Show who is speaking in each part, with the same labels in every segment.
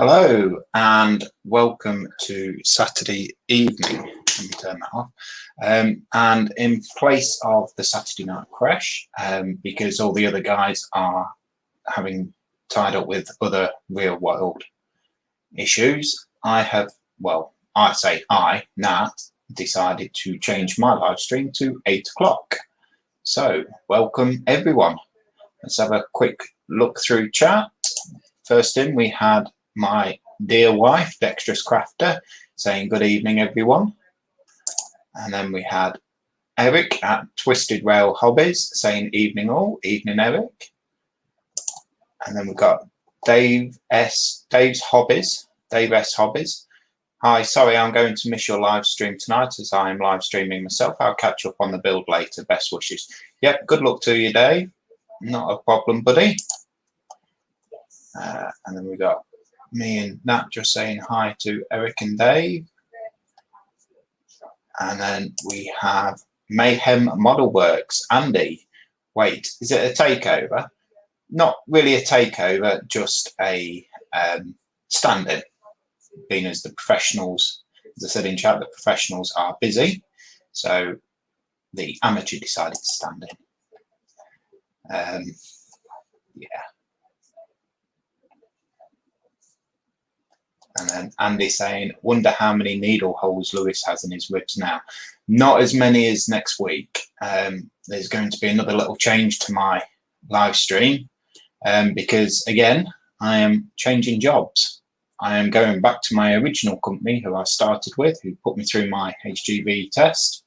Speaker 1: Hello and welcome to Saturday evening. Let me turn that off. And in place of the Saturday night crash, because all the other guys are having tied up with other real world issues, I, Nat, decided to change my live stream to 8 o'clock. So welcome everyone. Let's have a quick look through chat. First in, we had my dear wife, Dexterous Crafter, saying good evening, everyone. And then we had Eric at Twisted Rail Hobbies saying evening all, evening Eric. And then we've got Dave's Hobbies, Dave S Hobbies. Hi, sorry, I'm going to miss your live stream tonight as I am live streaming myself. I'll catch up on the build later. Best wishes. Yep, good luck to you, Dave. Not a problem, buddy. And then we got me and Nat just saying hi to Eric and Dave. And then we have Mayhem Model Works, Andy. Wait, is it a takeover? Not really a takeover, just a stand-in. Being as the professionals, as I said in chat, the professionals are busy. So the amateur decided to stand in. Yeah. And then Andy saying, wonder how many needle holes Lewis has in his ribs now. Not as many as next week. There's going to be another little change to my live stream because, again, I am changing jobs. I am going back to my original company who I started with, who put me through my HGV test.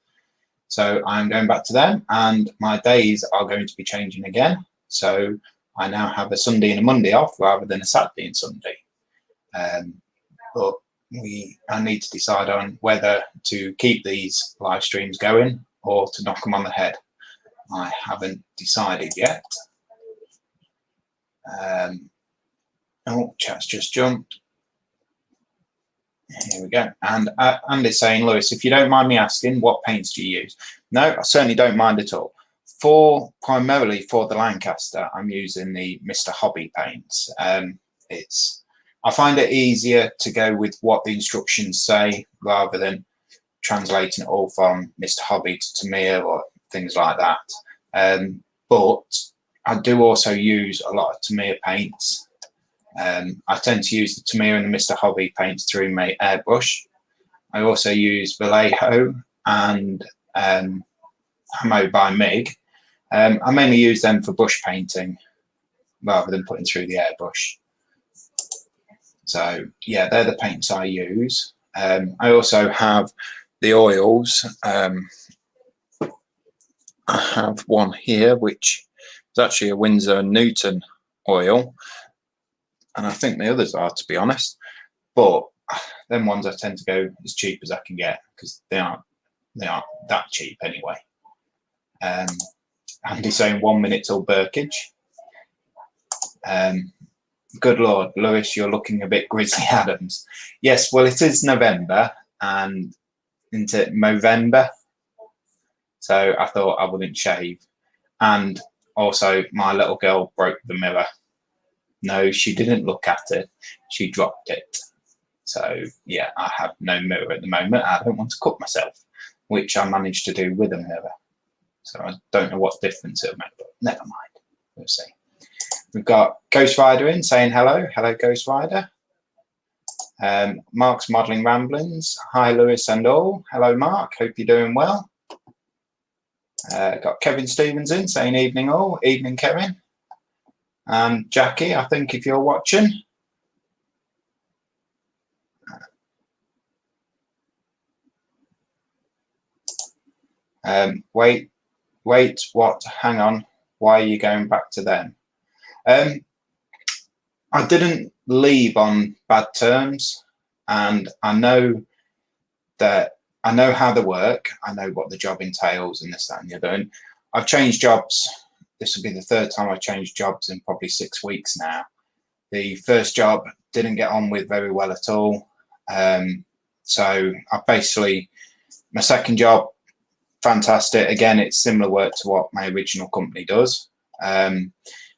Speaker 1: So I'm going back to them and my days are going to be changing again. So I now have a Sunday and a Monday off rather than a Saturday and Sunday. But I need to decide on whether to keep these live streams going or to knock them on the head. I haven't decided yet. Oh, chat's just jumped. Here we go. And Andy's saying, Lewis, if you don't mind me asking, what paints do you use? No, I certainly don't mind at all. Primarily for the Lancaster, I'm using the Mr. Hobby paints. I find it easier to go with what the instructions say rather than translating it all from Mr. Hobby to Tamiya or things like that. But I do also use a lot of Tamiya paints. I tend to use the Tamiya and the Mr. Hobby paints through my airbrush. I also use Vallejo and Hamo by MIG. I mainly use them for bush painting rather than putting through the airbrush. So yeah, they're the paints I use. I also have the oils. I have one here, which is actually a Winsor & Newton oil. And I think the others are, to be honest. But them ones I tend to go as cheap as I can get because they aren't that cheap anyway. Andy's saying 1 minute till Burkage. Good Lord, Lewis, you're looking a bit Grizzly Adams. Yes, well, it is November and into Movember. So I thought I wouldn't shave. And also, my little girl broke the mirror. No, she didn't look at it. She dropped it. So, yeah, I have no mirror at the moment. I don't want to cut myself, which I managed to do with a mirror. So I don't know what difference it'll make, but never mind. We'll see. We've got Ghost Rider in saying hello. Hello, Ghost Rider. Mark's Modelling Ramblings. Hi, Lewis and all. Hello, Mark. Hope you're doing well. Got Kevin Stevens in saying evening all. Evening, Kevin. And Jackie, I think if you're watching. Wait, what? Hang on. Why are you going back to them? I didn't leave on bad terms, and I know how they work. I know what the job entails and this, that, and the other. And I've changed jobs. This will be the third time I've changed jobs in probably 6 weeks now. The first job didn't get on with very well at all. So I basically, my second job, fantastic. Again, it's similar work to what my original company does.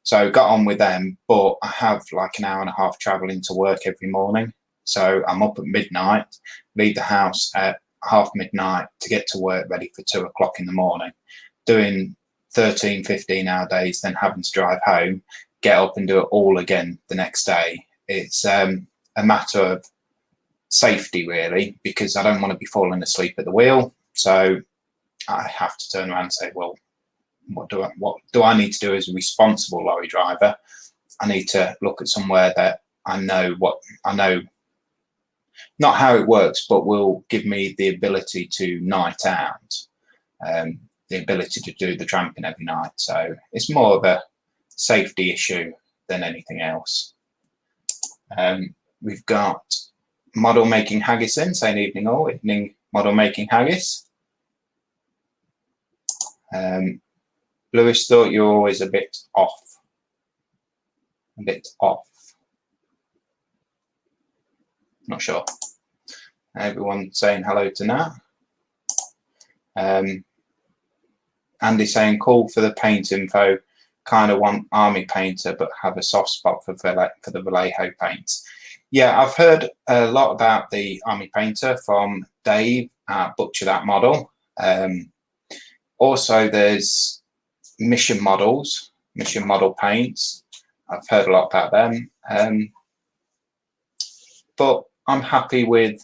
Speaker 1: So got on with them, but I have like an hour and a half traveling to work every morning. So I'm up at midnight, leave the house at half midnight to get to work ready for 2 o'clock in the morning, doing 13, 15-hour days, then having to drive home, get up and do it all again the next day. It's a matter of safety, really, because I don't want to be falling asleep at the wheel. So I have to turn around and say, well, what do I need to do as a responsible lorry driver? I need to look at somewhere that I know not how it works, but will give me the ability to night out, the ability to do the tramping every night. So it's more of a safety issue than anything else. We've got Modelmaking Haggis in, saying evening all, evening Modelmaking Haggis. Lewis thought you're always a bit off. Not sure. Everyone saying hello to Nat. Andy saying call for the paint info. Kind of want army painter, but have a soft spot for the Vallejo paints. Yeah, I've heard a lot about the army painter from Dave at Butcher That Model. Also, there's mission model paints. I've heard a lot about them. But I'm happy with,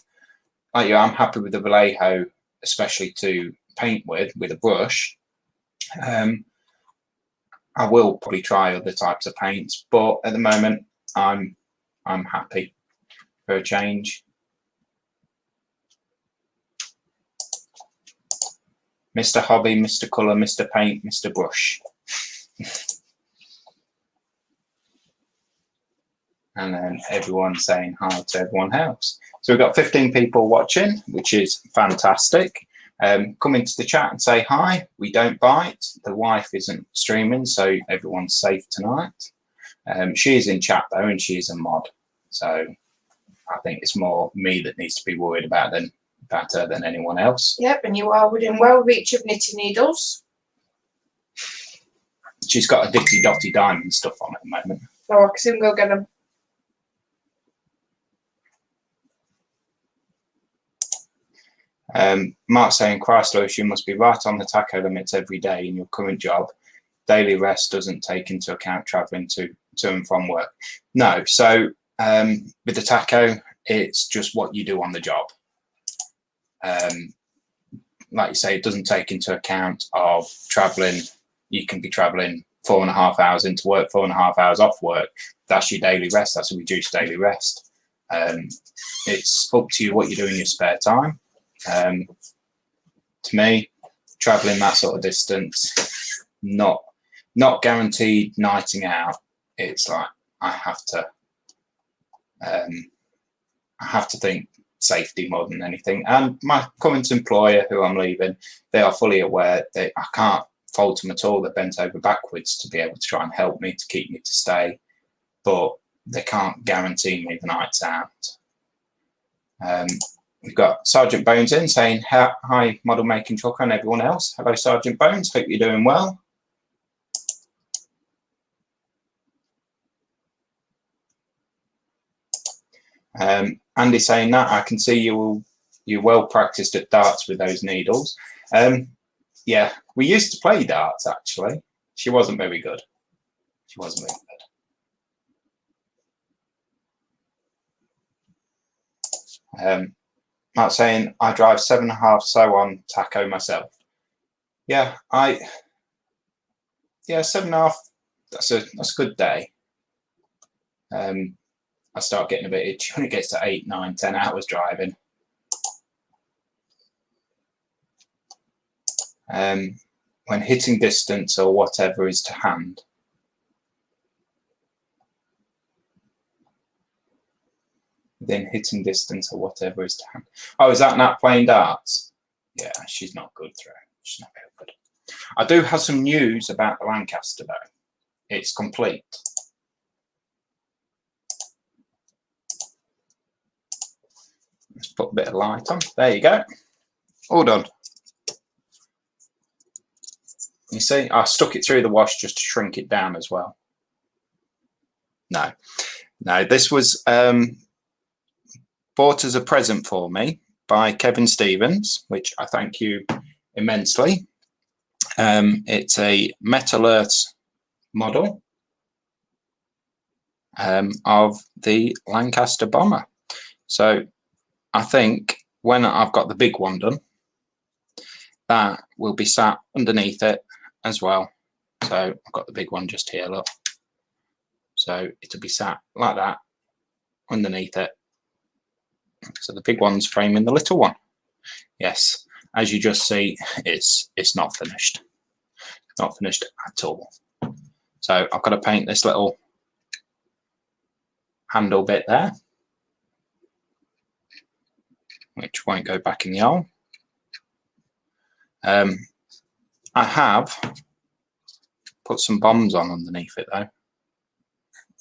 Speaker 1: I'm happy with the Vallejo, especially to paint with a brush. I will probably try other types of paints, but at the moment I'm happy for a change. Mr. Hobby, Mr. Colour, Mr. Paint, Mr. Brush. And then everyone saying hi to everyone else. So we've got 15 people watching, which is fantastic. Come into the chat and say hi. We don't bite. The wife isn't streaming, so everyone's safe tonight. She is in chat though, and she is a mod. So I think it's more me that needs to be worried about her than anyone else.
Speaker 2: Yep, and you are within well reach of knitting needles.
Speaker 1: She's got a Dixie Dotty diamond stuff on at the moment.
Speaker 2: So I can soon go get them.
Speaker 1: Mark saying, Christ, Lewis, you must be right on the taco limits every day in your current job. Daily rest doesn't take into account travelling to and from work. No, so with the taco, it's just what you do on the job. Like you say, it doesn't take into account of travelling. You can be travelling 4.5 hours into work, 4.5 hours off work. That's your daily rest. That's a reduced daily rest. It's up to you what you do in your spare time. To me, traveling that sort of distance, not guaranteed nighting out. It's like I have to think safety more than anything. And my current employer, who I'm leaving, they are fully aware that I can't fault them at all. They're bent over backwards to be able to try and help me, to keep me to stay, but they can't guarantee me the nights out. We've got Sergeant Bones in saying, hi, Model Making Trucker and everyone else. Hello, Sergeant Bones. Hope you're doing well. Andy saying that, I can see you're well practiced at darts with those needles. Yeah, we used to play darts, actually. She wasn't very good. Not saying I drive 7.5 so on taco myself. Yeah, 7.5. That's a good day. I start getting a bit itchy when it gets to 8, 9, 10 hours driving. When hitting distance or whatever is to hand. Within hitting distance or whatever is to hand. Oh, is that Nat playing darts? Yeah, she's not good through. She's not very good. I do have some news about the Lancaster though. It's complete. Let's put a bit of light on. There you go. All done. You see, I stuck it through the wash just to shrink it down as well. No. This was bought as a present for me by Kevin Stevens, which I thank you immensely. It's a Metal Earths model of the Lancaster bomber. So I think when I've got the big one done, that will be sat underneath it as well. So I've got the big one just here, look. So it'll be sat like that underneath it. So the big one's framing the little one. Yes, as you just see, it's not finished. Not finished at all. So I've got to paint this little handle bit there, which won't go back in the hole. I have put some bombs on underneath it though.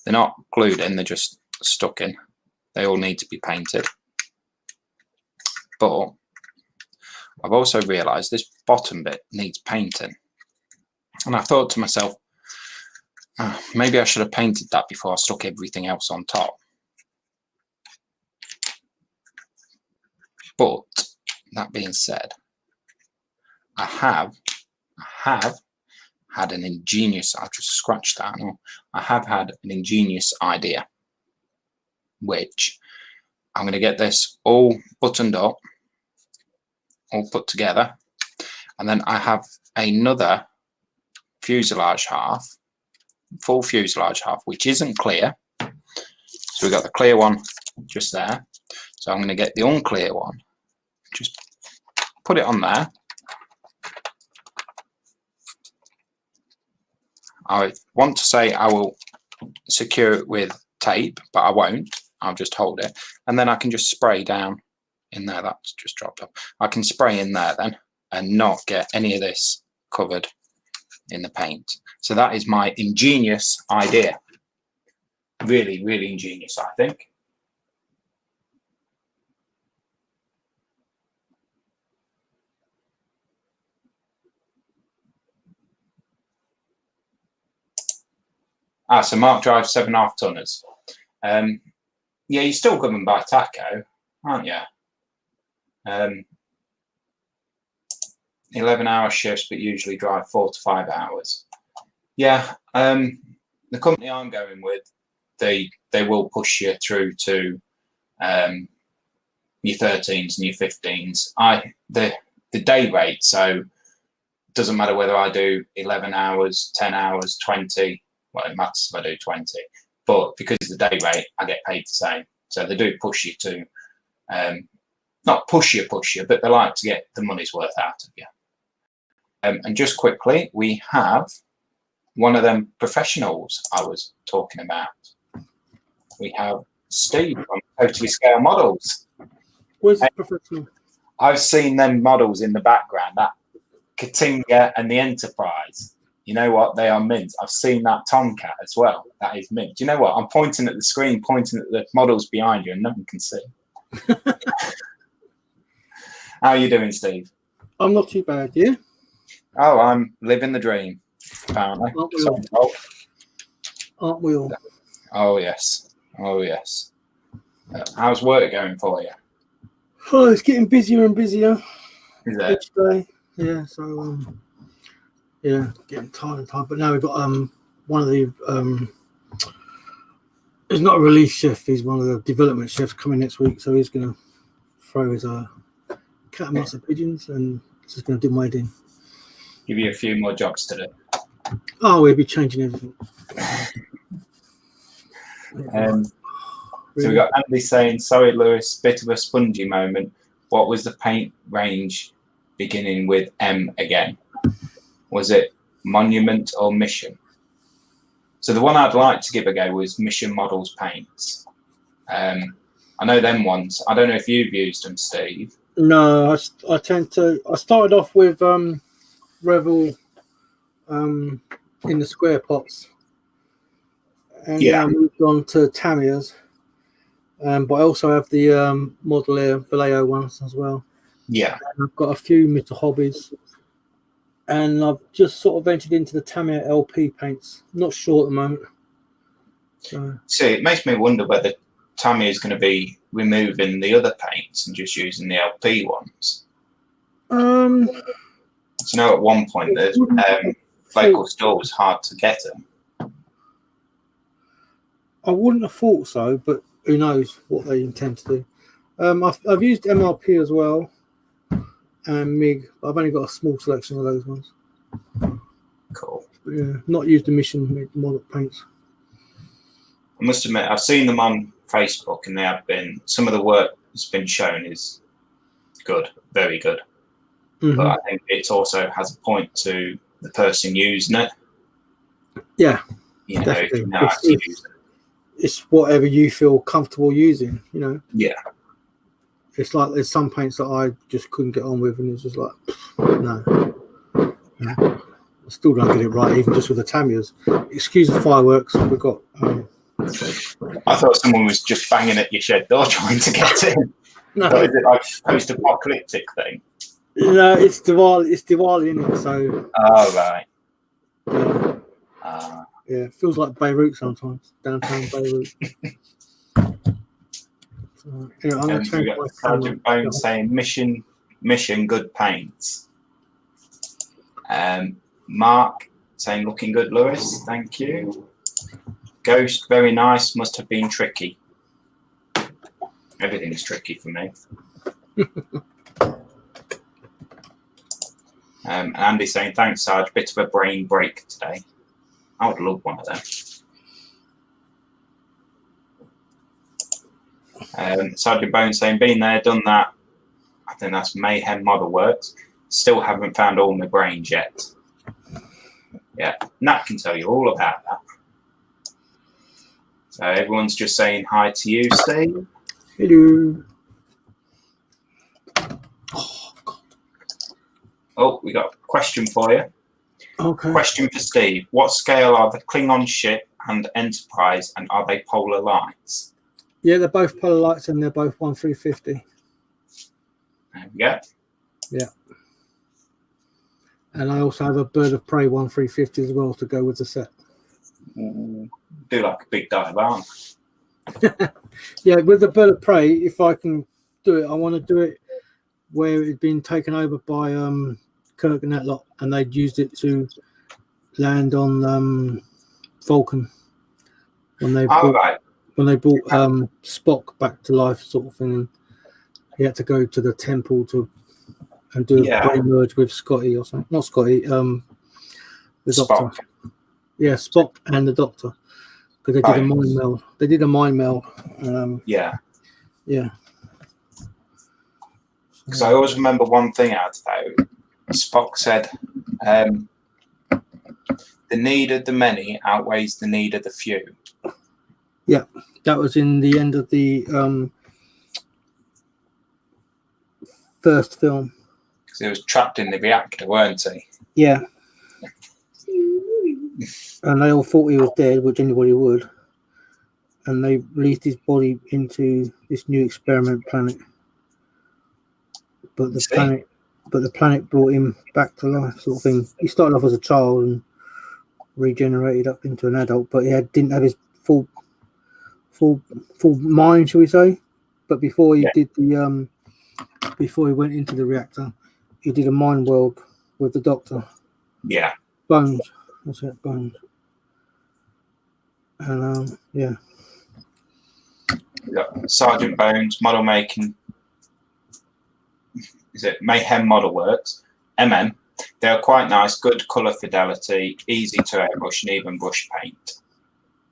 Speaker 1: They're not glued in, they're just stuck in. They all need to be painted. But I've also realised this bottom bit needs painting. And I thought to myself, maybe I should have painted that before I stuck everything else on top. But that being said, I have had an ingenious, I've just scratched that now. I have had an ingenious idea, which I'm going to get this all buttoned up, all put together, and then I have another fuselage half, full fuselage half, which isn't clear. So we've got the clear one just there. So I'm going to get the unclear one, just put it on there. I want to say I will secure it with tape, but I won't. I'll just hold it, and then I can just spray down in there. That's just dropped off. I can spray in there then and not get any of this covered in the paint. So that is my ingenious idea. Really, really ingenious, I think. So Mark Drive 7.5 tonners. Yeah, you're still governed by TACO, aren't you? 11-hour shifts, but usually drive 4 to 5 hours. Yeah, the company I'm going with, they will push you through to your 13s and your 15s. The day rate, so it doesn't matter whether I do 11 hours, 10 hours, 20. Well, it matters if I do 20, but because of the day rate, I get paid the same. So they do push you to, not push you, but they like to get the money's worth out of you. And just quickly, we have one of them professionals I was talking about. We have Steve from Totally Scale Models.
Speaker 3: Where's the professional?
Speaker 1: I've seen them models in the background, that Katinga and the Enterprise. You know what? They are mint. I've seen that Tomcat as well. That is mint. You know what? I'm pointing at the screen, pointing at the models behind you, and no one can see. How are you doing, Steve?
Speaker 3: I'm not too bad, yeah?
Speaker 1: Oh, I'm living the dream, apparently.
Speaker 3: Aren't we all?
Speaker 1: Oh, yes. Oh, yes. How's work going for you?
Speaker 3: Oh, it's getting busier and busier
Speaker 1: Is it?
Speaker 3: each day. Yeah, so yeah, getting tired and tired. But now we've got one of the he's not a relief chef, he's one of the development chefs coming next week, so he's gonna throw his cat and mouse of pigeons and just gonna do my editing.
Speaker 1: Give you a few more jobs to do.
Speaker 3: Oh, we'll be changing everything.
Speaker 1: So we got Andy saying, sorry Lewis, bit of a spongy moment. What was the paint range beginning with M again? Was it Monument or Mission? So the one I'd like to give a go was Mission Models Paints. I know them ones. I don't know if you've used them, Steve.
Speaker 3: No, I tend to. I started off with Revel in the square pots, and
Speaker 1: Yeah.
Speaker 3: I moved on to Tamiya's. But I also have the Model Air Vallejo ones as well.
Speaker 1: Yeah.
Speaker 3: And I've got a few Mr. Hobbies, and I've just sort of entered into the Tamiya LP paints. Not sure at the moment. So,
Speaker 1: See, it makes me wonder whether Tammy is going to be removing the other paints and just using the LP ones. So, at one point, there's local stores hard to get them.
Speaker 3: I wouldn't have thought so, but who knows what they intend to do. I've used MRP as well and MIG. I've only got a small selection of those ones.
Speaker 1: Cool.
Speaker 3: Yeah, not used the mission model paints.
Speaker 1: I must admit, I've seen them on Facebook, and they have been. Some of the work that's been shown is good, very good.
Speaker 3: Mm-hmm.
Speaker 1: But I think it also has a point to the person using it.
Speaker 3: Yeah,
Speaker 1: you know,
Speaker 3: definitely.
Speaker 1: if you know how to use it.
Speaker 3: It's whatever you feel comfortable using, you know.
Speaker 1: Yeah.
Speaker 3: It's like there's some paints that I just couldn't get on with, and it's just like, no. I still don't get it right, even just with the Tamiya's. Excuse the fireworks. We've got.
Speaker 1: I thought someone was just banging at your shed door trying to get in.
Speaker 3: No,
Speaker 1: Or is it like a post-apocalyptic thing?
Speaker 3: No, it's Diwali. It's Diwali, isn't it? So.
Speaker 1: Oh right.
Speaker 3: Yeah, it feels like Beirut sometimes. Downtown Beirut. So, anyway, I'm going to change my
Speaker 1: Sergeant Bone saying mission good paints. Mark saying looking good, Lewis. Thank you. Ghost very nice. Must have been tricky. Everything's tricky for me. Andy saying thanks, Sarge. Bit of a brain break today. I would love one of them. Sergeant Bone saying been there, done that. I think that's Mayhem Model Works. Still haven't found all my brains yet. Yeah, Nat can tell you all about that. So everyone's just saying hi to you, Steve.
Speaker 3: Hello.
Speaker 1: Oh, we got a question for you.
Speaker 3: Okay.
Speaker 1: Question for Steve. What scale are the Klingon ship and Enterprise, and are they polar lights?
Speaker 3: Yeah, they're both polar lights, and they're both 1/350.
Speaker 1: There we go.
Speaker 3: Yeah. And I also have a Bird of Prey 1/350 as well to go with the set.
Speaker 1: Do like a big dive arm.
Speaker 3: Yeah, with the Bird of Prey, if I can do it, I want to do it where it had been taken over by Kirk and that lot, and they'd used it to land on Vulcan when they brought Spock back to life, sort of thing. And he had to go to the temple and do a brain merge with Scotty or something. Not Scotty, the
Speaker 1: Spock.
Speaker 3: Doctor. Yeah, Spock and the Doctor, because they did a mind meld. They did a mind meld.
Speaker 1: Yeah. Because I always remember one thing out though. Spock said, "The need of the many outweighs the need of the few."
Speaker 3: Yeah, that was in the end of the first film.
Speaker 1: Because he was trapped in the reactor, weren't he?
Speaker 3: Yeah. And they all thought he was dead, which anybody would. And they released his body into this new experiment planet. But the planet brought him back to life, sort of thing. He started off as a child and regenerated up into an adult, but he didn't have his full mind, shall we say? But before he did the before he went into the reactor, he did a mind world with the Doctor.
Speaker 1: Yeah.
Speaker 3: Bones. What's that? Bones. And yeah.
Speaker 1: We got Sergeant Bones, model making. Is it Mayhem Model Works? MM. They are quite nice, good colour fidelity, easy to airbrush and even brush paint.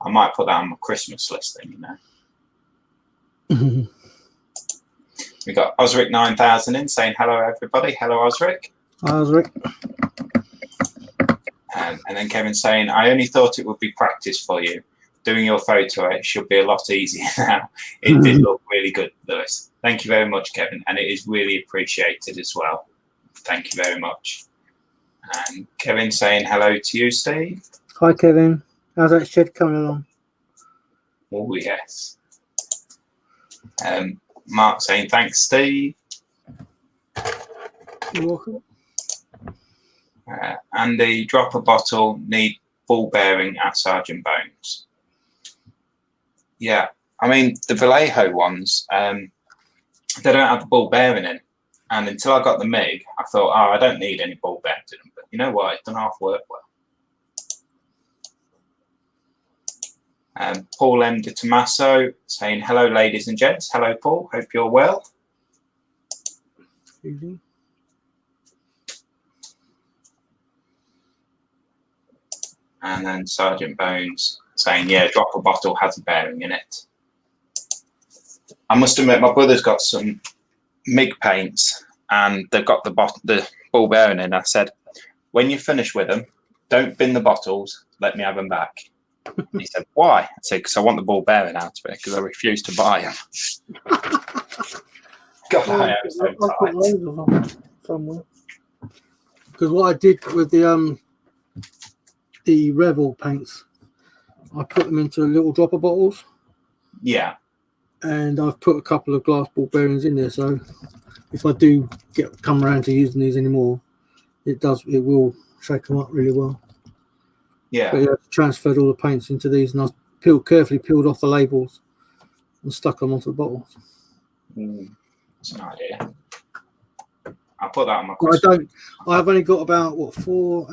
Speaker 1: I might put that on my Christmas list then, you know. We got Osric 9000 in saying hello everybody. Hello Osric.
Speaker 3: Hi Osric.
Speaker 1: And then Kevin saying, I only thought it would be practice for you. Doing your photo, it should be a lot easier now. It did look really good, Lewis. Thank you very much, Kevin. And it is really appreciated as well. Thank you very much. And Kevin saying hello to you, Steve.
Speaker 3: Hi, Kevin. How's that shed coming along?
Speaker 1: Oh, yes. Mark saying thanks, Steve.
Speaker 3: You're welcome.
Speaker 1: Andy, drop a bottle, need ball bearing at Sergeant Bones. Yeah, I mean the Vallejo ones, they don't have the ball bearing in, and until I got the MIG, I thought, oh, I don't need any ball bearings in them. But you know what? It done half work well. Paul M. de Tommaso saying, hello, ladies and gents. Hello, Paul. Hope you're well.
Speaker 3: Easy.
Speaker 1: And then Sergeant Bones saying, yeah, drop a bottle has a bearing in it. I must admit, my brother's got some MIG paints and they've got the ball bearing in. I said, when you finish with them, don't bin the bottles, let me have them back. He said, why? I said, because I want the ball bearing out of it, because I refuse to buy them. God, I am so
Speaker 3: I've got
Speaker 1: tight.
Speaker 3: loads of them somewhere. Because what I did with the Revel paints, I put them into little dropper bottles.
Speaker 1: Yeah.
Speaker 3: And I've put a couple of glass ball bearings in there, so if I do come around to using these anymore, it will shake them up really well.
Speaker 1: Yeah.
Speaker 3: But yeah, I transferred all the paints into these, and I carefully peeled off the labels and stuck them onto the bottles.
Speaker 1: That's an idea. I'll put that on my
Speaker 3: But
Speaker 1: question.
Speaker 3: I've only got about 4,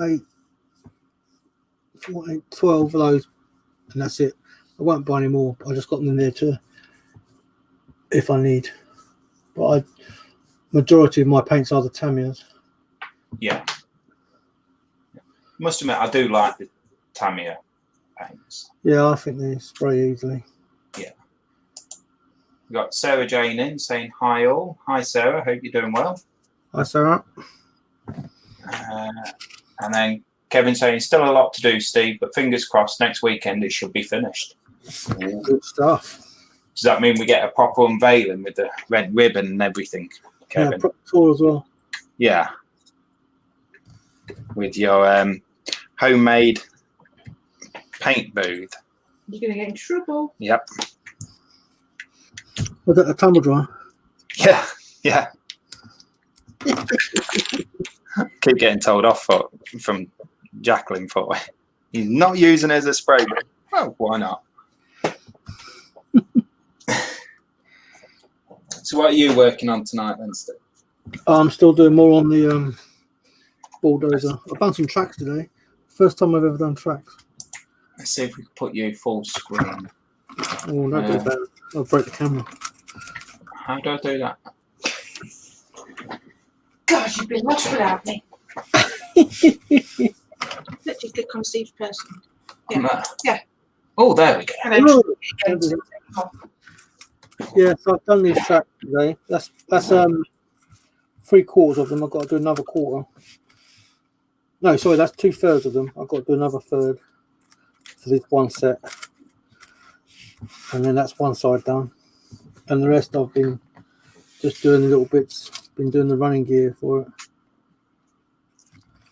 Speaker 3: 8, 12 of those, and that's it. I won't buy any more. I just got them in there too, if I need. But majority of my paints are the Tamiya's.
Speaker 1: Yeah. Must admit, I do like the Tamiya paints.
Speaker 3: Yeah, I think they spray easily.
Speaker 1: Yeah. We've got Sarah Jane in saying hi all. Hi Sarah, hope you're doing well.
Speaker 3: Hi Sarah.
Speaker 1: And then Kevin saying still a lot to do, Steve, but fingers crossed next weekend it should be finished.
Speaker 3: Good stuff.
Speaker 1: Does that mean we get a proper unveiling with the red ribbon and everything, Kevin?
Speaker 3: Yeah, proper tour as well.
Speaker 1: Yeah. With your homemade paint booth.
Speaker 2: You're going to get in trouble.
Speaker 1: Yep.
Speaker 3: Was that a tumble dryer?
Speaker 1: Yeah. Yeah. Keep getting told off from Jacqueline for it. He's not using it as a spray booth. Oh, why not? So what are you working on tonight then, Steve?
Speaker 3: I'm still doing more on the bulldozer. I've done some tracks today. First time I've ever done tracks.
Speaker 1: Let's see if we can put you full screen.
Speaker 3: Oh, don't do that. I'll break the camera.
Speaker 1: How do I do that?
Speaker 2: God, you've been lost without me. Literally click on Steve's person. Yeah. Yeah.
Speaker 1: Oh, there we go.
Speaker 2: And then
Speaker 3: Yeah, so I've done these tracks today. That's 3/4 of them. I've got to do another quarter. No, sorry, that's 2/3 of them. I've got to do another third for this one set. And then that's one side done. And the rest I've been just doing the little bits, been doing the running gear for it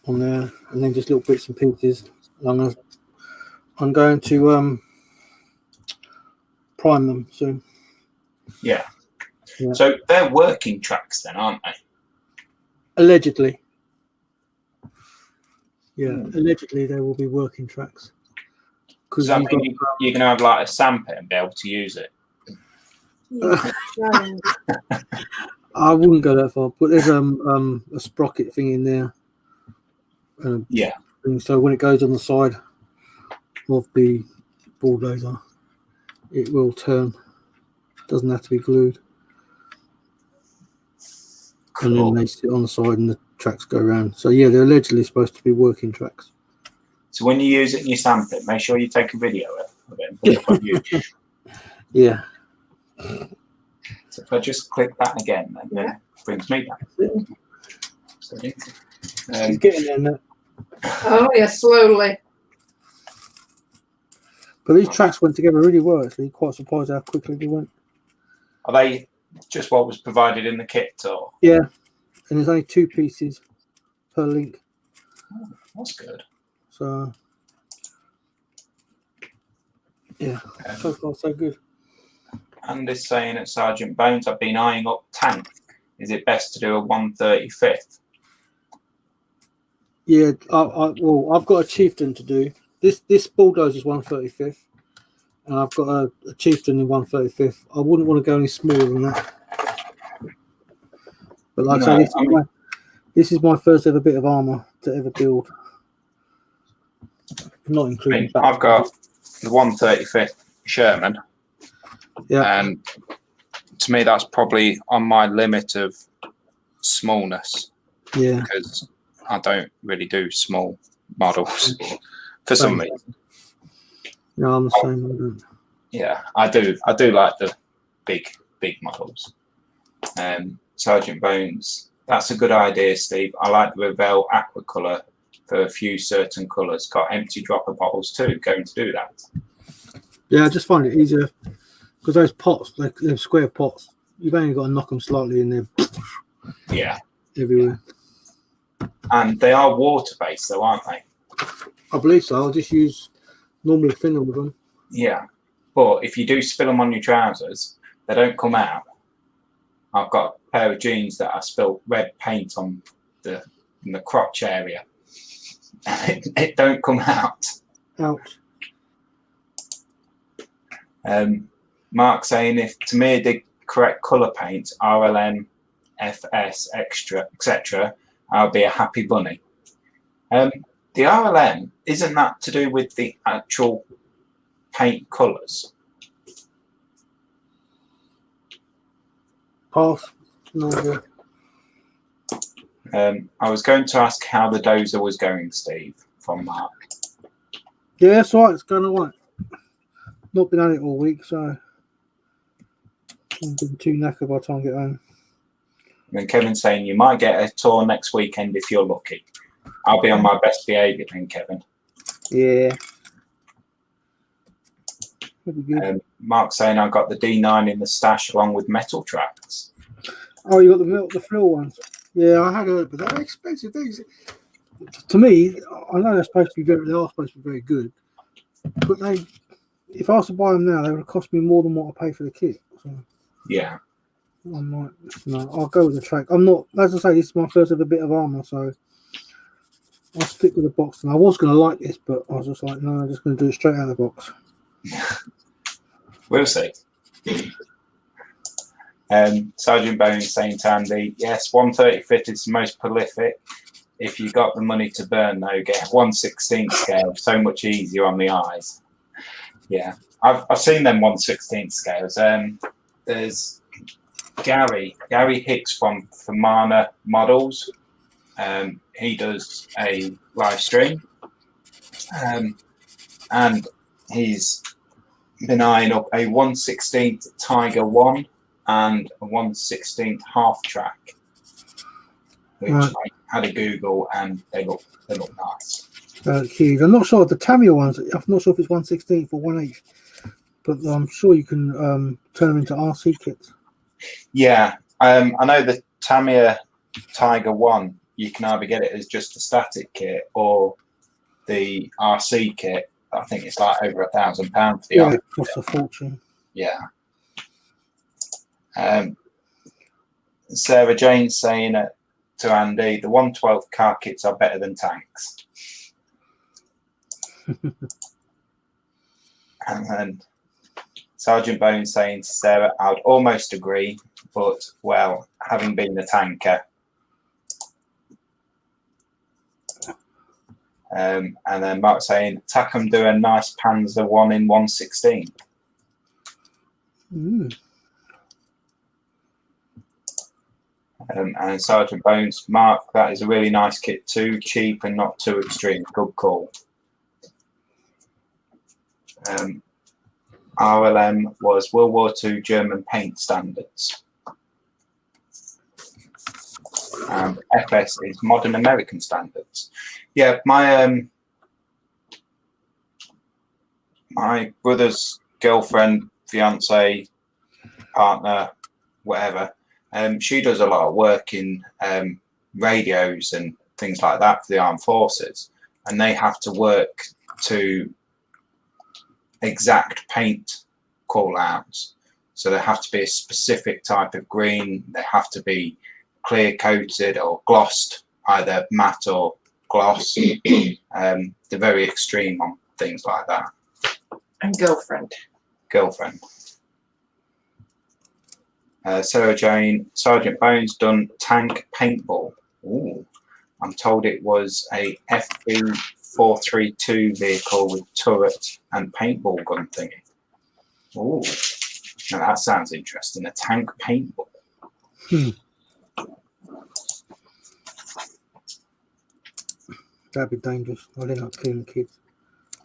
Speaker 3: on there, and then just little bits and pieces. And I'm going to prime them soon.
Speaker 1: Yeah.
Speaker 3: Yeah.
Speaker 1: So they're working tracks then, aren't they?
Speaker 3: Allegedly. Yeah, allegedly they will be working tracks.
Speaker 1: Does that mean you're going to have like a sandpit and be able to use it?
Speaker 3: I wouldn't go that far, but there's a sprocket thing in there.
Speaker 1: Yeah.
Speaker 3: So when it goes on the side of the bulldozer, it will turn. It doesn't have to be glued. Cool. And then they sit on the side and the tracks go around. So yeah, they're allegedly supposed to be working tracks.
Speaker 1: So when you use it in your sandpit, make sure you take a video of it and put it up on YouTube.
Speaker 3: Yeah.
Speaker 1: So if I just click that again, then it brings me back. So,
Speaker 3: It's getting there now.
Speaker 2: Oh yeah, slowly.
Speaker 3: But these tracks went together really well, actually. Quite surprised how quickly they went.
Speaker 1: Are they just what was provided in the kit, or?
Speaker 3: Yeah, and there's only 2 pieces per link.
Speaker 1: Oh, that's good.
Speaker 3: So, yeah, so far so good.
Speaker 1: And is saying at Sergeant Bones, I've been eyeing up tank. Is it best to do a 1/35th?
Speaker 3: Yeah, well, I've got a chieftain to do. This bulldozer is 1/35th, and I've got a chieftain in 1/35. I wouldn't want to go any smaller than that. But like I say, this is my first ever bit of armour to ever build. Not including.
Speaker 1: I've got the 1/35 Sherman.
Speaker 3: Yeah.
Speaker 1: And to me, that's probably on my limit of smallness.
Speaker 3: Yeah.
Speaker 1: Because I don't really do small models for some reason.
Speaker 3: No, I'm the same.
Speaker 1: Yeah, I do like the big models. Sergeant Bones, that's a good idea, Steve. I like the Revell aqua colour for a few certain colours. Got empty dropper bottles too. Going to do that.
Speaker 3: Yeah, I just find it easier because those pots, they're square pots. You've only got to knock them slightly in there.
Speaker 1: Yeah,
Speaker 3: everywhere.
Speaker 1: And they are water based, though, aren't they?
Speaker 3: I believe so. I'll just use normal thinner with them.
Speaker 1: Yeah, but if you do spill them on your trousers, they don't come out. I've got a pair of jeans that I spilled red paint on in the crotch area. It don't come out.
Speaker 3: Ouch.
Speaker 1: Mark saying, if Tamir did correct colour paint, RLM, FS, extra, etc., I'll be a happy bunny. The RLM, isn't that to do with the actual paint colours?
Speaker 3: Pass. No idea.
Speaker 1: I was going to ask how the dozer was going, Steve, from Mark.
Speaker 3: Yeah, it's all right. It's going all right. Not been at it all week, so I'm too knackered by the time I get home.
Speaker 1: And Kevin's saying you might get a tour next weekend if you're lucky. I'll be on my best behaviour then, Kevin.
Speaker 3: Yeah. That'd be good.
Speaker 1: Mark's saying I got the D9 in the stash along with metal tracks.
Speaker 3: Oh, you got the frill ones. Yeah, I had heard, but they're expensive. To me, I know they are supposed to be very good, but if I was to buy them now, they would cost me more than what I pay for the kit. So
Speaker 1: yeah,
Speaker 3: I'm like, no, I'll go with the track. I'm not, as I say, this is my first ever bit of armor, so I'll stick with the box. And I was going to like this, but I was just like, no, I'm just going to do it straight out of the box.
Speaker 1: We'll see. Sergeant Bones saying to Andy, yes, 1/35 is the most prolific. If you got the money to burn, though, get 1/16 scale. So much easier on the eyes. Yeah, I've seen them 1/16 scales. There's Gary Hicks from Famana Models. He does a live stream, and he's been eyeing up a 1/16 Tiger 1 and a 1/16 half track, which I had a Google, and they look nice.
Speaker 3: Huge. I'm not sure the Tamiya ones. I'm not sure if it's 1/16 or 1/8, but I'm sure you can turn them into RC kits.
Speaker 1: Yeah, I know the Tamiya Tiger 1. You can either get it as just a static kit or the RC kit. I think it's like over £1,000 for the
Speaker 3: it costs a fortune.
Speaker 1: Yeah. Sarah Jane saying to Andy, the 1/12 car kits are better than tanks. And then Sergeant Bones saying to Sarah, I'd almost agree, but, well, having been the tanker. And then Mark saying, Tackham do a nice Panzer 1 in 1/16. And Sergeant Bones, Mark, that is a really nice kit too, cheap and not too extreme. Good call. RLM was World War II German paint standards. And FS is modern American standards. Yeah, my brother's girlfriend, fiance, partner, whatever, she does a lot of work in radios and things like that for the armed forces, and they have to work to exact paint call outs. So they have to be a specific type of green, they have to be clear coated or glossed, either matte or gloss. They're very extreme on things like that.
Speaker 2: And girlfriend.
Speaker 1: girlfriend. Sarah Jane, Sergeant Bones done tank paintball. Ooh, I'm told it was a FB432 vehicle with turret and paintball gun thingy. Ooh, now that sounds interesting. A tank paintball.
Speaker 3: That'd be dangerous. I didn't like killing the kids.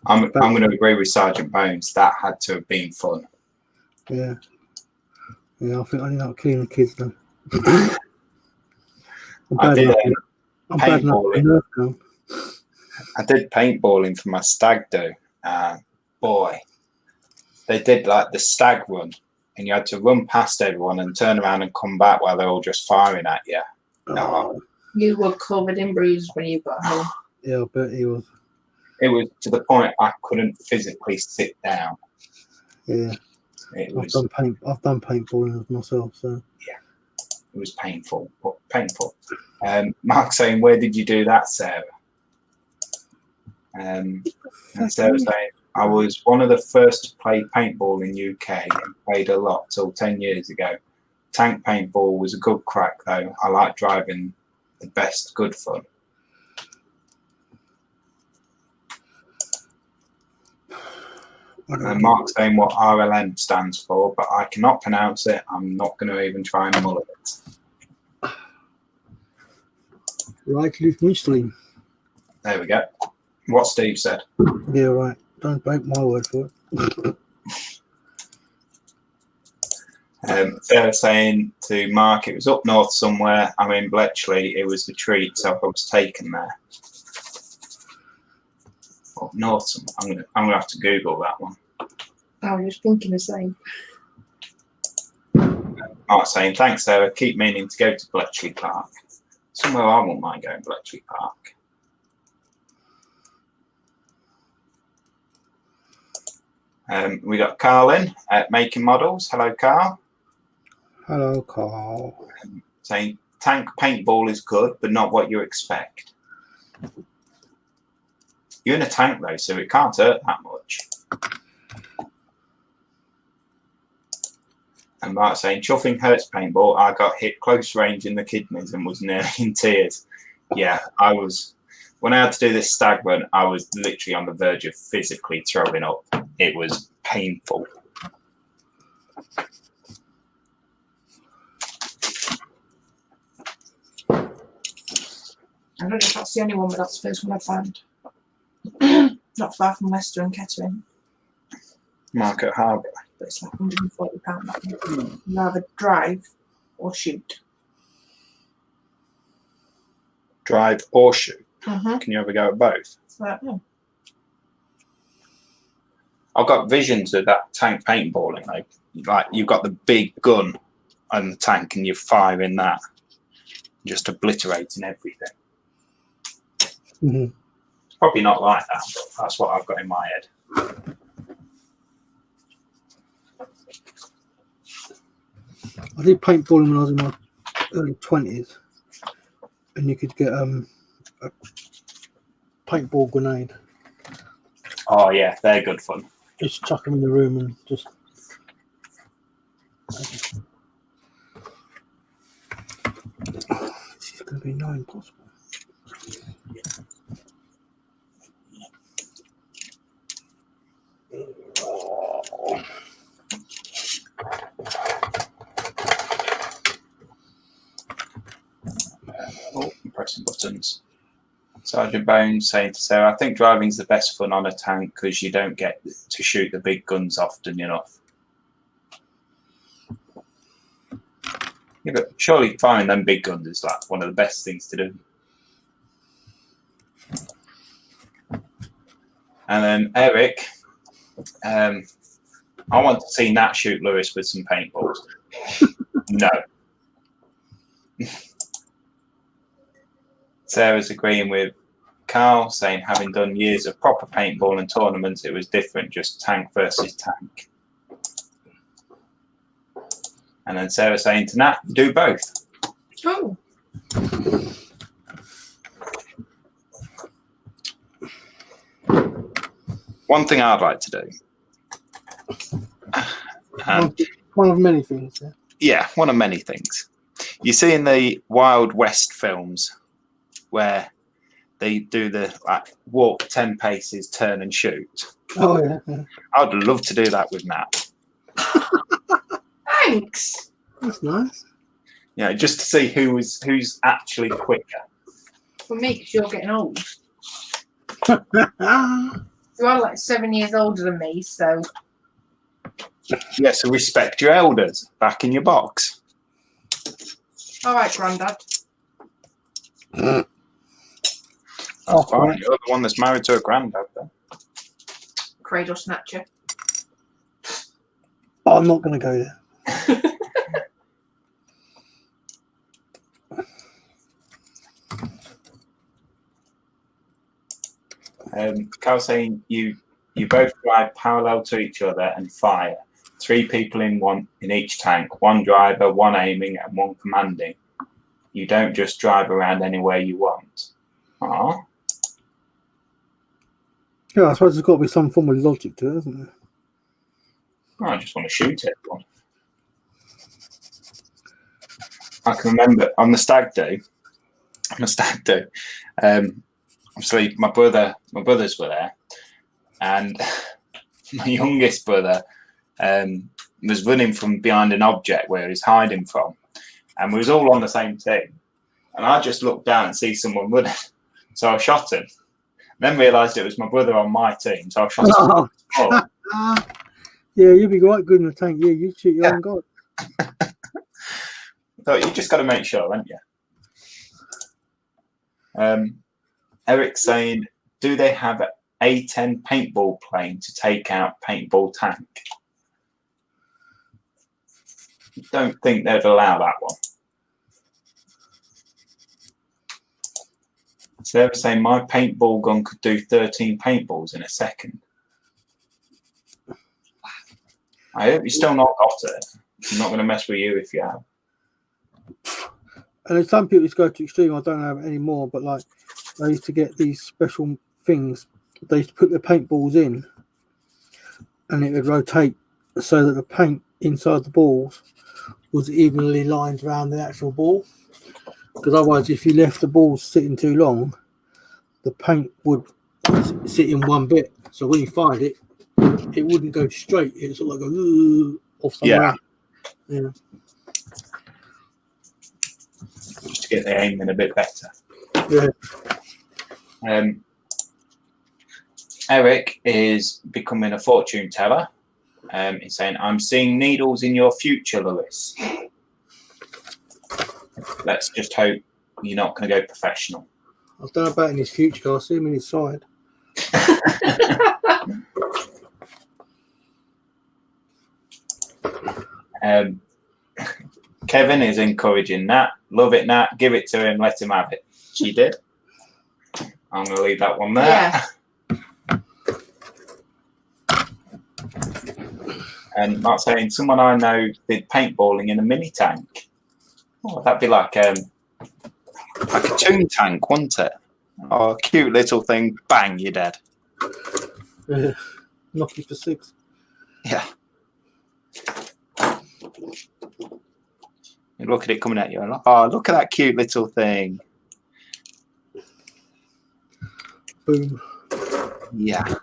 Speaker 1: I'm going to agree with Sergeant Bones. That had to have been fun.
Speaker 3: Yeah. Yeah, I think I didn't like killing the kids though.
Speaker 1: I did
Speaker 3: paintballing.
Speaker 1: I did paintballing for my stag do. Boy, they did like the stag run, and you had to run past everyone and turn around and come back while they're all just firing at you.
Speaker 3: Oh.
Speaker 2: You were covered in bruises when you got home.
Speaker 3: Yeah, I bet he was.
Speaker 1: It was to the point I couldn't physically sit down.
Speaker 3: Yeah. I've done paintballing myself, so
Speaker 1: yeah, it was painful. Mark saying, "Where did you do that, Sarah?" And Sarah saying, "I was one of the first to play paintball in UK and played a lot till 10 years ago. Tank paintball was a good crack though. I like driving the best, good fun." And Mark's saying what RLM stands for, but I cannot pronounce it. I'm not going to even try and mull it.
Speaker 3: Right, Liefmusteling.
Speaker 1: There we go. What Steve said.
Speaker 3: Yeah, right. Don't break my word for
Speaker 1: it. Sarah saying to Mark, it was up north somewhere. I'm in Bletchley. It was the treat, so I was taken there. Up north somewhere. I'm gonna have to Google that one.
Speaker 2: I was just thinking the same.
Speaker 1: Mark saying, thanks, Sarah. Keep meaning to go to Bletchley Park. Somewhere I won't mind going to Bletchley Park. We got Carl in at Making Models. Hello, Carl.
Speaker 3: Hello, Carl.
Speaker 1: Saying tank paintball is good, but not what you expect. You're in a tank though, so it can't hurt that much. And Mark saying, chuffing hurts paintball. I got hit close range in the kidneys and was nearly in tears. Yeah, I was. When I had to do this stag run, I was literally on the verge of physically throwing up. It was painful.
Speaker 2: I don't know if that's the only one, but that's the first one I found. Not far from Leicester and Kettering.
Speaker 1: Market Harbour.
Speaker 2: But it's like £140. You either drive or shoot.
Speaker 1: Drive or shoot.
Speaker 2: Mm-hmm.
Speaker 1: Can you ever go at both?
Speaker 2: So,
Speaker 1: I've got visions of that tank paintballing. Like you've got the big gun on the tank and you're firing that, just obliterating everything.
Speaker 3: Mm-hmm.
Speaker 1: It's probably not like that, but that's what I've got in my head.
Speaker 3: I did paintballing when I was in my early 20s, and you could get a paintball grenade.
Speaker 1: Oh yeah, they're good fun.
Speaker 3: Just chuck them in the room and just. This is going to be no impossible.
Speaker 1: Oh, I'm pressing buttons. Sergeant Bones saying to Sarah, I think driving's the best fun on a tank because you don't get to shoot the big guns often enough. Yeah, but surely firing them big guns is like one of the best things to do. And then Eric, I want to see Nat shoot Lewis with some paintballs. No. Sarah's agreeing with Carl, saying having done years of proper paintball and tournaments, it was different, just tank versus tank. And then Sarah saying to Nat, do both.
Speaker 2: Oh.
Speaker 1: One thing I'd like to do. And
Speaker 3: One of many things. Yeah.
Speaker 1: yeah, one of many things. You see in the Wild West films where they do the like walk 10 paces, turn and shoot.
Speaker 3: Oh yeah.
Speaker 1: I'd love to do that with Nat.
Speaker 2: Thanks.
Speaker 3: That's nice.
Speaker 1: You know, just to see who's actually quicker.
Speaker 2: For me, because you're getting old.
Speaker 3: Ah,
Speaker 2: You are like 7 years older than me, so
Speaker 1: Yeah, so respect your elders. Back in your box.
Speaker 2: all right, Grandad.
Speaker 1: That's fine. You're the one that's married to a granddad then.
Speaker 2: Cradle snatcher.
Speaker 3: I'm not going to go there.
Speaker 1: Carl saying you both drive parallel to each other and fire. 3 people in each tank. 1 driver, 1 aiming, and 1 commanding. You don't just drive around anywhere you want. Aww.
Speaker 3: Yeah, I suppose there's got to be some form of logic to it, isn't there?
Speaker 1: I just want to shoot everyone. I can remember on the stag do. Obviously my brothers were there, and my youngest brother was running from behind an object where he's hiding from, and we was all on the same team. And I just looked down and see someone running, so I shot him. Then realised it was my brother on my team, so I shot him. Oh.
Speaker 3: Yeah, you'd be quite good in the tank. Yeah, you'd shoot your own guy.
Speaker 1: So you just got to make sure, haven't you? Eric's saying, do they have an A10 paintball plane to take out paintball tank? Don't think they'd allow that one. Sarah saying my paintball gun could do 13 paintballs in a second. I hope you still not got it. I'm not going to mess with you if you have.
Speaker 3: And there's some people who go to extreme. I don't have it anymore, but like they used to get these special things. They used to put the paintballs in, and it would rotate so that the paint inside the balls was evenly lined around the actual ball. Because otherwise, if you left the balls sitting too long, the paint would sit in one bit. So when you fired it, it wouldn't go straight. It sort of like go off somewhere. Yeah.
Speaker 1: Just to get the aiming a bit better.
Speaker 3: Yeah.
Speaker 1: Eric is becoming a fortune teller. He's saying, I'm seeing needles in your future, Lewis. Let's just hope you're not going to go professional.
Speaker 3: I don't know about in his future. I see him in his side.
Speaker 1: Kevin is encouraging Nat. Love it, Nat. Give it to him. Let him have it. She did. I'm going to leave that one there.
Speaker 2: Yeah.
Speaker 1: And Mark saying, someone I know did paintballing in a mini tank. Oh, that'd be like a toon tank, wouldn't it? Oh, cute little thing. Bang, you're dead.
Speaker 3: Yeah. Knock you for 6.
Speaker 1: Yeah. You look at it coming at you. And, oh, look at that cute little thing.
Speaker 3: Boom.
Speaker 1: Yeah.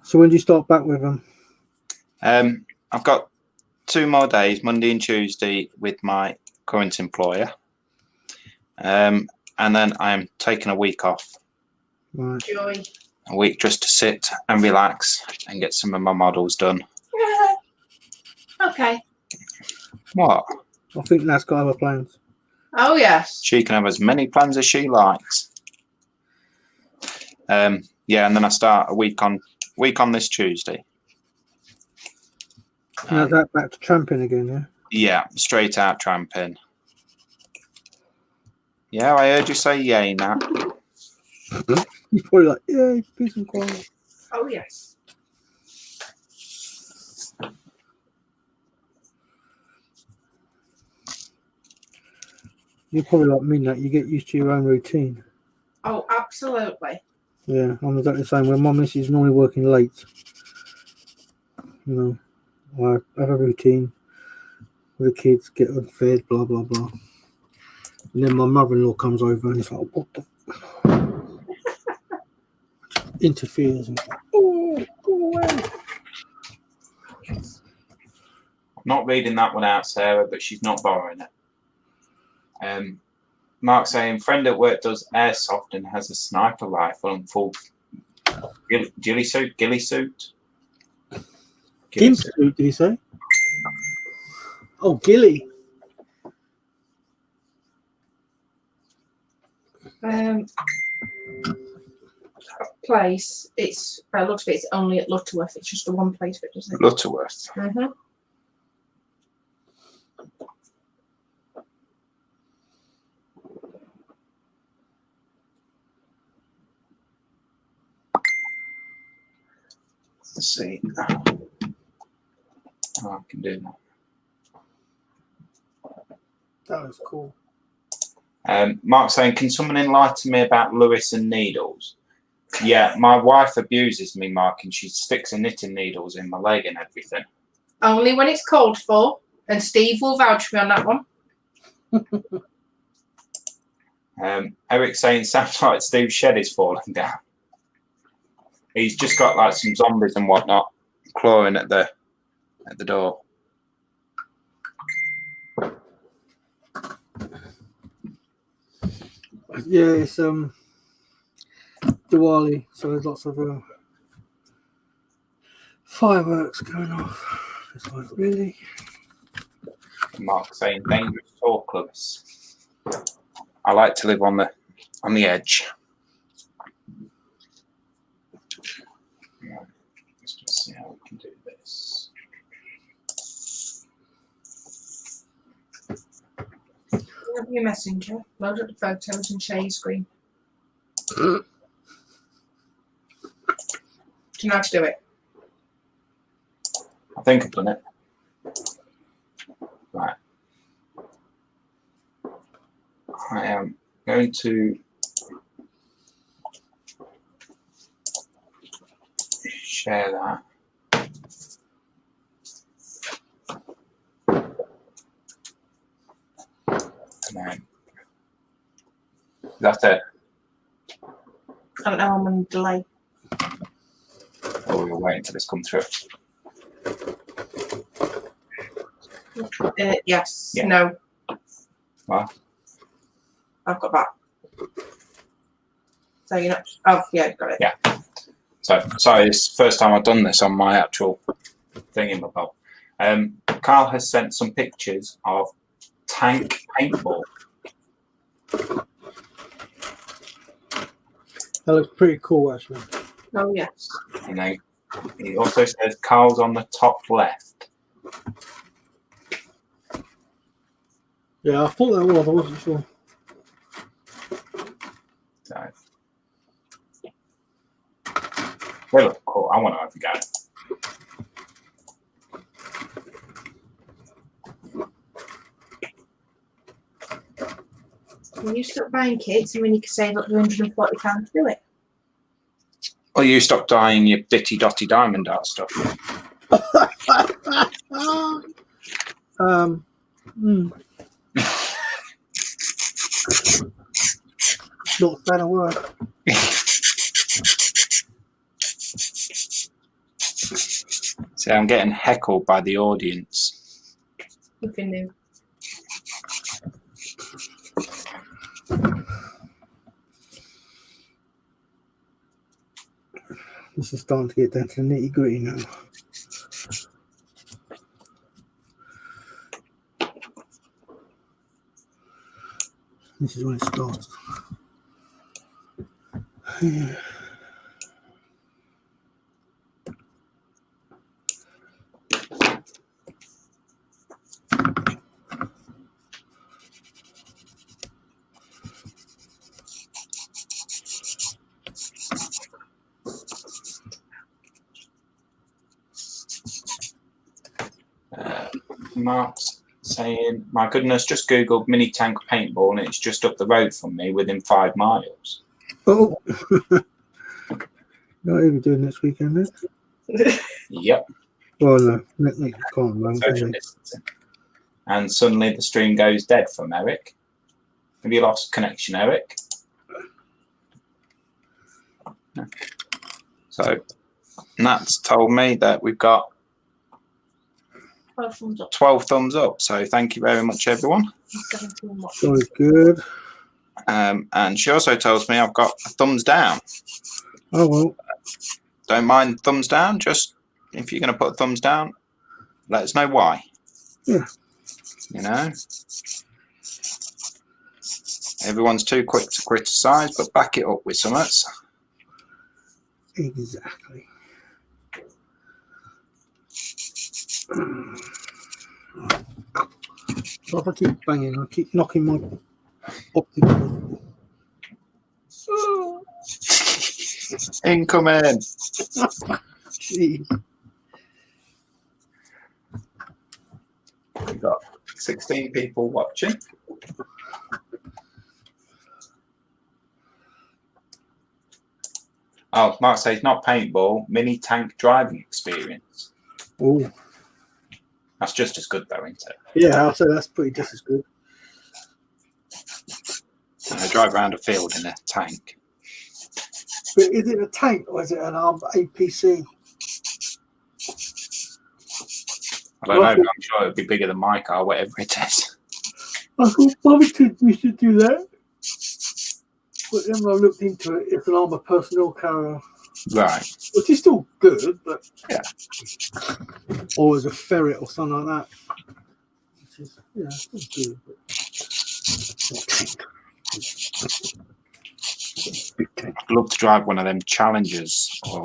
Speaker 3: So when do you start back with them?
Speaker 1: I've got 2 more days, Monday and Tuesday, with my current employer. And then I'm taking a week off.
Speaker 3: Right.
Speaker 2: Joy.
Speaker 1: A week just to sit and relax and get some of my models done.
Speaker 2: Okay.
Speaker 1: What?
Speaker 3: I think that's got other plans.
Speaker 2: Oh yes.
Speaker 1: She can have as many plans as she likes. Yeah, and then I start a week on this Tuesday.
Speaker 3: Now that back to tramping again, yeah?
Speaker 1: Yeah, straight out tramping. Yeah, I heard you say yay, Nat.
Speaker 3: You're probably like, yeah, peace and quiet.
Speaker 2: Oh yes.
Speaker 3: You're probably like me, that you get used to your own routine.
Speaker 2: Oh, absolutely.
Speaker 3: Yeah, I'm exactly the same. When my missus is normally working late, you know, I have a routine with the kids, get them fed, blah blah blah. And then my mother-in-law comes over and it's like, what the interferes and oh, go away.
Speaker 1: I'm not reading that one out, Sarah, but she's not borrowing it. Mark saying, friend at work does airsoft and has a sniper rifle and full ghillie suit.
Speaker 3: Gimp suit, did he say? Oh, ghillie.
Speaker 2: Place. It's by the looks of it, it's only at Lutterworth. It's just the one place for it, doesn't it?
Speaker 1: Lutterworth.
Speaker 2: Mm-hmm.
Speaker 1: Let's see. Oh, I can do that.
Speaker 3: That was cool.
Speaker 1: Mark saying, can someone enlighten me about Lewis and needles? Yeah, my wife abuses me, Mark, and she sticks her knitting needles in my leg and everything.
Speaker 2: Only when it's called for, and Steve will vouch for me on that one.
Speaker 1: Eric saying, sounds like Steve's shed is falling down. He's just got like some zombies and whatnot clawing at the door.
Speaker 3: Yeah, it's Diwali, so there's lots of fireworks going off. It's like, really?
Speaker 1: Mark saying, dangerous talk, Lewis. I like to live on the edge. Let's just see how we can do this.
Speaker 2: Your messenger, load up the photos and share your screen.
Speaker 3: Mm.
Speaker 2: Do you know how to do it?
Speaker 1: I think I've done it. Right. I am going to share that. And then that's it.
Speaker 2: I don't know, I'm on delay.
Speaker 1: Oh, we're waiting until this comes through.
Speaker 2: Yes.
Speaker 1: Yeah.
Speaker 2: No.
Speaker 1: What?
Speaker 2: I've got that. So you're not. Oh, yeah, got it.
Speaker 1: Yeah. So sorry, it's the first time I've done this on my actual thing in my bowl. Carl has sent some pictures of tank paintball.
Speaker 3: That looks pretty cool, actually.
Speaker 2: Oh, yes.
Speaker 1: And then he also says Carl's on the top left.
Speaker 3: Yeah, I thought that was. I wasn't sure.
Speaker 1: So they look cool. I want to have a go.
Speaker 2: When you stop buying kits and when you can save up to £140 to do it.
Speaker 1: Well, you stop buying your bitty dotty diamond art stuff.
Speaker 3: Not a fan of work.
Speaker 1: See, I'm getting heckled by the audience.
Speaker 2: Nothing new.
Speaker 3: This is starting to get down to the nitty gritty now. This is when it starts.
Speaker 1: Mark's saying, my goodness, just Googled mini tank paintball and it's just up the road from me within 5 miles.
Speaker 3: Oh, not even doing next weekend then?
Speaker 1: Yep.
Speaker 3: Well, no, you can't run.
Speaker 1: Social distancing. And suddenly the stream goes dead from Eric. Have you lost connection, Eric? No. So Nat's told me that we've got
Speaker 2: 12 thumbs up.
Speaker 1: 12 thumbs up. So thank you very much, everyone.
Speaker 2: 17 watch.
Speaker 3: Very good.
Speaker 1: And she also tells me I've got a thumbs down.
Speaker 3: Oh, well.
Speaker 1: Don't mind thumbs down. Just if you're going to put a thumbs down, let us know why.
Speaker 3: Yeah.
Speaker 1: You know, everyone's too quick to criticise, but back it up with something.
Speaker 3: Exactly. So if I keep banging, I keep knocking my optical.
Speaker 1: Incoming.
Speaker 3: Jeez.
Speaker 1: We've got 16 people watching. Oh, Mark says not paintball, mini tank driving experience.
Speaker 3: Oh,
Speaker 1: That's just as good though, isn't it?
Speaker 3: yeah, I'll say that's pretty just as good.
Speaker 1: And I drive around a field in a tank.
Speaker 3: But is it a tank or is it an armed APC?
Speaker 1: I don't know, but I'm sure it'd be bigger than my car, whatever it is.
Speaker 3: I thought Bobby said we should do that. But then when I looked into it, it's an armored personnel carrier.
Speaker 1: Right.
Speaker 3: Which is still good, but
Speaker 1: yeah.
Speaker 3: Or as a ferret or something like that. Which is, yeah, still good, but
Speaker 1: I'd love to drive one of them Challengers. Or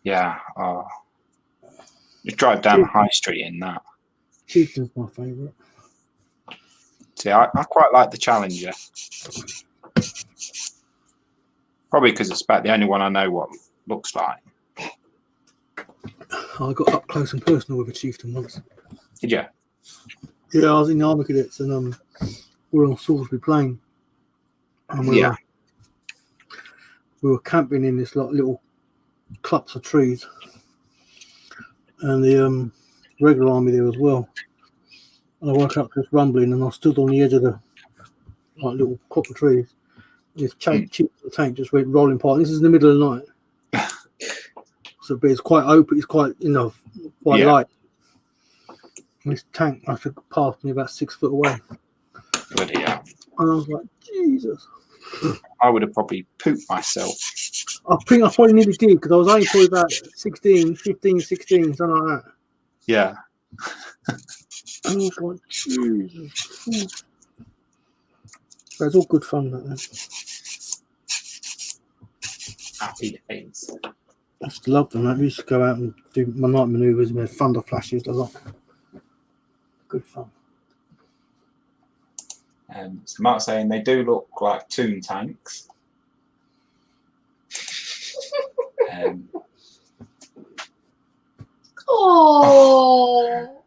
Speaker 1: yeah. Oh. You drive down the high street in that.
Speaker 3: Chieftain's my favourite.
Speaker 1: See, I quite like the Challenger. Probably because it's about the only one I know what it looks like.
Speaker 3: I got up close and personal with a Chieftain once.
Speaker 1: Did you?
Speaker 3: Yeah, I was in the Army Cadets and we were on Salisbury Plain. And we were camping in this little clumps of trees. And the regular army there as well. And I woke up to this rumbling and I stood on the edge of the little clump of trees. This tank just went rolling past. This is in the middle of the night. So but it's quite open, it's quite quite light. And this tank must have passed me about 6 foot away.
Speaker 1: Bloody hell.
Speaker 3: And I was like, Jesus.
Speaker 1: I would have probably pooped myself.
Speaker 3: I think I probably nearly did because I was only probably about 16, 15, 16, something like that.
Speaker 1: Yeah.
Speaker 3: And I was like, Jesus. But it's all good fun, that then.
Speaker 1: Happy days.
Speaker 3: I used to love them. I used to go out and do my night manoeuvres with thunder flashes. I was like, good fun.
Speaker 1: So Mark's saying they do look like toon tanks.
Speaker 2: Oh.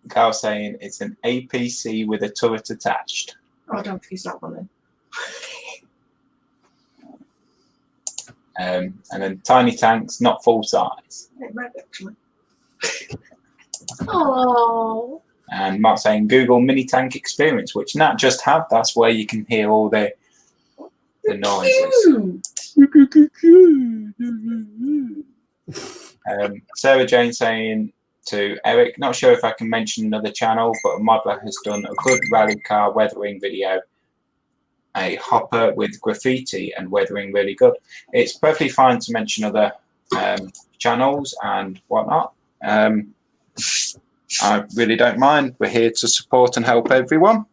Speaker 1: Carl's saying it's an APC with a turret attached.
Speaker 2: Oh, I don't think it's that one then.
Speaker 1: And then tiny tanks, not full size.
Speaker 2: It might be actually. Oh.
Speaker 1: And Mark's saying Google mini tank experience, which Nat just had. That's where you can hear all the noises. Sarah Jane saying to Eric, not sure if I can mention another channel, but a modeler has done a good rally car weathering video. A hopper with graffiti and weathering really good. It's perfectly fine to mention other channels and whatnot. I really don't mind. We're here to support and help everyone.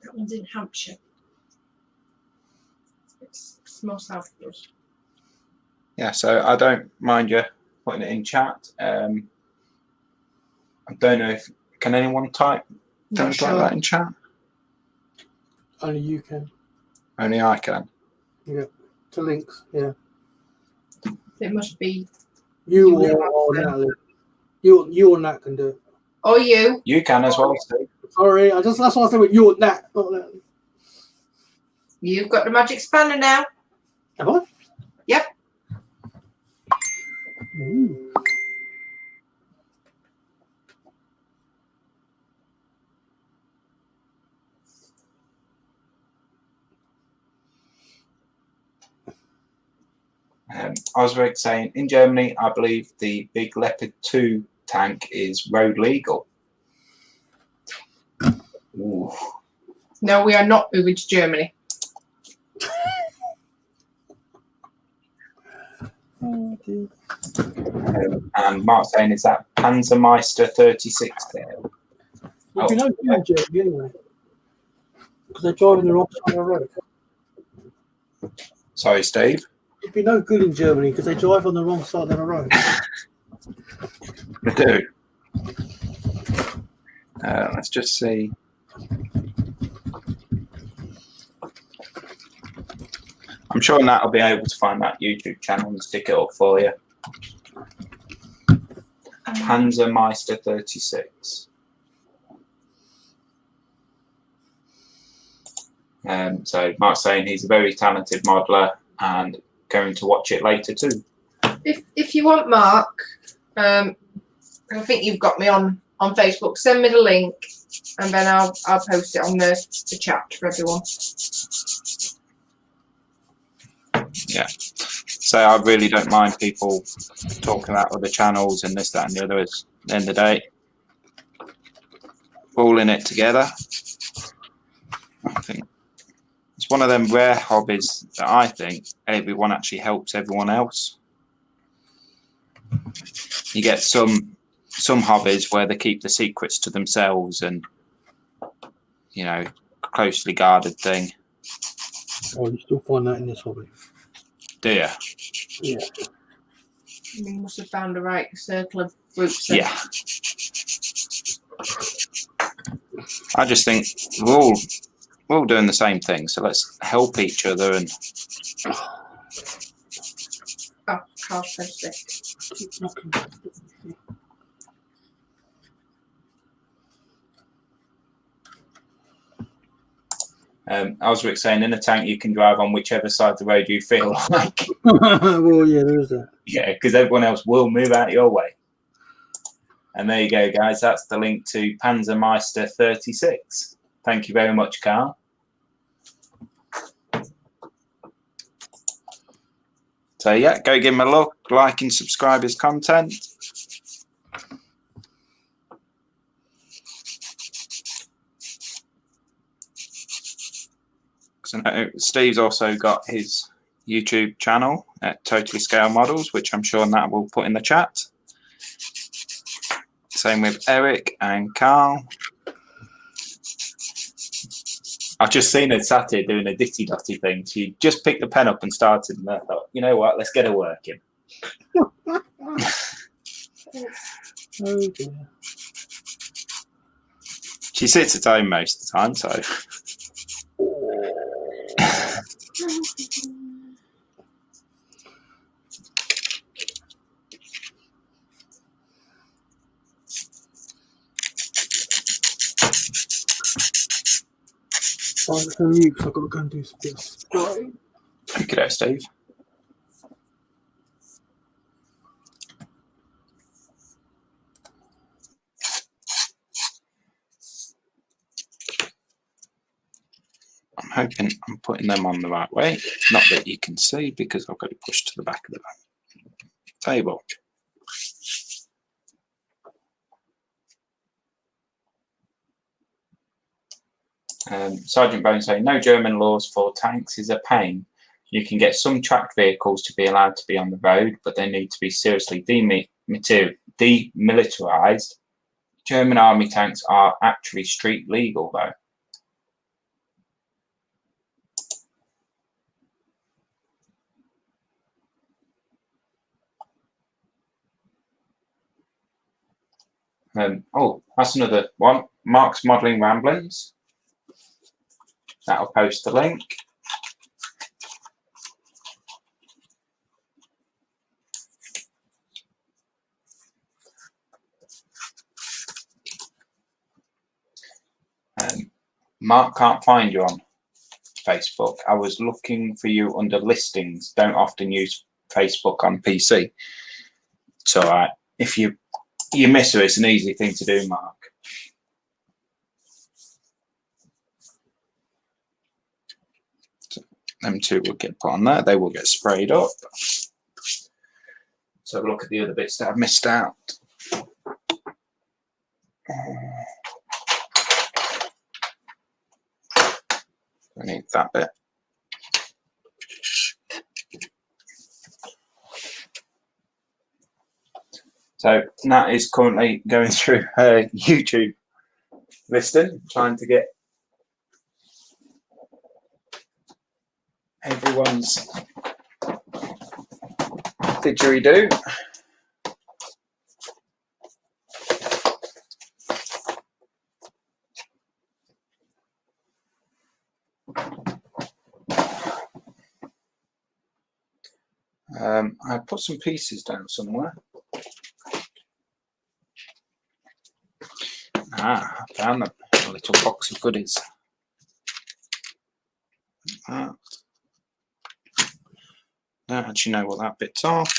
Speaker 2: That one's in Hampshire. It's more south of us.
Speaker 1: Yeah, so I don't mind you putting it in chat. I don't know if can anyone type things like that in chat.
Speaker 3: Only you can.
Speaker 1: Only I can.
Speaker 3: Yeah, to links. Yeah.
Speaker 2: It must be
Speaker 3: You or Natalie. You and Nat can do it.
Speaker 2: Or you.
Speaker 1: You can as well, Steve.
Speaker 3: Sorry, that's what I said with you and Nat. Not that.
Speaker 2: You've got the magic spanner now.
Speaker 3: Have I?
Speaker 2: Yep.
Speaker 3: Ooh.
Speaker 1: Osric saying, in Germany, I believe the big Leopard 2 tank is road legal. Ooh.
Speaker 2: No, we are not moving to Germany.
Speaker 1: And Mark saying, is that Panzermeister 36 there?
Speaker 3: Well, you know, in Germany anyway, because they're driving the wrong side of the road.
Speaker 1: Sorry, Steve.
Speaker 3: It'd be no good in Germany because they drive on the wrong side of the road.
Speaker 1: They do. Let's just see. I'm sure Nat will be able to find that YouTube channel and stick it up for you. Panzermeister 36. So Mark's saying he's a very talented modeler and going to watch it later too.
Speaker 2: If you want, Mark, I think you've got me on Facebook. Send me the link, and then I'll post it on the chat for everyone.
Speaker 1: Yeah. So I really don't mind people talking about other channels and this, that, and the other. At the end of the day, all in it together. I think it's one of them rare hobbies that I think everyone actually helps everyone else. You get some hobbies where they keep the secrets to themselves and, you know, closely guarded thing.
Speaker 3: Oh, you still find that in this hobby?
Speaker 1: Do you?
Speaker 3: Yeah.
Speaker 2: You must have found the right circle of groups. Then.
Speaker 1: Yeah. I just think we're all doing the same thing, so let's help each other and.
Speaker 2: Oh, Carl's posted it.
Speaker 3: Keep knocking.
Speaker 1: Osric saying, in a tank you can drive on whichever side of the road you feel like.
Speaker 3: Well, yeah, there is that.
Speaker 1: Yeah, because everyone else will move out your way. And there you go, guys. That's the link to Panzermeister 36. Thank you very much, Carl. So yeah, go give him a look, like and subscribe his content. So Steve's also got his YouTube channel at Totally Scale Models, which I'm sure Nat will put in the chat. Same with Eric and Carl. I've just seen her sat here doing a ditty dotty thing. She just picked the pen up and started, and I thought, you know what, let's get her working.
Speaker 3: Oh dear.
Speaker 1: She sits at home most of the time, so.
Speaker 3: Right, from you, because I've got to go and do some bit of spray.
Speaker 1: Pick it out, Steve. I'm hoping I'm putting them on the right way. Not that you can see because I've got it pushed to the back of the table. Sergeant Bone saying, no German laws for tanks is a pain. You can get some tracked vehicles to be allowed to be on the road, but they need to be seriously demilitarized. German army tanks are actually street legal, though. Oh, that's another one. Mark's Modelling Ramblings. That'll post the link. Mark can't find you on Facebook. I was looking for you under listings. Don't often use Facebook on PC. It's all right. If you miss her, it's an easy thing to do, Mark. So them two will get put on there. They will get sprayed up. So look at the other bits that I've missed out. I need that bit. So Nat is currently going through her YouTube listing, trying to get everyone's didgeridoo. I put some pieces down somewhere. I found them. A little box of goodies. That. Don't actually know what that bit's off.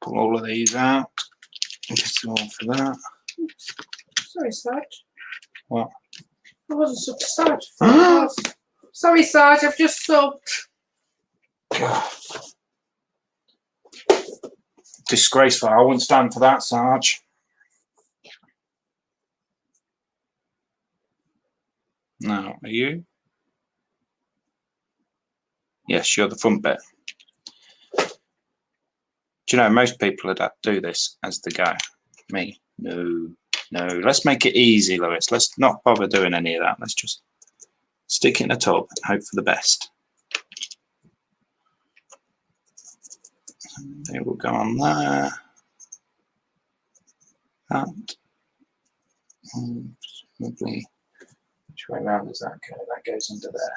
Speaker 1: Pull all of these out. Just all for that.
Speaker 2: Sorry, Sarge.
Speaker 1: What?
Speaker 2: I wasn't subbed to Sarge. I thought I was. Sorry, Sarge, I've just subbed.
Speaker 1: God. Disgraceful. I wouldn't stand for that, Sarge. No, are you? Yes, you're the front bit. Do you know, most people that do this as they go. Me, no. Let's make it easy, Lewis. Let's not bother doing any of that. Let's just stick it in a tub and hope for the best. They will go on there. That. Probably. Which way around does that go? That goes under there.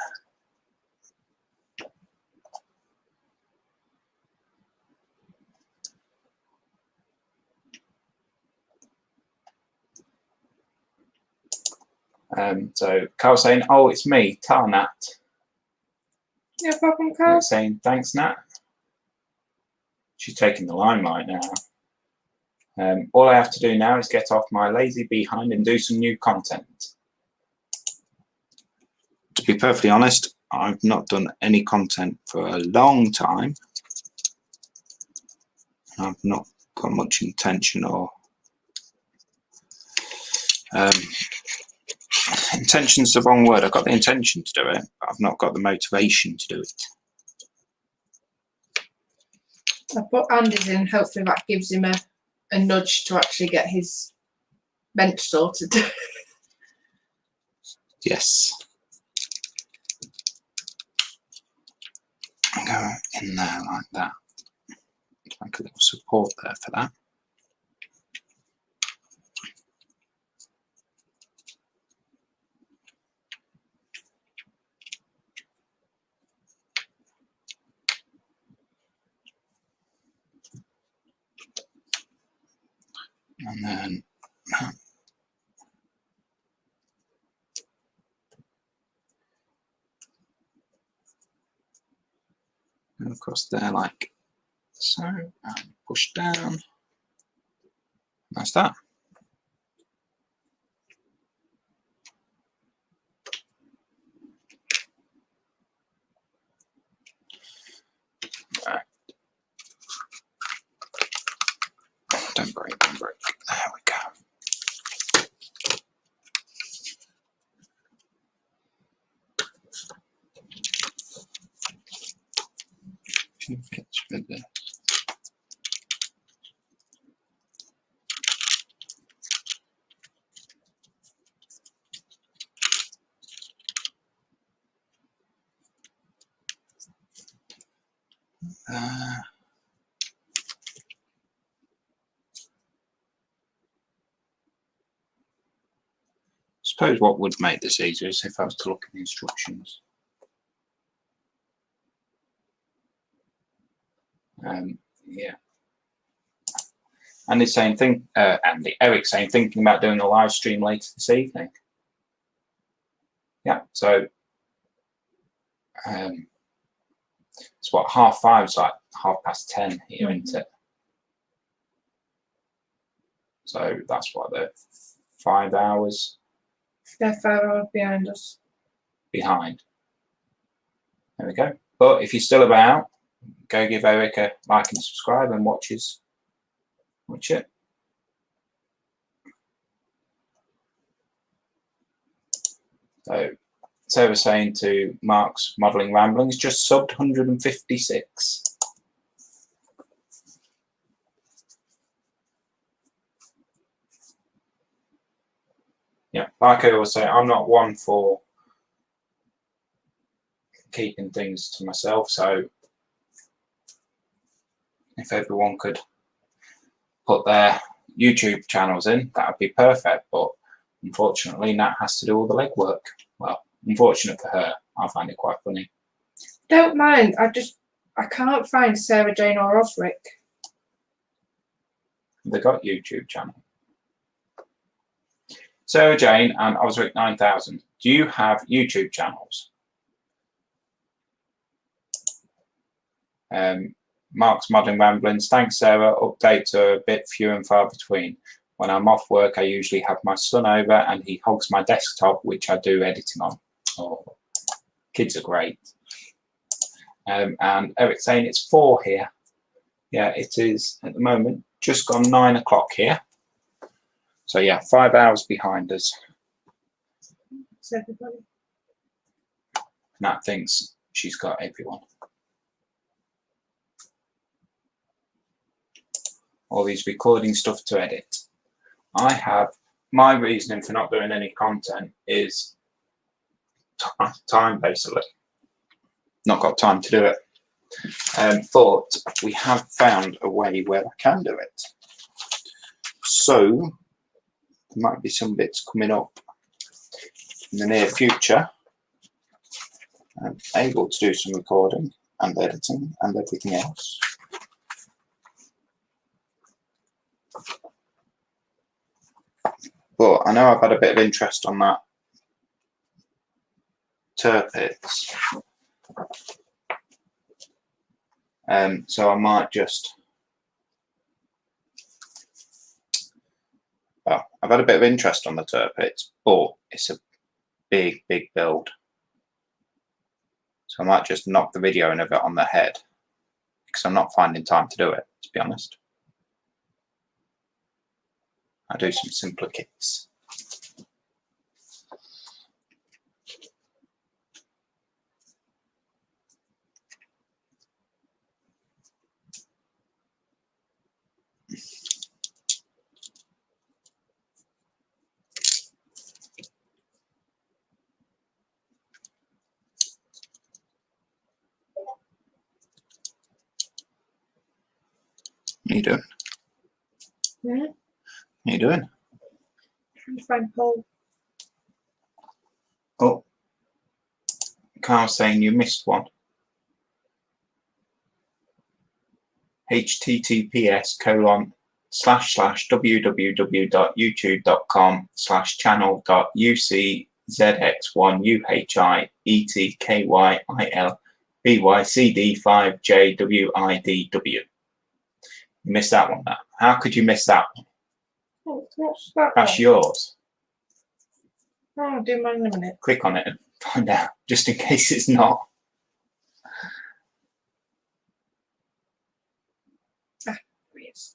Speaker 1: So Carl's saying, "Oh, it's me, Nat."
Speaker 2: No problem, Carl.
Speaker 1: Saying, "Thanks, Nat." She's taking the limelight now. All I have to do now is get off my lazy behind and do some new content. To be perfectly honest, I've not done any content for a long time. I've not got much intention or intention's the wrong word. I've got the intention to do it, but I've not got the motivation to do it.
Speaker 2: I put Andy's in, hopefully that gives him a nudge to actually get his bench sorted.
Speaker 1: Yes. Go in there like that. Make a little support there for that. And then go across there like so, and push down. That's that. Right. Don't break, don't break. There we go. Gets rid of this. suppose what would make this easier is if I was to look at the instructions. Yeah. And the same thing, Eric saying, thinking about doing a live stream later this evening. Yeah, so it's what, 5:30, it's like 10:30 here, isn't it? So that's what, the 5 hours?
Speaker 2: They're 5 hours behind us.
Speaker 1: Behind. There we go. But if you're still about, go give Eric a like and subscribe and watch it. So Sarah saying to Mark's modelling ramblings, just subbed 156. Yeah, like I always say, I'm not one for keeping things to myself, so if everyone could put their YouTube channels in, that would be perfect, but unfortunately Nat has to do all the legwork. Well, unfortunate for her, I find it quite funny.
Speaker 2: Don't mind, I can't find Sarah Jane or Osric.
Speaker 1: They got YouTube channel. Sarah Jane and Osric 9000, do you have YouTube channels? Mark's Modelling Ramblings, thanks Sarah, updates are a bit few and far between. When I'm off work, I usually have my son over and he hogs my desktop, which I do editing on. Oh, kids are great. And Eric saying it's 4 here. Yeah, it is at the moment, just gone 9 o'clock here. So yeah, 5 hours behind us.
Speaker 2: It's everybody.
Speaker 1: Nat thinks she's got everyone. All these recording stuff to edit. I have, my reasoning for not doing any content is time, basically. Not got time to do it. But we have found a way where I can do it. So there might be some bits coming up in the near future. I'm able to do some recording and editing and everything else. But I know I've had a bit of interest on that Turpits. So I might just, well, I've had a bit of interest on the Turpits, but it's a big build. So I might just knock the video in of it on the head because I'm not finding time to do it, to be honest. I do some simpler kits. What are you doing?
Speaker 2: Yeah.
Speaker 1: What are you doing?
Speaker 2: Trying to find Paul.
Speaker 1: Oh, Carl's saying you missed one. https://www.youtube.com/channel.uczx1UHIETKYILBYCD5JWIDW. You missed that one, Matt. How could you miss that one?
Speaker 2: Oh, what's that?
Speaker 1: That's yours.
Speaker 2: Oh, I'll do mine in a minute.
Speaker 1: Click on it and find out, just in case it's not.
Speaker 2: Ah, yes.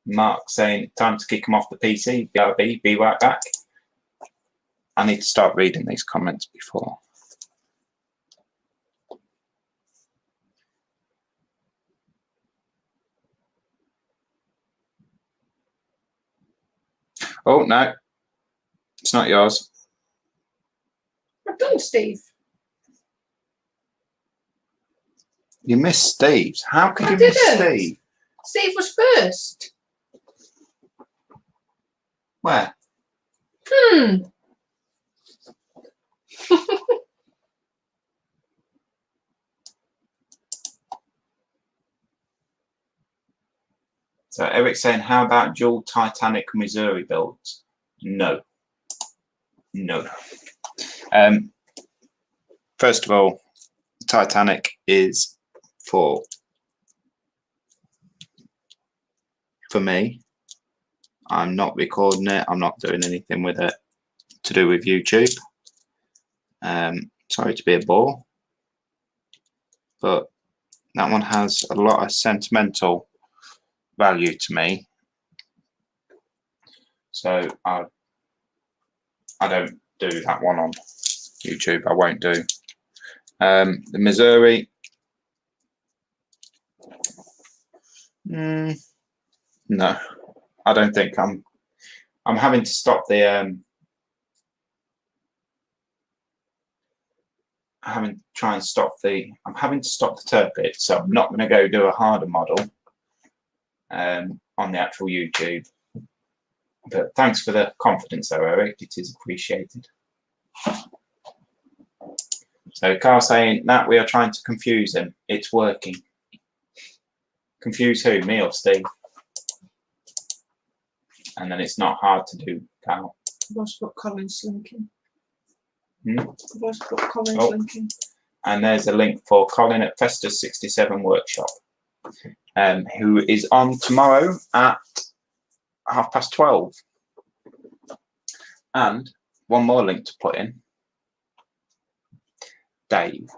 Speaker 1: Mark saying, time to kick him off the PC. BRB, be right back. I need to start reading these comments before. Oh, no. It's not yours.
Speaker 2: I've done Steve.
Speaker 1: You missed Steve's. How could
Speaker 2: I
Speaker 1: you miss
Speaker 2: didn't.
Speaker 1: Steve?
Speaker 2: Steve was first.
Speaker 1: Where? So Eric's saying, how about dual Titanic Missouri builds? No. No. First of all, Titanic is for me. I'm not recording it. I'm not doing anything with it to do with YouTube. Sorry to be a bore, but that one has a lot of sentimental value to me. So I don't do that one on YouTube. I won't do. The Missouri. No, I don't think I'm having to stop the I'm having to stop the turf bit, so I'm not going to go do a harder model on the actual YouTube. But thanks for the confidence though, Eric, it is appreciated. So Carl saying that we are trying to confuse him. It's working. Confuse who, me or Steve? And then it's not hard to do, Carl.
Speaker 2: I've also got Colin's linking.
Speaker 1: I've
Speaker 2: also got Colin's linking.
Speaker 1: And there's a link for Colin at Festus 67 Workshop, who is on tomorrow at 12:30. And one more link to put in. Dave.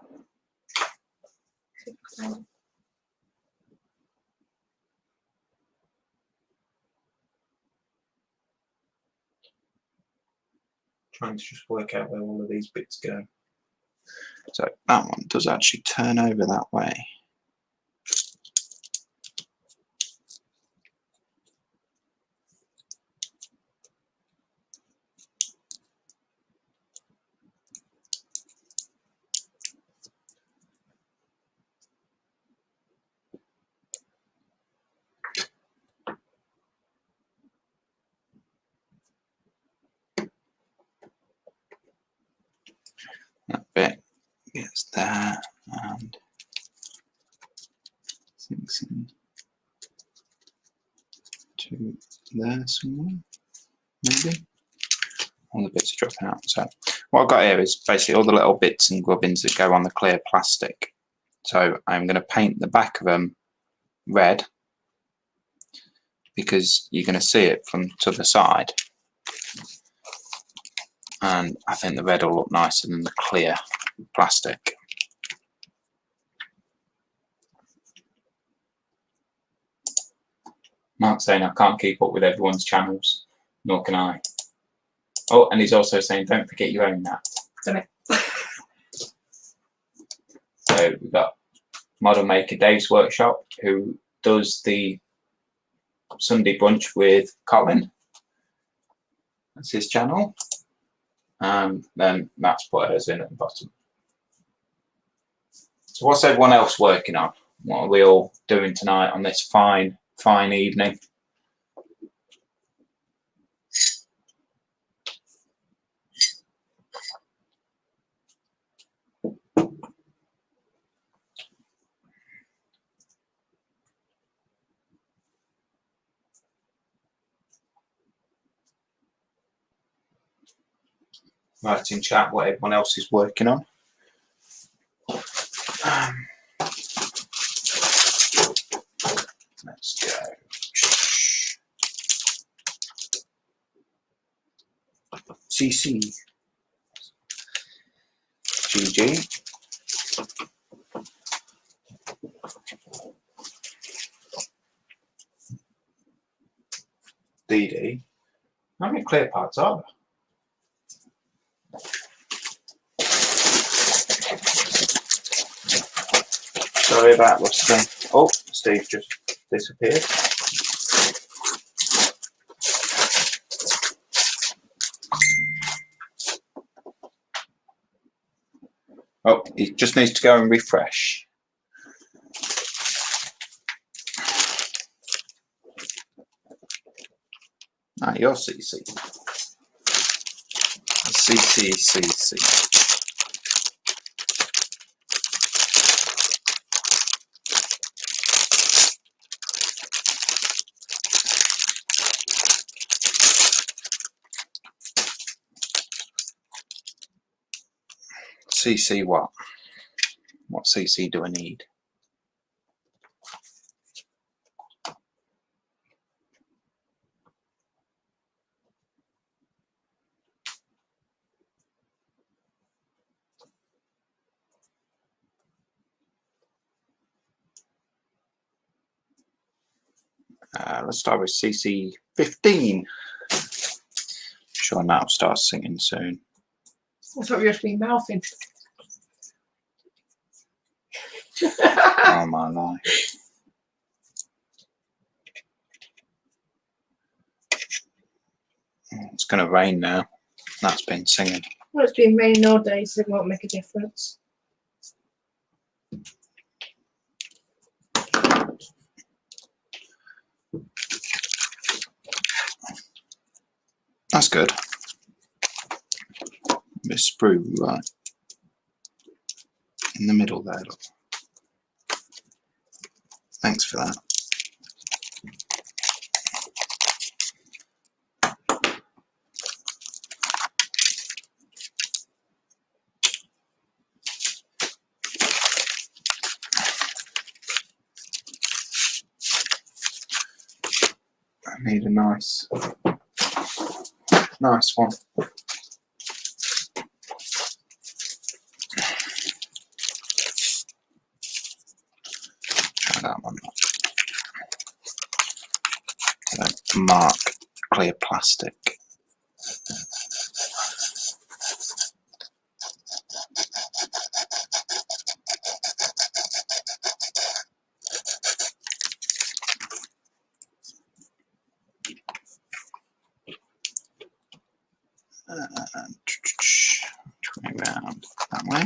Speaker 1: Trying to just work out where all of these bits go. So that one does actually turn over that way. That bit gets there and sinks into there somewhere, maybe. All the bits are dropping out. So what I've got here is basically all the little bits and gubbins that go on the clear plastic. So I'm going to paint the back of them red because you're going to see it from to the side. And I think the red will look nicer than the clear plastic. Mark's saying I can't keep up with everyone's channels, nor can I. Oh, and he's also saying don't forget you own that.
Speaker 2: Done it.
Speaker 1: So we've got Model Maker Dave's Workshop, who does the Sunday brunch with Colin. That's his channel. And then Matt's put hers in at the bottom. So what's everyone else working on? What are we all doing tonight on this fine evening? Write in chat what everyone else is working on. Let's go. CC. GG. DD. How many clear parts are there? Sorry about rustling. Oh, Steve just disappeared. Oh, he just needs to go and refresh. Ah, you're CC. CC. CC what? What CC do I need? Let's start with CC 15. Sure, now I'll start singing soon.
Speaker 2: I thought you were just been mouthing.
Speaker 1: Oh my life. It's going to rain now. That's been singing.
Speaker 2: Well, it's been raining all day, so it won't make a difference.
Speaker 1: That's good. Bit sprue right in the middle there. Look. Thanks for that. I need a nice one. Try that one. Mark clear plastic. Try around that way.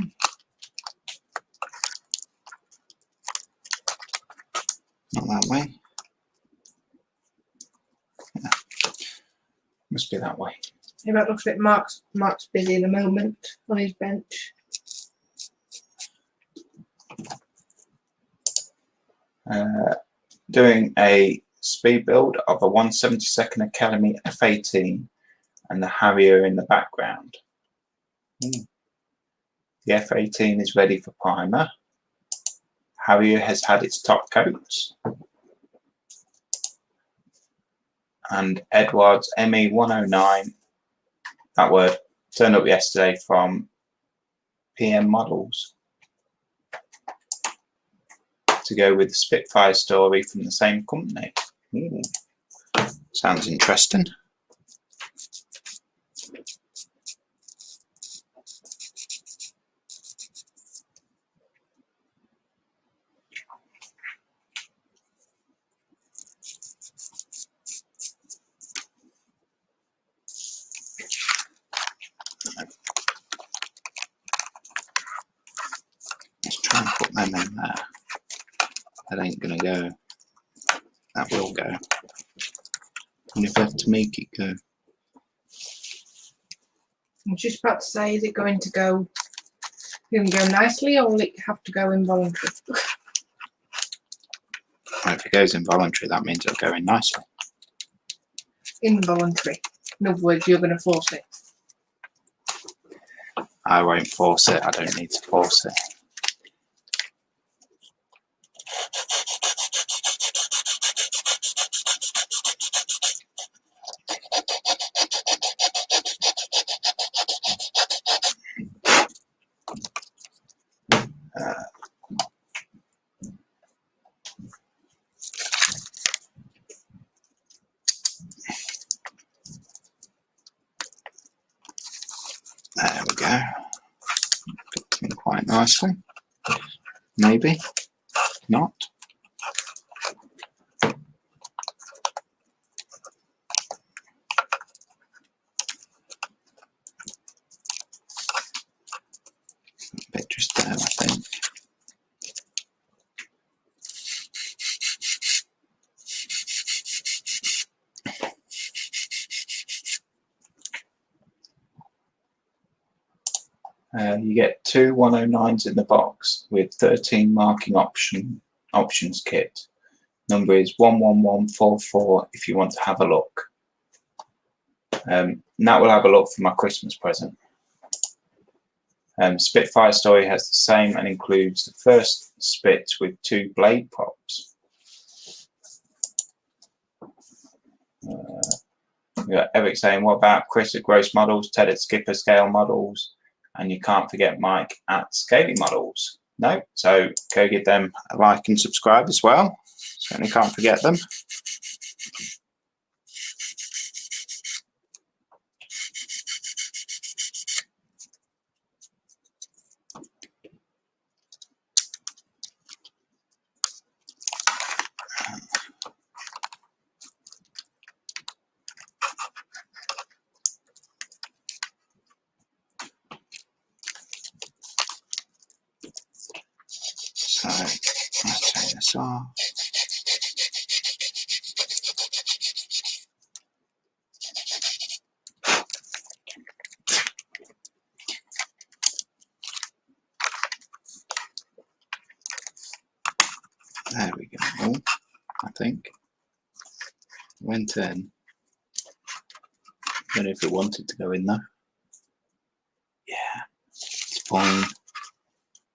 Speaker 1: Not that way. Yeah. Must be that way.
Speaker 2: Yeah, that looks like Mark's busy at the moment on his bench.
Speaker 1: Doing a speed build of a 1/72 Academy F18 and the Harrier in the background. The F18 is ready for primer. Harrier has had its top coats. And Edwards ME109, that word, turned up yesterday from PM Models to go with the Spitfire story from the same company. Sounds interesting. Let's try and put them in there. That ain't gonna go. That will go. And if I have to make it go.
Speaker 2: I'm just about to say, is it going to go nicely, or will it have to go involuntary?
Speaker 1: Well, if it goes involuntary, that means it'll go in nicely.
Speaker 2: Involuntary. In other words, you're going to force it.
Speaker 1: I won't force it. I don't need to force it. There we go. Fits in quite nicely. Maybe not. A bit just there, I think. You get two 109s in the box with 13 marking options kit. Number is 11144 if you want to have a look. That will have a look for my Christmas present. Spitfire story has the same and includes the first Spits with 2 blade props. We got Eric saying, what about Chris at Gross Models, Ted at Skipper Scale Models, and you can't forget Mike at Scaling Models. No, so go give them a like and subscribe as well. Certainly can't forget them. So let's take this off. There we go. I think went in. Don't know if it wanted to go in there. Yeah, it's fine.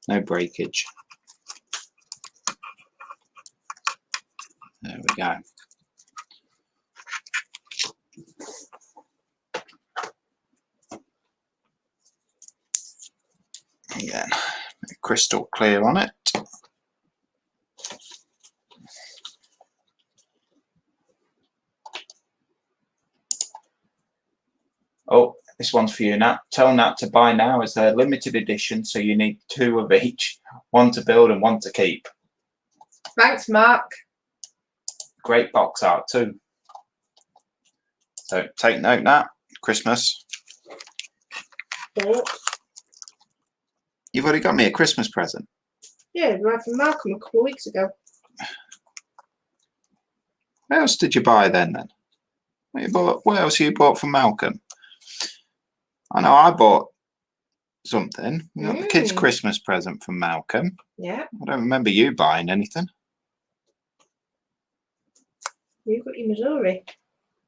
Speaker 1: No breakage. There we go. Again, crystal clear on it. Oh, this one's for you, Nat. Tell Nat to buy now as they're limited edition, so you need 2 of each. 1 to build and 1 to keep.
Speaker 2: Thanks, Mark.
Speaker 1: Great box art too. So take note, Nat. Christmas.
Speaker 2: What?
Speaker 1: You've already got me a Christmas present.
Speaker 2: Yeah, right from Malcolm a couple of weeks ago.
Speaker 1: What else did you buy then? What else you bought from Malcolm? I know I bought something. We got the kids' Christmas present from Malcolm.
Speaker 2: Yeah.
Speaker 1: I don't remember you buying anything.
Speaker 2: You got your Missouri.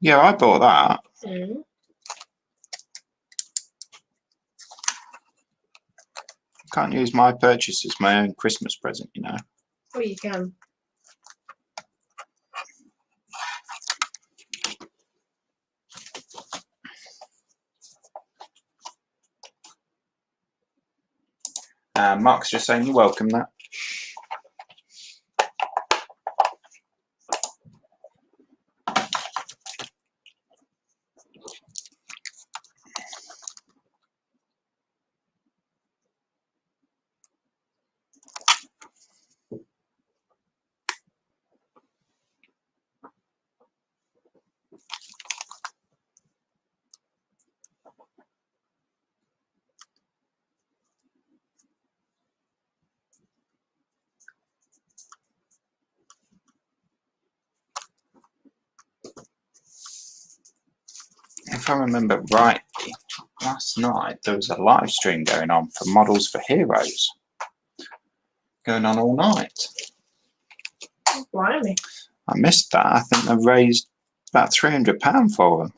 Speaker 1: Yeah, I bought that. Can't use my purchase as my own Christmas present, you know.
Speaker 2: Oh, you can.
Speaker 1: Mark's just saying you're welcome, Nat. If I remember rightly, last night there was a live stream going on for Models for Heroes. Going on all night.
Speaker 2: Oh, blimey.
Speaker 1: I missed that. I think they raised about £300 for them.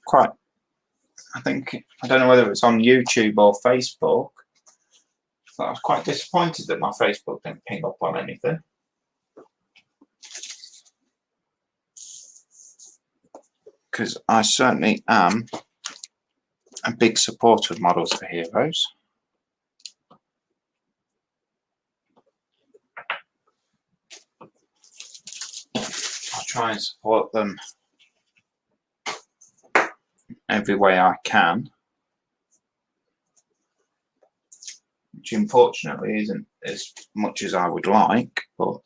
Speaker 1: Quite. I don't know whether it was on YouTube or Facebook. But I was quite disappointed that my Facebook didn't ping up on anything. Because I certainly am a big supporter of Models for Heroes. I'll try and support them every way I can, which unfortunately isn't as much as I would like, but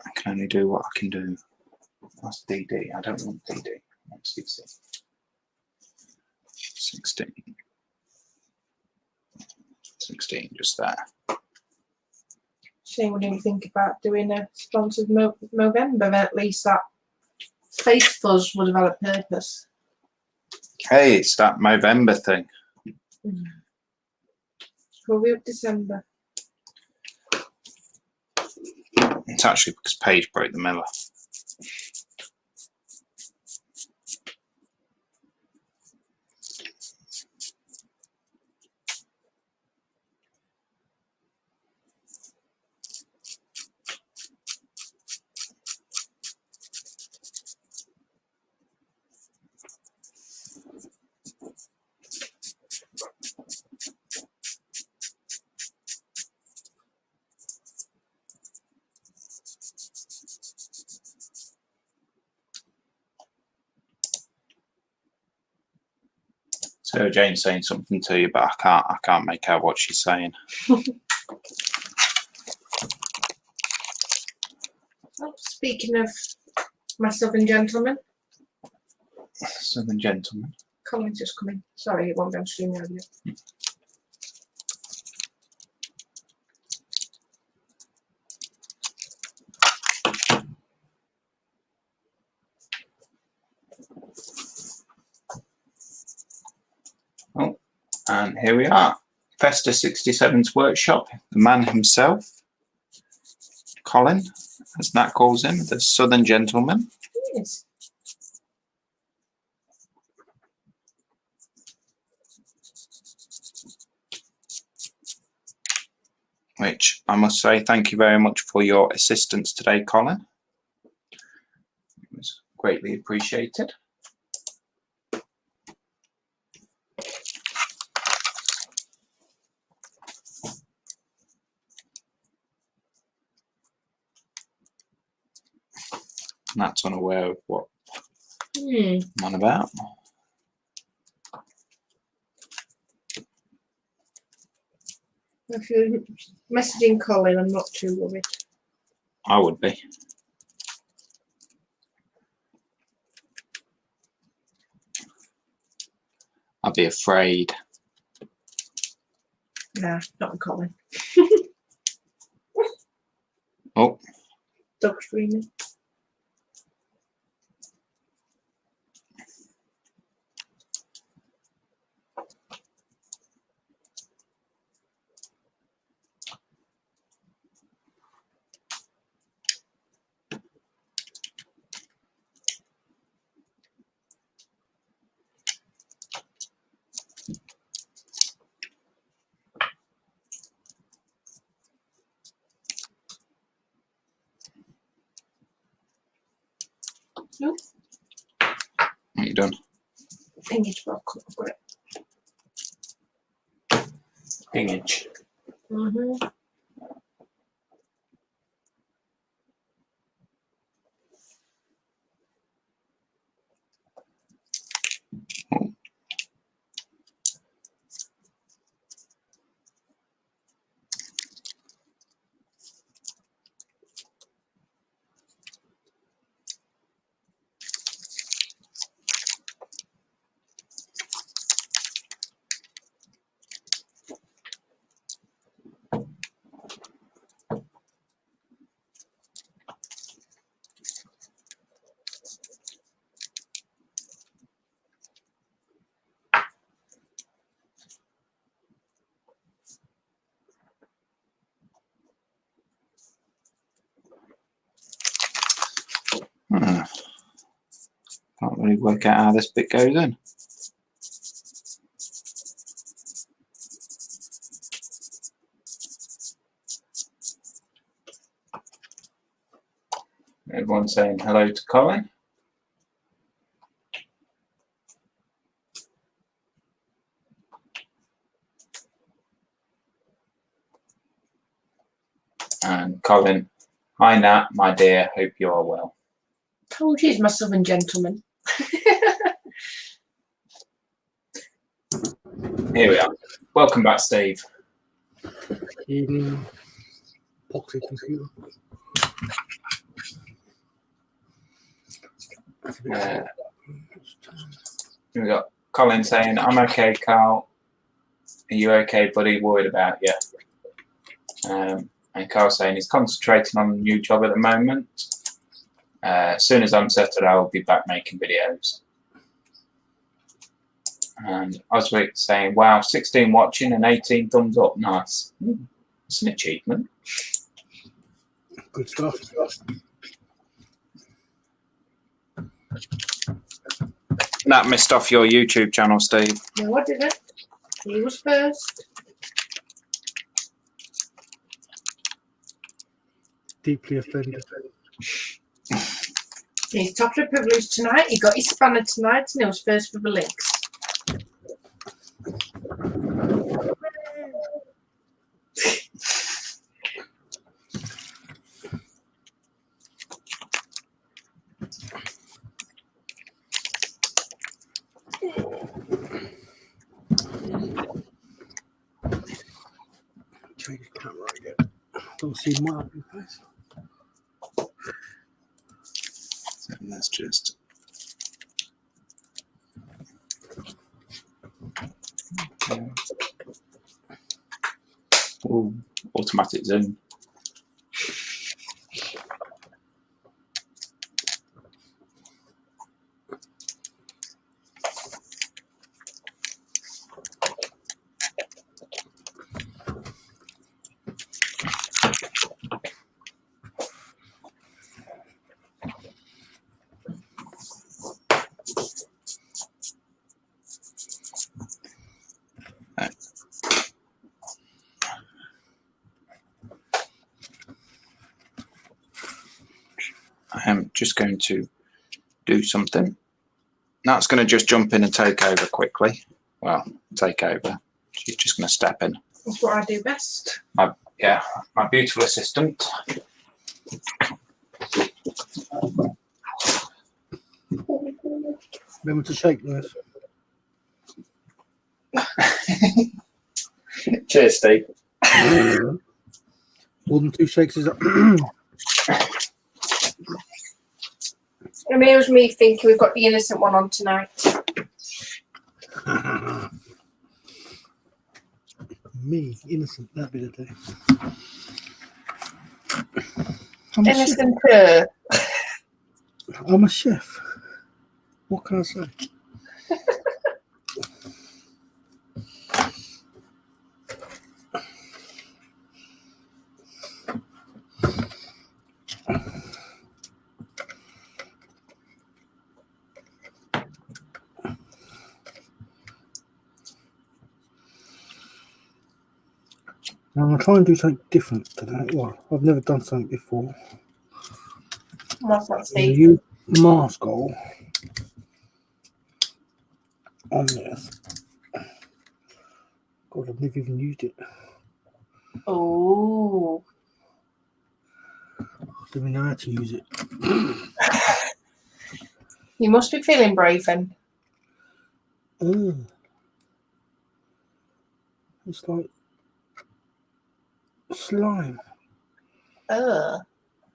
Speaker 1: I can only do what I can do. That's DD. I don't want DD. I want CC. 16, just there.
Speaker 2: Shane would even think about doing a sponsored Movember, then at least that face fuzz would have had a purpose.
Speaker 1: Hey, it's that Movember thing.
Speaker 2: Probably of December.
Speaker 1: It's actually because Paige broke the mirror. So Jane's saying something to you, but I can't make out what she's saying.
Speaker 2: Oh, speaking of my southern gentleman,
Speaker 1: Southern gentleman.
Speaker 2: Colin's just coming. Sorry, it won't be on stream now yet.
Speaker 1: Oh, and here we are. Festa 67's workshop. The man himself, Colin, as Nat calls him, the Southern gentleman.
Speaker 2: Yes.
Speaker 1: Which I must say, thank you very much for your assistance today, Colin. It was greatly appreciated. Nat's unaware of what I'm on about.
Speaker 2: If you're messaging Colin, I'm not too worried.
Speaker 1: I would be. I'd be afraid.
Speaker 2: Nah, not with Colin.
Speaker 1: Oh,
Speaker 2: Dog screaming. Nope.
Speaker 1: what you done?
Speaker 2: Pingage box. I've got it.
Speaker 1: Pingage.
Speaker 2: Mm-hmm.
Speaker 1: Can't really work out how this bit goes in. Everyone's saying hello to Colin. And Colin, hi Nat, my dear, hope you are well.
Speaker 2: Told you he's my southern gentleman.
Speaker 1: Here we are. Welcome back, Steve.
Speaker 3: Evening, poxy computer.
Speaker 1: We've got Colin saying, I'm okay, Carl. Are you okay, buddy? Worried about you. And Carl saying he's concentrating on a new job at the moment. As soon as I'm settled, I will be back making videos. And Osric saying, wow, 16 watching and 18 thumbs up. Nice. It's an achievement.
Speaker 3: Good stuff.
Speaker 1: That missed off your YouTube channel, Steve.
Speaker 2: No, I didn't. He was first.
Speaker 3: Deeply offended.
Speaker 2: He's top of the privilege tonight. He got his spanner tonight and he was first for the links.
Speaker 3: Change the camera again. Don't see my ugly face.
Speaker 1: So that's just. Okay. Ooh, automatic zoom. I am just going to do something. That's going to just jump in and take over quickly. Well, take over. She's just going to step in.
Speaker 2: That's what I do best.
Speaker 1: My beautiful assistant.
Speaker 3: Remember to shake this.
Speaker 1: Cheers, Steve.
Speaker 3: More than 2 shakes is up.
Speaker 2: And here's me thinking we've got the innocent one on tonight.
Speaker 3: Me, innocent, that'd be the day.
Speaker 2: Innocent.
Speaker 3: I'm a chef. What can I say? I'm going to try and do something different today. Well, I've never done something before.
Speaker 2: What's that,
Speaker 3: I'm
Speaker 2: Steve?
Speaker 3: going to use mask oil on this. God, I've never even used it.
Speaker 2: Oh.
Speaker 3: Do we know how to use it?
Speaker 2: You must be feeling brave then.
Speaker 3: It's like slime.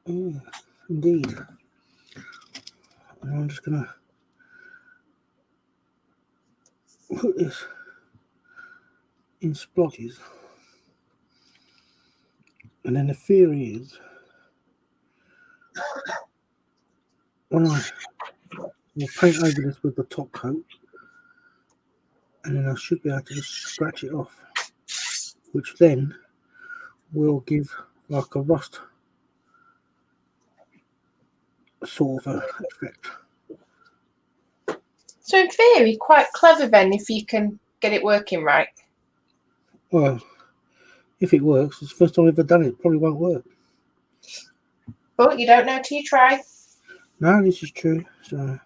Speaker 3: Indeed. And I'm just going to put this in splotches. And then the theory is, when I will paint over this with the top coat, and then I should be able to just scratch it off, which then will give like a rust sort of effect.
Speaker 2: So in theory, quite clever then if you can get it working right.
Speaker 3: Well, if it works, it's the first time I've ever done it. It probably won't work.
Speaker 2: But you don't know till you try.
Speaker 3: No, this is true. So,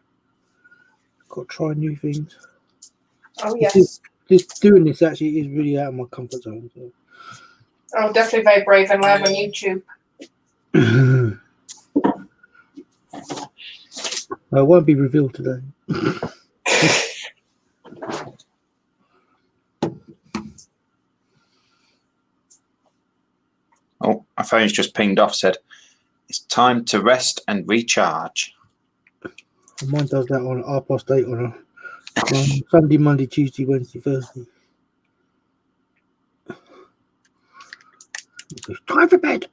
Speaker 3: got to try new things.
Speaker 2: Oh, yes.
Speaker 3: Doing this actually is really out of my comfort zone. So.
Speaker 2: Oh, definitely very brave and live on YouTube.
Speaker 3: It won't be revealed today.
Speaker 1: Oh, my phone's just pinged off, said, it's time to rest and recharge.
Speaker 3: And mine does that on 8:30 on Sunday, Monday, Tuesday, Wednesday, Thursday. It's time for bed.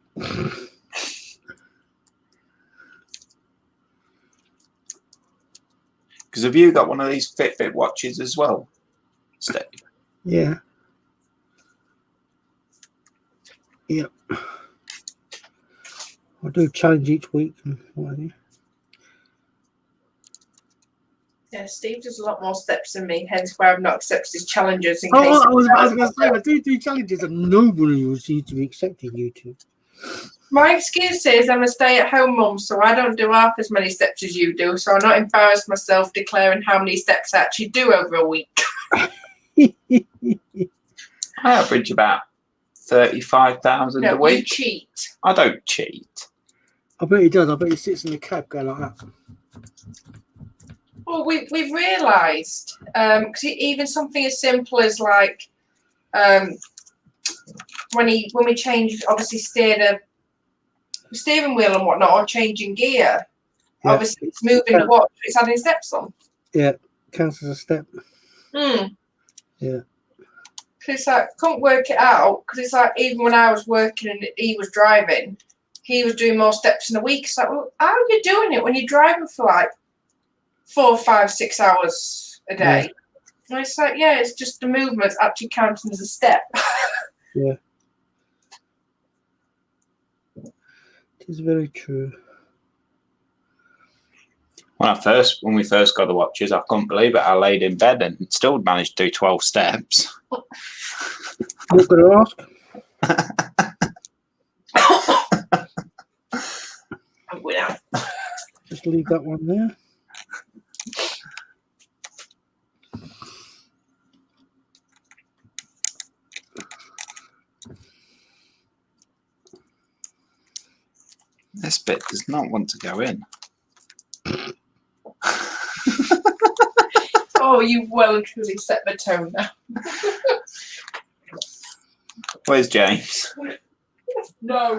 Speaker 1: Because have you got one of these Fitbit watches as well? Steve.
Speaker 3: Yeah. Yep. I do challenge each week and what have you.
Speaker 2: Yeah, Steve does a lot more steps than me, hence why I've not accepted his challenges in
Speaker 3: Oh,
Speaker 2: case.
Speaker 3: I was going to say, I do challenges and nobody seems to be accepting YouTube.
Speaker 2: My excuse is I'm a stay-at-home mum, so I don't do half as many steps as you do, so I'm not embarrassed myself declaring how many steps I actually do over a week.
Speaker 1: I average about 35,000 a
Speaker 2: No, you
Speaker 1: week.
Speaker 2: cheat.
Speaker 1: I don't cheat.
Speaker 3: I bet he does. I bet he sits in the cab going like that.
Speaker 2: Well, we've realised, because even something as simple as like when we changed, obviously steered a steering wheel and whatnot, or changing gear,
Speaker 3: Yeah.
Speaker 2: obviously it's moving the watch, it's adding steps on.
Speaker 3: Yeah, counts as a step.
Speaker 2: Yeah.
Speaker 3: Yeah.
Speaker 2: It's like, couldn't work it out, because it's like, even when I was working and he was driving, he was doing more steps in a week. It's like, well, how are you doing it when you're driving for like 4, 5, 6 hours a day? And it's like, yeah, it's just the movement's actually counting as a step.
Speaker 3: Yeah. It is very true.
Speaker 1: When we first got the watches, I couldn't believe it. I laid in bed and still managed to do 12 steps.
Speaker 3: Not going to ask.
Speaker 2: I'm going out.
Speaker 3: Just leave that one there.
Speaker 1: This bit does not want to go in.
Speaker 2: Oh, you well and truly set the tone now.
Speaker 1: Where's James?
Speaker 2: No.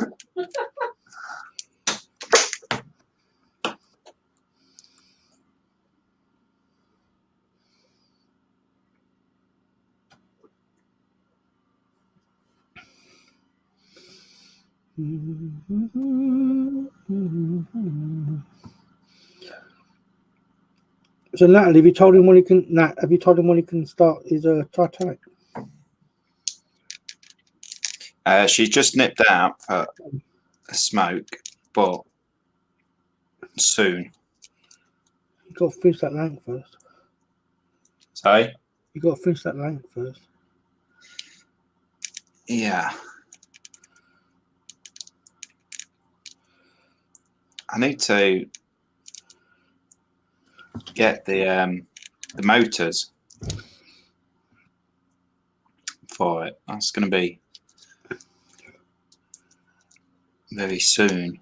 Speaker 3: So Natalie, have you told him when he can? Have you told him when he can start his Titanic?
Speaker 1: She's just nipped out for a smoke, but soon.
Speaker 3: You got to finish that lamp first.
Speaker 1: Sorry?
Speaker 3: You got to finish that lamp first.
Speaker 1: Yeah. I need to get the motors for it. That's going to be very soon.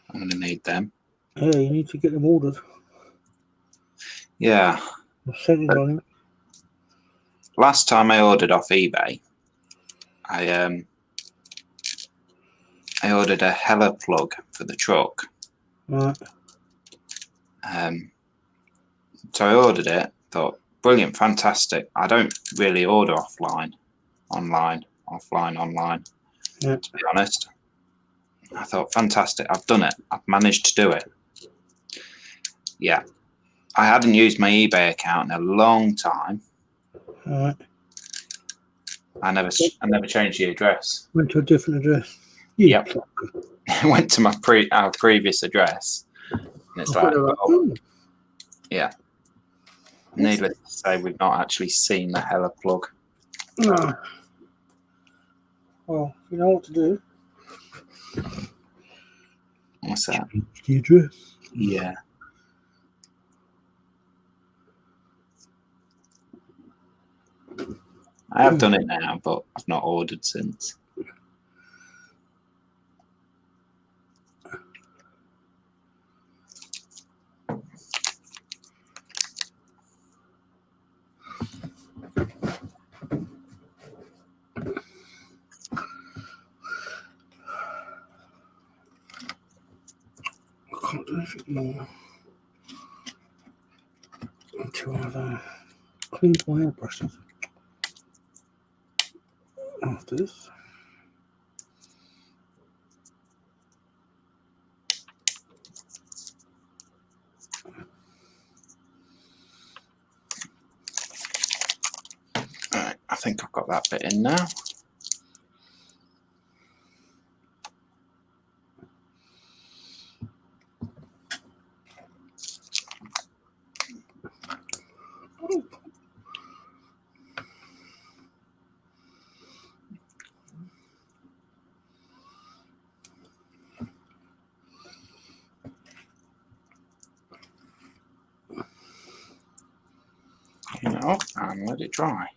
Speaker 1: I'm going to need them.
Speaker 3: Yeah, you need to get them ordered.
Speaker 1: Yeah.
Speaker 3: I've sent it on him.
Speaker 1: Last time I ordered off eBay, I ordered a Hella plug for the truck.
Speaker 3: Right.
Speaker 1: So I ordered it, thought, brilliant, fantastic. I don't really order online,
Speaker 3: Yeah.
Speaker 1: to be honest. I thought, fantastic, I've done it. I've managed to do it. Yeah. I hadn't used my eBay account in a long time.
Speaker 3: All right.
Speaker 1: I never changed the address.
Speaker 3: Went to a different address.
Speaker 1: Yep. I went to my our previous address. And it's like, yeah. Needless to say, we've not actually seen the Hella plug.
Speaker 3: No. Well, you know what to do.
Speaker 1: What's that?
Speaker 3: Change the address.
Speaker 1: Yeah. I have done it now, but I've not ordered since.
Speaker 3: I can't do anything more until I've cleaned my airbrushes. After this.
Speaker 1: think I've got that bit in now. And let it dry.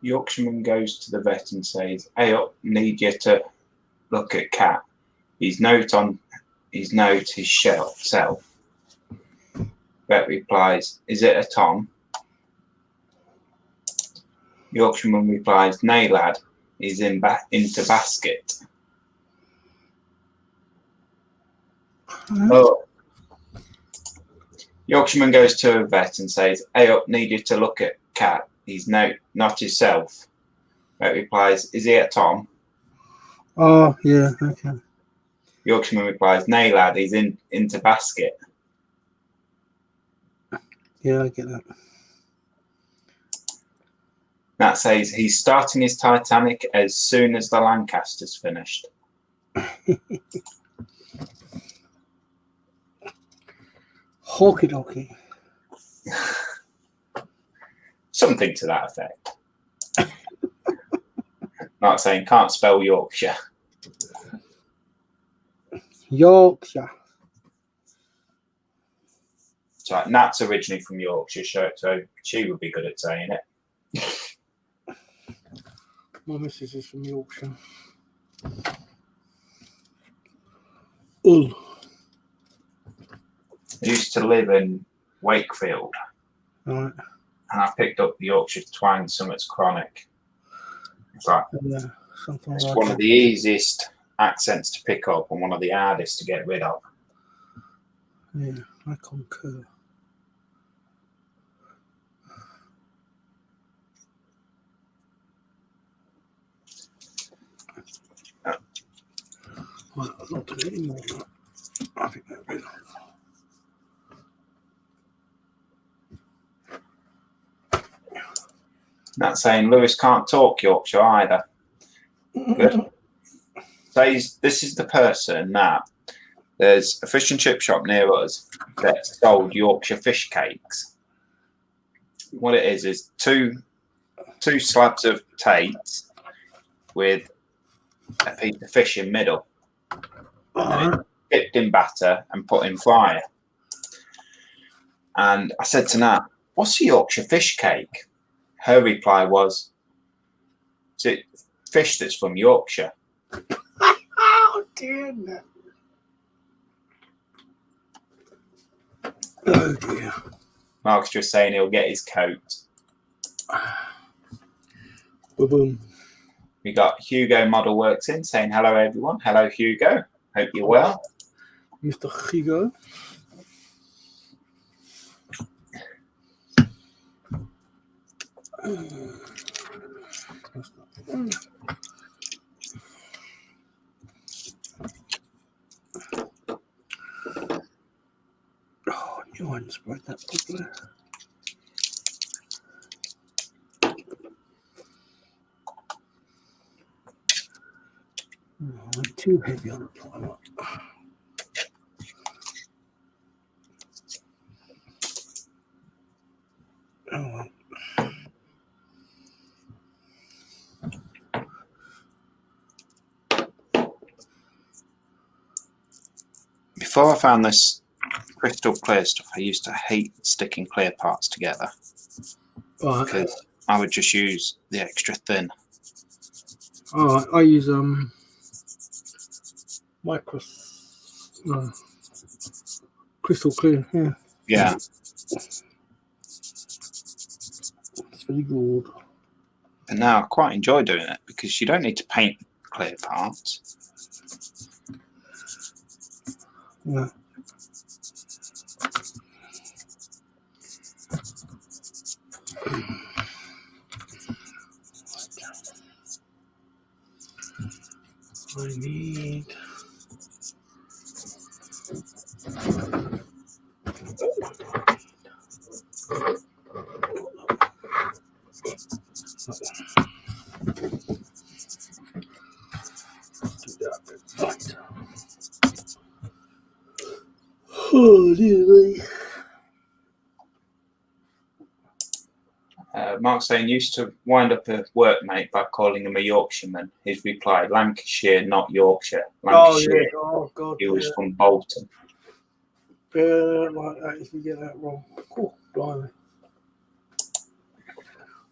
Speaker 1: Yorkshireman goes to the vet and says, "Hey up, need you to look at cat. His note on his shelf. Vet replies, "Is it a Tom?" Yorkshireman replies, "Nay lad, he's into basket." Oh. Yorkshireman goes to a vet and says, "Hey up, need you to look at cat. He's not himself." Vet replies, "Is he a Tom?"
Speaker 3: Oh, yeah, okay.
Speaker 1: Yorkshireman replies, "Nay lad, he's into basket."
Speaker 3: Yeah, I get that.
Speaker 1: That says he's starting his Titanic as soon as the Lancaster's finished.
Speaker 3: Hawky dokie.
Speaker 1: Something to that effect. Like saying can't spell Yorkshire.
Speaker 3: Yorkshire.
Speaker 1: So Nat's originally from Yorkshire, so she would be good at saying it.
Speaker 3: My missus is from Yorkshire. Ooh.
Speaker 1: I used to live in Wakefield.
Speaker 3: Right.
Speaker 1: And I picked up the Yorkshire twang, something's chronic. It's like
Speaker 3: something
Speaker 1: it's
Speaker 3: like
Speaker 1: one
Speaker 3: that.
Speaker 1: of the easiest accents to pick up and one of the hardest to get rid of.
Speaker 3: Yeah, I concur. Well, I'm not doing any more now. I think that'll be
Speaker 1: Not saying Lewis can't talk Yorkshire either. Good. Says this is the person that there's a fish and chip shop near us that sold Yorkshire fish cakes. What it is two slabs of tates with a piece of fish in middle. And it's dipped in batter and put in fryer. And I said to Nat, "What's a Yorkshire fish cake?" Her reply was, "Is it fish that's from Yorkshire?"
Speaker 3: Oh, dear. Oh, dear.
Speaker 1: Mark's just saying he'll get his coat.
Speaker 3: Boom.
Speaker 1: We got Hugo Model Works in saying hello everyone. Hello Hugo. Hope you're well.
Speaker 3: Mr. Hugo. Oh, I knew I hadn't spread that properly. Oh, I'm too heavy on the primer. Oh, well.
Speaker 1: Before I found this crystal clear stuff, I used to hate sticking clear parts together.
Speaker 3: Right.
Speaker 1: Because I would just use the extra thin.
Speaker 3: Oh, I use crystal clear. Yeah.
Speaker 1: Yeah.
Speaker 3: It's very good.
Speaker 1: And now I quite enjoy doing it because you don't need to paint clear parts.
Speaker 3: Yeah. I need Oh, dear me.
Speaker 1: Mark saying used to wind up a workmate by calling him a Yorkshireman. His reply: Lancashire, not Yorkshire. Lancashire.
Speaker 3: Oh, yeah. Oh, God.
Speaker 1: He was from Bolton.
Speaker 3: Yeah, like that if you get that wrong. Oh, blimey.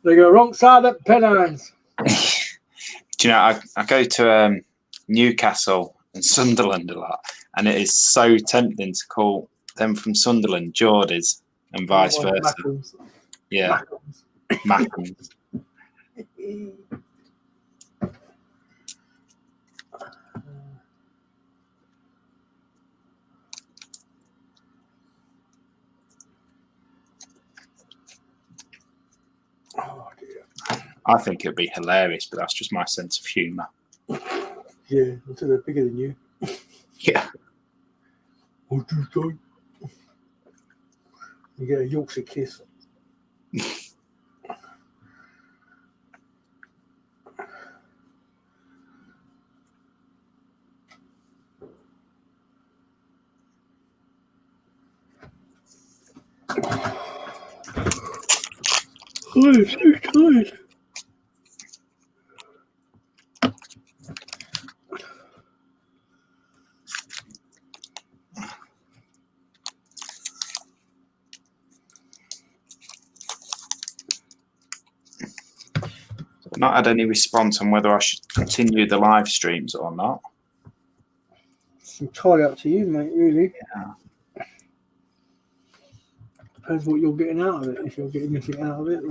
Speaker 3: They go wrong side of Pennines.
Speaker 1: Do you know, I go to Newcastle and Sunderland a lot, and it is so tempting to call them from Sunderland Geordies and vice versa.
Speaker 3: Mackums.
Speaker 1: Yeah, Mackums.
Speaker 3: Oh, dear.
Speaker 1: I think it'd be hilarious, but that's just my sense of humour.
Speaker 3: Yeah, until they're bigger than you.
Speaker 1: Yeah.
Speaker 3: What you say? You get a Yorkshire kiss. Oh, I'm so tired.
Speaker 1: I've not had any response on whether I should continue the live streams or not.
Speaker 3: It's entirely up to you, mate, really.
Speaker 1: Yeah.
Speaker 3: Depends what you're getting out of it, if you're getting anything out of it,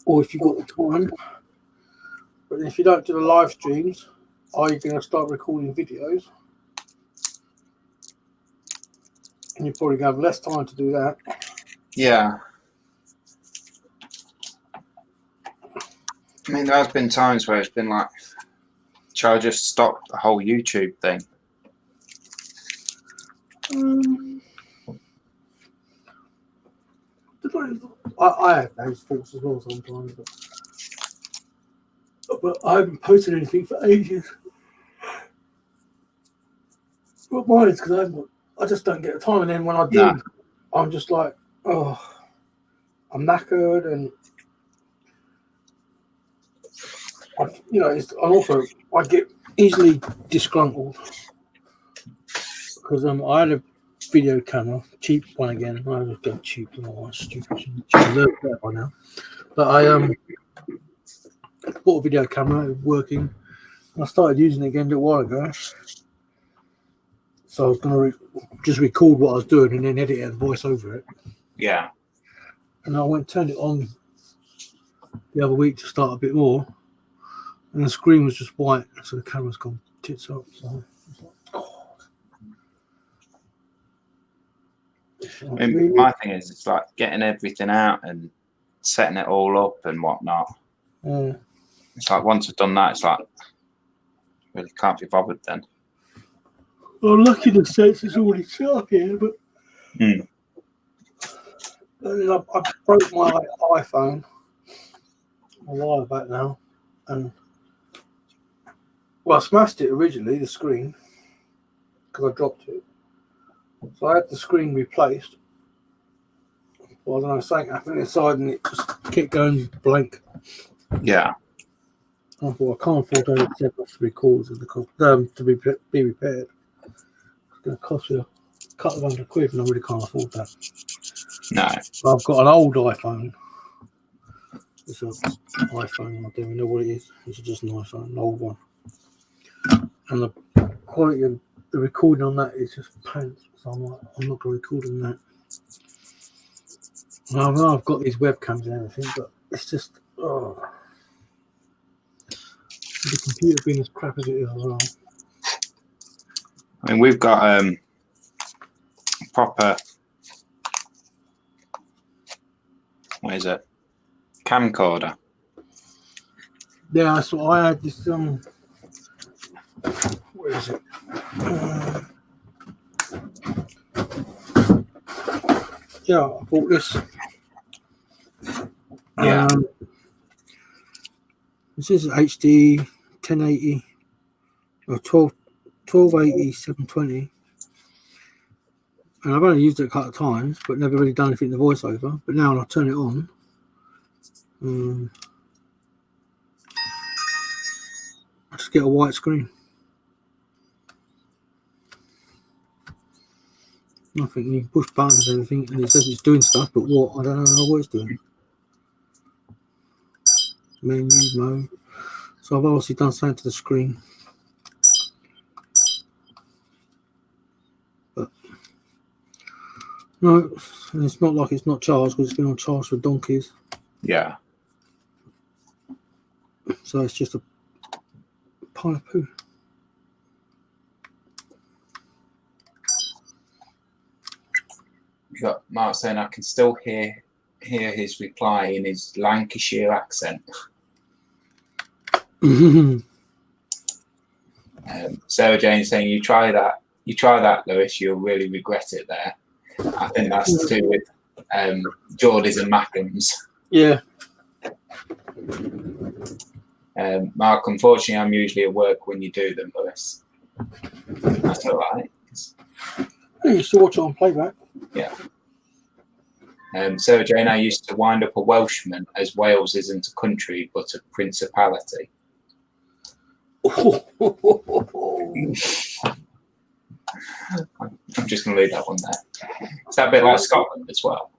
Speaker 3: or if you've got the time. But if you don't do the live streams, are you going to start recording videos? And you're probably going to have less time to do that.
Speaker 1: Yeah. I mean, there's been times where it's been like, shall I just stop the whole YouTube thing?
Speaker 3: I have those thoughts as well sometimes, but I haven't posted anything for ages. But mine is because I just don't get the time, and then when I do,
Speaker 1: Nah.
Speaker 3: I'm just like, oh, I'm knackered, and and also I get easily disgruntled because I had a video camera, cheap one again. I was going cheap, stupid. Should learn that by now. But I bought a video camera, it was working. And I started using it again a little while ago. So I was going to just record what I was doing and then edit and voice over it.
Speaker 1: Yeah.
Speaker 3: And I went turned it on the other week to start a bit more, and the screen was just white, so the camera's gone tits up. So it's like, God.
Speaker 1: I mean, my thing is, it's like getting everything out and setting it all up and whatnot. It's like once I've done that, it's like really can't be bothered then.
Speaker 3: I'm lucky the sense it's already set up here, but and then I broke my iPhone a while back now, and I smashed it originally, the screen, because I dropped it. So I had the screen replaced. Well, I don't know, something happened inside and it just kept going blank.
Speaker 1: Yeah.
Speaker 3: I thought I can't afford to set off the records and to be repaired. It's going to cost me a couple of £100, and I really can't afford that.
Speaker 1: No.
Speaker 3: But I've got an old iPhone. It's an iPhone. I don't even know what it is. It's just an iPhone, an old one. And the quality of the recording on that is just pants. So I'm like, I'm not going to record on that. I know I've got these webcams and everything, but it's just, the computer being as crap as it is as well.
Speaker 1: I mean, we've got proper, what is it? Camcorder.
Speaker 3: Yeah, so I had this, where is it? Yeah, I bought this
Speaker 1: Yeah.
Speaker 3: This is HD 1080 or 1280 720. And I've only used it a couple of times, but never really done anything in the voiceover. But now when I turn it on, I just get a white screen. Nothing. You push buttons and everything, and it says it's doing stuff, but what? I don't know what it's doing. Menu mode. So I've obviously done something to the screen. But no, and it's not like it's not charged because it's been on charge for donkeys.
Speaker 1: Yeah.
Speaker 3: So it's just a pile of poo.
Speaker 1: We got Mark saying I can still hear his reply in his Lancashire accent. Sarah Jane saying you try that, Lewis, you'll really regret it there. I think that's to do with Geordies and Mackems.
Speaker 3: Yeah.
Speaker 1: Mark, unfortunately, I'm usually at work when you do them, Lewis. That's all right.
Speaker 3: You used to watch it on playback.
Speaker 1: Yeah. Sarah Jane, I used to wind up a Welshman, as Wales isn't a country but a principality. I'm just going to leave that one there. Is that a bit like Scotland as well?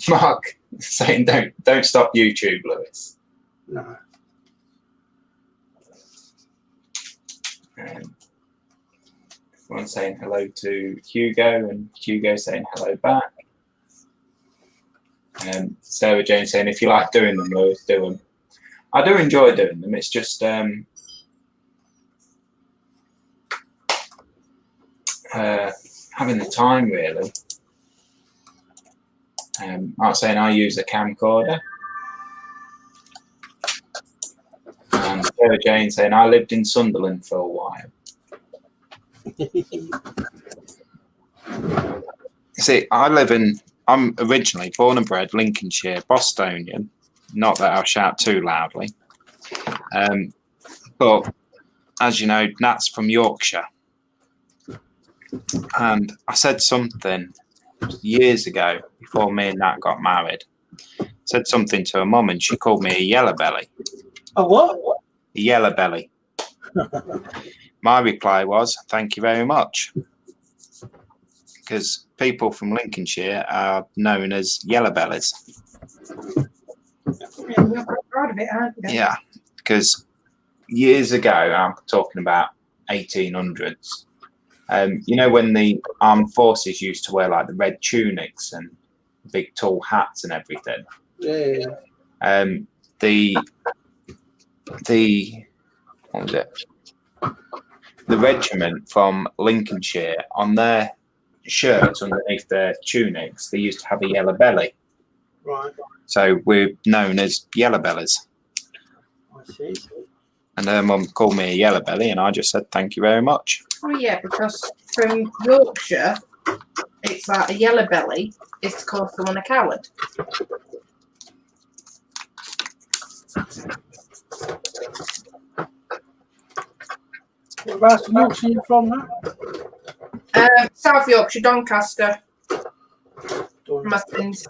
Speaker 1: Mark saying don't stop YouTube, Lewis.
Speaker 3: No.
Speaker 1: Everyone saying hello to Hugo, and Hugo saying hello back. Sarah Jane saying if you like doing them, Lewis, do them. I do enjoy doing them. It's just having the time, really. Mark saying I use a camcorder. And Sarah Jane saying I lived in Sunderland for a while. See, I'm originally born and bred Lincolnshire, Bostonian. Not that I'll shout too loudly. But as you know, Nat's from Yorkshire. And I said something years ago before me and Nat got married. Said something to her mum and she called me a yellow belly.
Speaker 3: A what?
Speaker 1: A yellow belly. My reply was, thank you very much. Because people from Lincolnshire are known as yellow bellies. Yeah, because years ago, I'm talking about 1800s, you know, when the armed forces used to wear like the red tunics and big tall hats and everything.
Speaker 3: Yeah.
Speaker 1: What was it? The regiment from Lincolnshire, on their shirts underneath their tunics, they used to have a yellow belly.
Speaker 3: Right.
Speaker 1: So we're known as yellow bellies.
Speaker 3: I see.
Speaker 1: And her mum called me a yellow belly, and I just said thank you very much.
Speaker 2: Oh yeah, because from Yorkshire, it's like a yellow belly is to call someone a coward.
Speaker 3: Whereabouts in Yorkshire are you from, that?
Speaker 2: South Yorkshire, Doncaster. My husband's.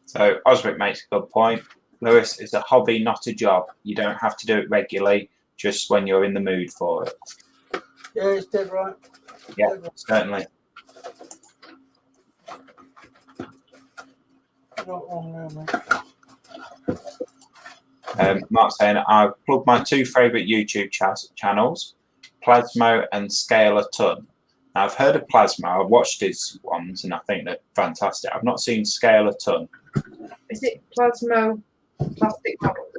Speaker 1: So Osric makes a good point. Lewis, it's a hobby, not a job. You don't have to do it regularly, just when you're in the mood for it.
Speaker 3: Yeah, it's dead right.
Speaker 1: Yeah, certainly.
Speaker 3: Not wrong there, mate.
Speaker 1: Mark's saying I've plugged my two favourite YouTube channels, Plasmo and Scale a Ton. Now, I've heard of Plasmo, I've watched his ones, and I think they're fantastic. I've not seen Scale a Ton.
Speaker 2: Is it Plasmo Plastic Models?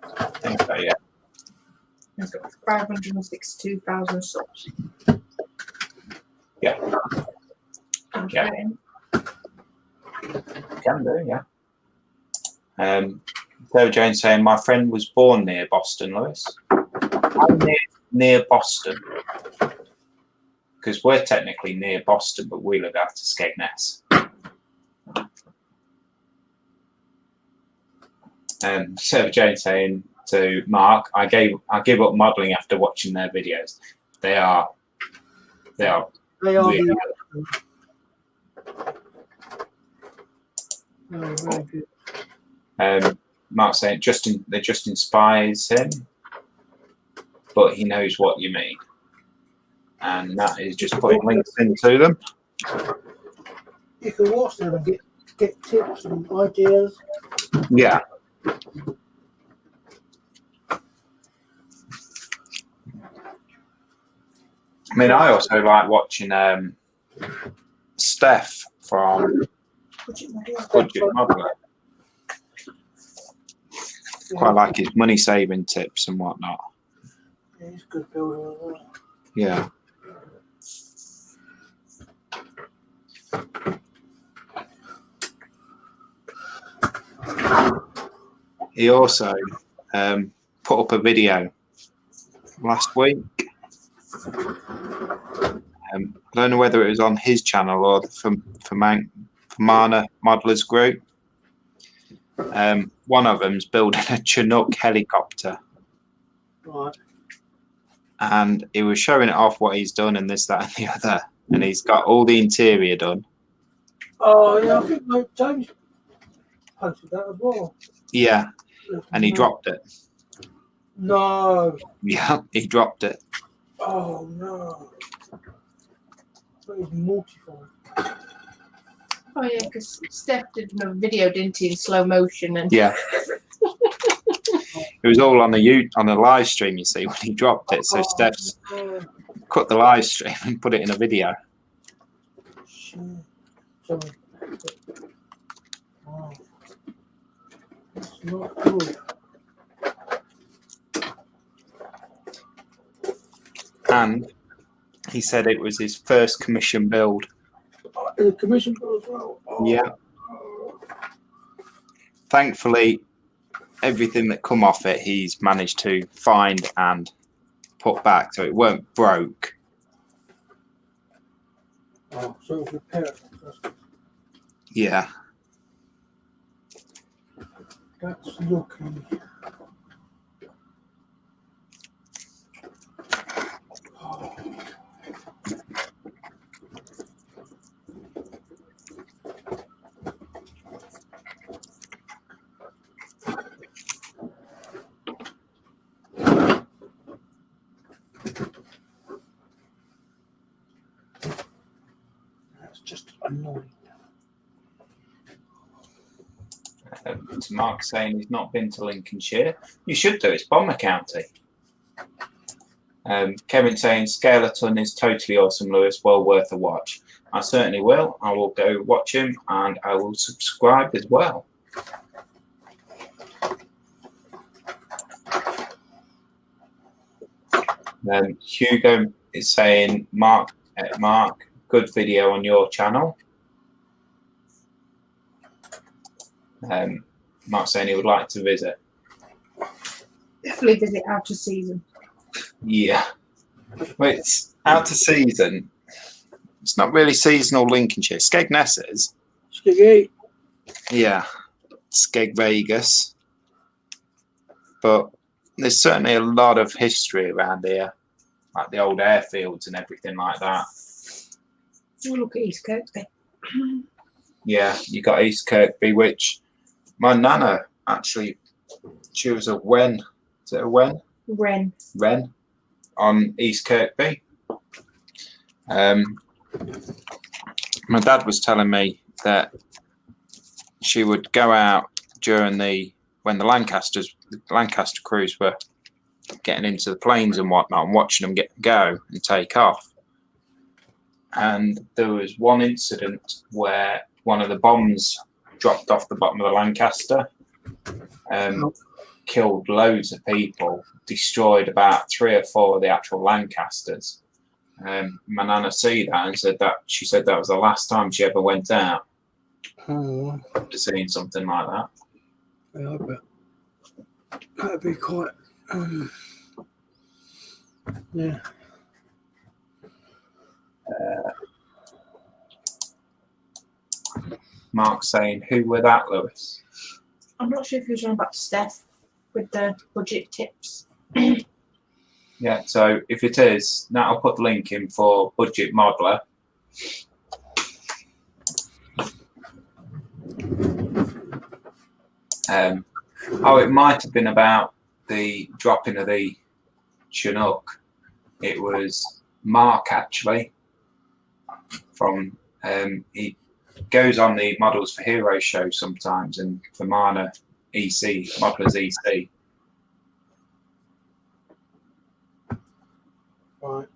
Speaker 1: I think so, yeah.
Speaker 2: It's got 562,000 subs.
Speaker 1: Yeah. Yeah. Can do, yeah. Sarah Jane saying, my friend was born near Boston, Lewis. I'm near Boston. Because we're technically near Boston, but we live out of Skegness. Sarah Jane saying to Mark, I give up modelling after watching their videos. They are really good.
Speaker 3: Oh, very good.
Speaker 1: Mark saying they just inspires him, but he knows what you mean. And that is just putting links into them.
Speaker 3: You can watch them and get tips and ideas.
Speaker 1: Yeah. I mean, I also like watching Steph from Budget Modeler. Quite like his money saving tips and whatnot.
Speaker 3: Yeah, he's a good builder as well.
Speaker 1: Yeah. He also put up a video last week. I don't know whether it was on his channel or for Mana Modelers Group. One of them's building a Chinook helicopter.
Speaker 3: Right.
Speaker 1: And he was showing it off what he's done and this, that, and the other. And he's got all the interior done.
Speaker 3: Oh, yeah, I think James posted that as well.
Speaker 1: Yeah. And he dropped it.
Speaker 3: No.
Speaker 1: Yeah, he dropped it.
Speaker 3: Oh, no. That is mortifying.
Speaker 2: Oh yeah, because Steph did a video, didn't he, in slow motion? And
Speaker 1: Yeah. It was all on the live stream, you see, when he dropped it. So Steph's cut the live stream and put it in a video.
Speaker 3: Shit. Sorry. Wow. That's not good.
Speaker 1: And he said it was his first commission build.
Speaker 3: The commission build as well. Oh.
Speaker 1: Yeah. Thankfully, everything that come off it, he's managed to find and put back, so it weren't broke.
Speaker 3: Oh, so it was repaired.
Speaker 1: Yeah.
Speaker 3: That's lucky. That's just annoying.
Speaker 1: To Mark saying he's not been to Lincolnshire. You should do, it's Bomber County. Kevin saying Skeleton is totally awesome, Lewis, well worth a watch. I certainly will. I will go watch him and I will subscribe as well. Hugo is saying, Mark, good video on your channel. Mark's saying he would like to visit.
Speaker 2: definitely visit out of season.
Speaker 1: Yeah. Well, it's out of season. It's not really seasonal Lincolnshire. Skegness is.
Speaker 3: Skeggy.
Speaker 1: Yeah. Skeg Vegas. But there's certainly a lot of history around here. Like the old airfields and everything like that.
Speaker 2: Oh, look at East Kirkby.
Speaker 1: Yeah, you got East Kirkby, which my nana actually, she was a Wen. Is it a Wen?
Speaker 2: Wren.
Speaker 1: Wren on East Kirkby. My dad was telling me that she would go out during when the Lancaster crews were getting into the planes and whatnot, and watching them go and take off. And there was one incident where one of the bombs dropped off the bottom of the Lancaster, killed loads of people, destroyed about 3 or 4 of the actual Lancasters. my nana see that and said that she said that was the last time she ever went out to seeing something like that.
Speaker 3: Yeah, I bet that'd be quite. Yeah.
Speaker 1: Mark saying, "Who were that, Lewis?"
Speaker 2: I'm not sure if he was on about Steph with the budget tips.
Speaker 1: Yeah, so if it is, now I'll put the link in for Budget Modeler. Oh, it might have been about the dropping of the Chinook. It was Mark, actually, from, he goes on the Models for Heroes show sometimes, and for Mana EC, Modelers EC.
Speaker 3: Right.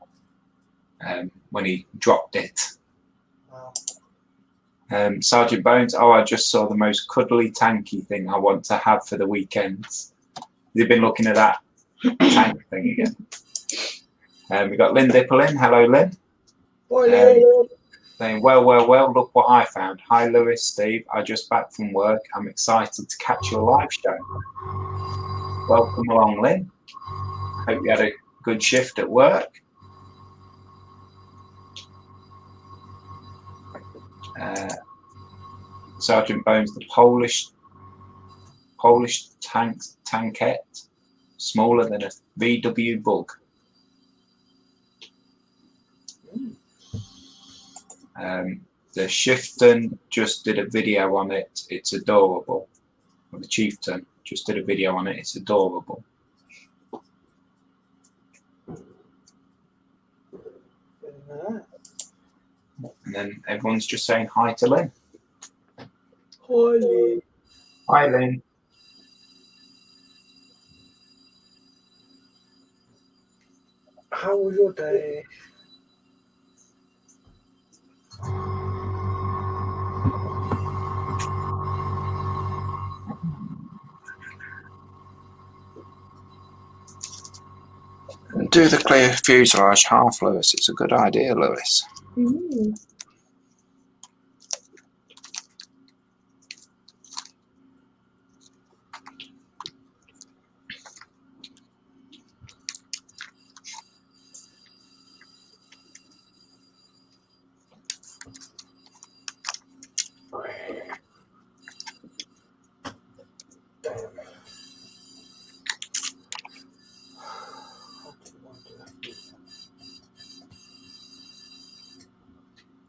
Speaker 1: When he dropped it.
Speaker 3: Wow.
Speaker 1: Sergeant Bones, oh, I just saw the most cuddly tanky thing I want to have for the weekends. You've been looking at that tank thing again. We've got Lynn Dipple in. Hello, Lynn.
Speaker 3: Bye, Lynn.
Speaker 1: Saying, well, look what I found. Hi, Lewis, Steve. I just back from work. I'm excited to catch your live show. Welcome along, Lynn. Hope you had a good shift at work. Sergeant Bones, the Polish tankette, smaller than a VW Bug. The Chieftain just did a video on it. It's adorable. Well, the Chieftain just did a video on it. It's adorable. And then everyone's just saying hi to Lynn.
Speaker 3: Hi, Lynn.
Speaker 1: Hi, Lynn.
Speaker 3: How was your day?
Speaker 1: Do the clear fuselage half, Lewis. It's a good idea, Lewis.
Speaker 2: Mm.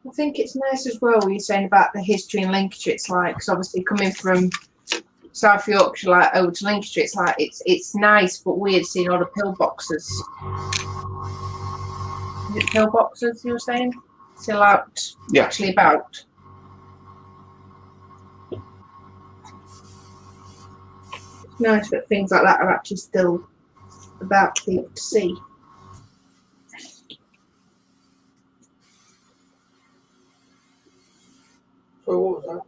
Speaker 2: I think it's nice as well what you're saying about the history in Lincolnshire. It's like, because obviously coming from South Yorkshire, like over to Lincolnshire, it's like it's nice but weird seeing all the pillboxes. Is it pillboxes you were saying? Still out,
Speaker 1: Yeah.
Speaker 2: actually about. It's nice that things like that are actually still about for people to see.
Speaker 3: So what was that?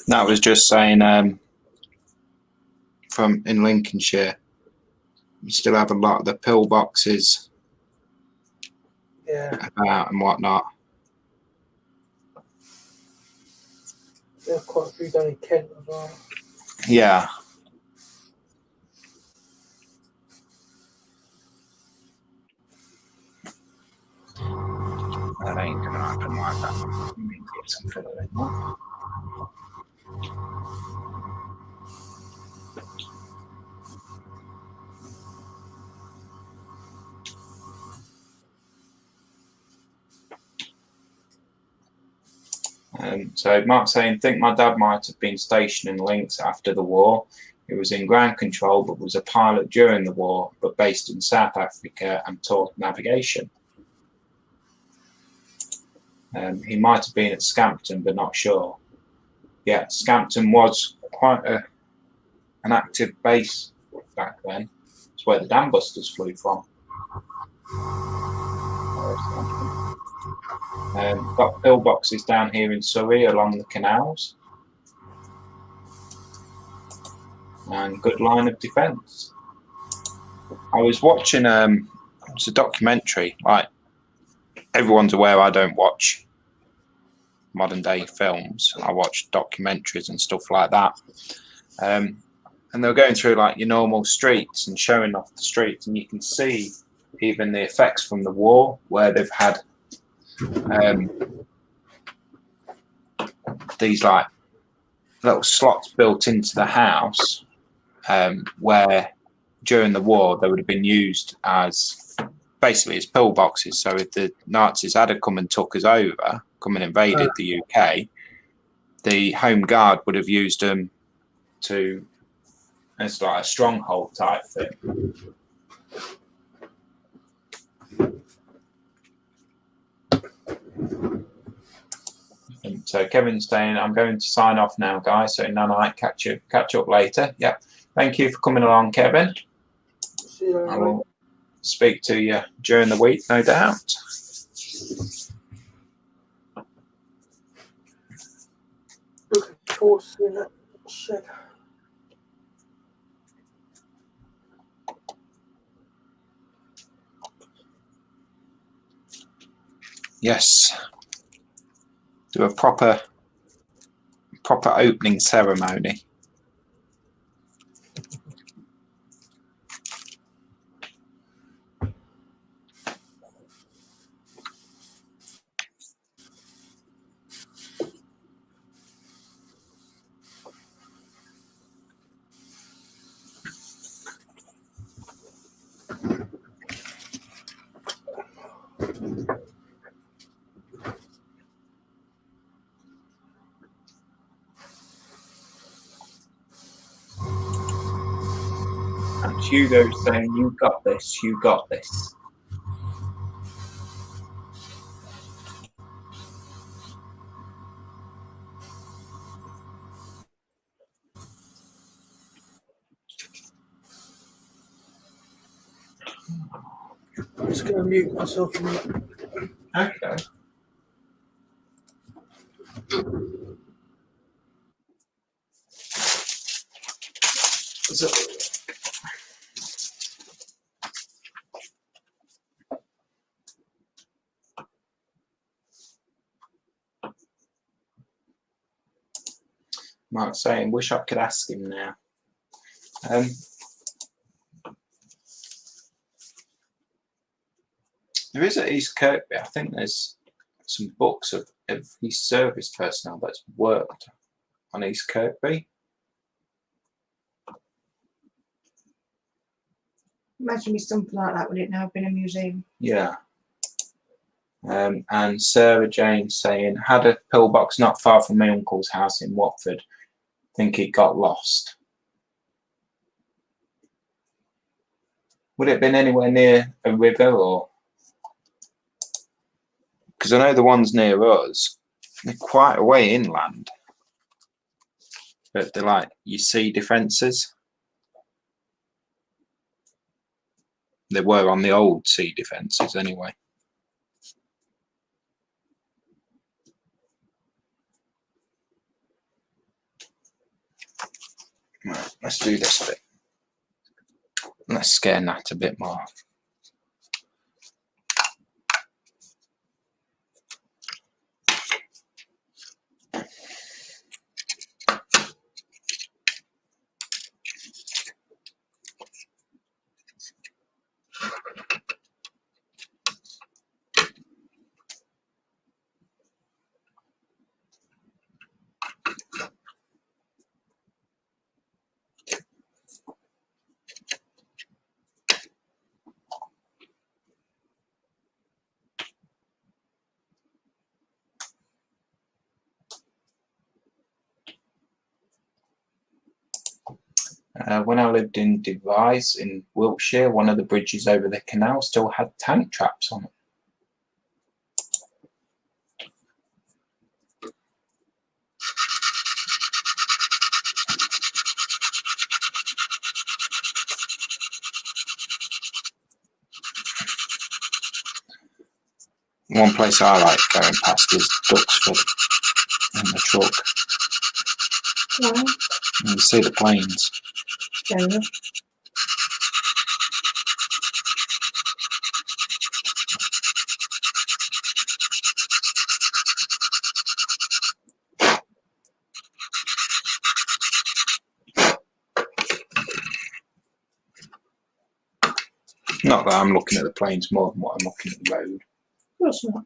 Speaker 1: That was just saying from in Lincolnshire, you still have a lot of the pillboxes about and whatnot.
Speaker 3: There's quite a few down in Kent as well.
Speaker 1: Yeah. That ain't gonna happen like that. We need to get some filler in there. So Mark's saying, think my dad might have been stationed in Links after the war. He was in ground control, but was a pilot during the war, but based in South Africa and taught navigation. He might have been at Scampton, but not sure. Yeah, Scampton was quite an active base back then. It's where the dam busters flew from. Got pillboxes down here in Surrey along the canals. And good line of defence. I was watching it's a documentary. Like, everyone's aware I don't watch modern day films. I watch documentaries and stuff like that. And they were going through like your normal streets and showing off the streets, and you can see even the effects from the war where they've had these like little slots built into the house, where during the war they would have been used as basically as pillboxes. So if the Nazis had come and took us over, come and invaded the UK, the Home Guard would have used them to as like a stronghold type thing. And so Kevin's saying, I'm going to sign off now, guys. So Nanite, catch up later. Yep. Thank you for coming along, Kevin.
Speaker 3: See you later,
Speaker 1: I will speak to you during the week, no doubt.
Speaker 3: Looking forward to seeing that shed.
Speaker 1: Yes. Do a proper opening ceremony. And Hugo's saying, you got this, you got this.
Speaker 3: I'm just going to mute myself a minute.
Speaker 1: Okay. So, Mark's saying, wish I could ask him now. There is at East Kirkby, I think there's some books of his service personnel that's worked on East Kirkby.
Speaker 2: Imagine me something like that, would it now have been a museum?
Speaker 1: Yeah. And Sarah Jane saying, had a pillbox not far from my uncle's house in Watford. Think it got lost. Would it have been anywhere near a river, or? Because I know the ones near us, they're quite a way inland. But they're like, you see defences. They were on the old sea defences anyway. Right, let's do this bit. Let's scare Nat a bit more. When I lived in Devizes in Wiltshire, one of the bridges over the canal still had tank traps on it. One place I like going past is Duxford in the truck.
Speaker 2: Why?
Speaker 1: And you see the planes.
Speaker 2: Fair enough.
Speaker 1: Not that I'm looking at the planes more than what I'm looking at the road.
Speaker 2: Of course not.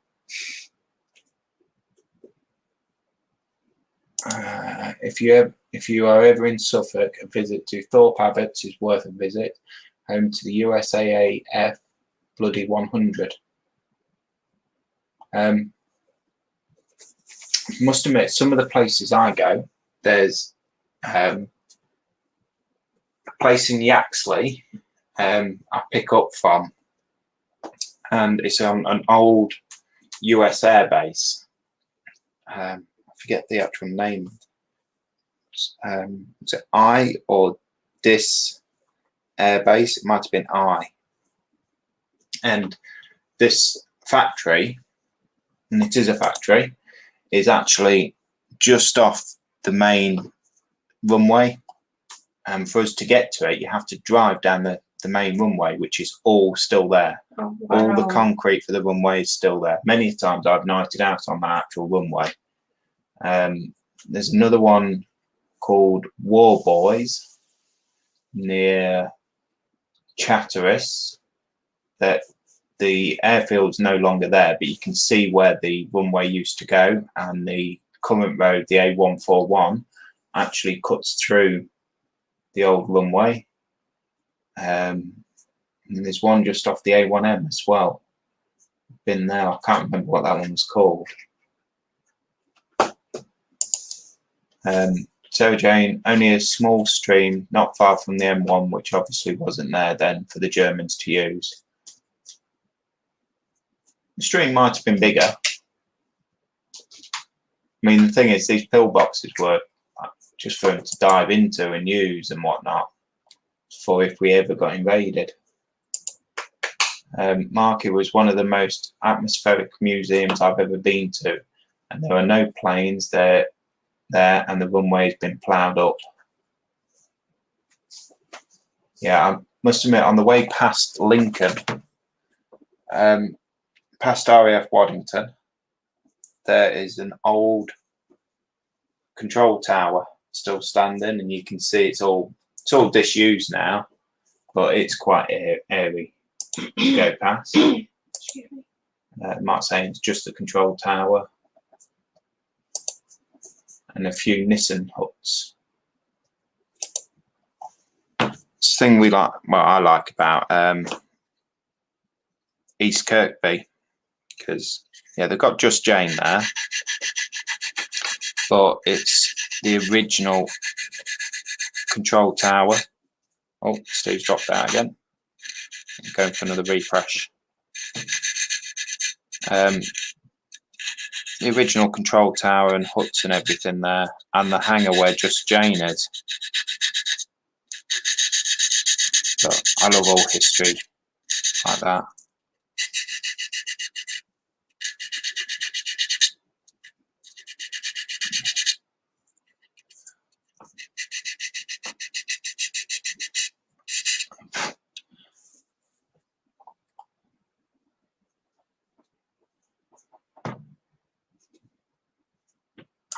Speaker 1: If you are ever in Suffolk, a visit to Thorpe Abbots is worth a visit. Home to the USAAF Bloody 100. Must admit, some of the places I go, there's a place in Yaxley I pick up from, and it's on an old US air base. I forget the actual name. Was it I or Dis air base? It might have been I. And this factory, and it is a factory, is actually just off the main runway. And for us to get to it, you have to drive down the main runway, which is all still there.
Speaker 2: Oh, wow.
Speaker 1: All the concrete for the runway is still there. Many times I've nighted out on that actual runway. There's another one called War Boys near Chatteris that the airfield's no longer there, but you can see where the runway used to go, and the current road, the A141, actually cuts through the old runway. And there's one just off the A1M as well. Been there. I can't remember what that one was called. Sarah Jane, only a small stream not far from the M1, which obviously wasn't there then for the Germans to use. The stream might have been bigger. I mean, the thing is, these pillboxes were just for them to dive into and use and whatnot for if we ever got invaded. Market was one of the most atmospheric museums I've ever been to, and there are no planes there, and the runway has been ploughed up. Yeah, I must admit, on the way past Lincoln, past RAF Waddington, there is an old control tower still standing, and you can see it's all disused now, but it's quite airy to go past. Might say it's just the control tower and a few Nissan huts. It's the thing we like. Well, I like about East Kirkby, because yeah, they've got Just Jane there, but it's the original control tower. Oh, Steve's dropped out again. I'm going for another refresh. The original control tower and huts and everything there, and the hangar where Just Jane is. But I love all history like that.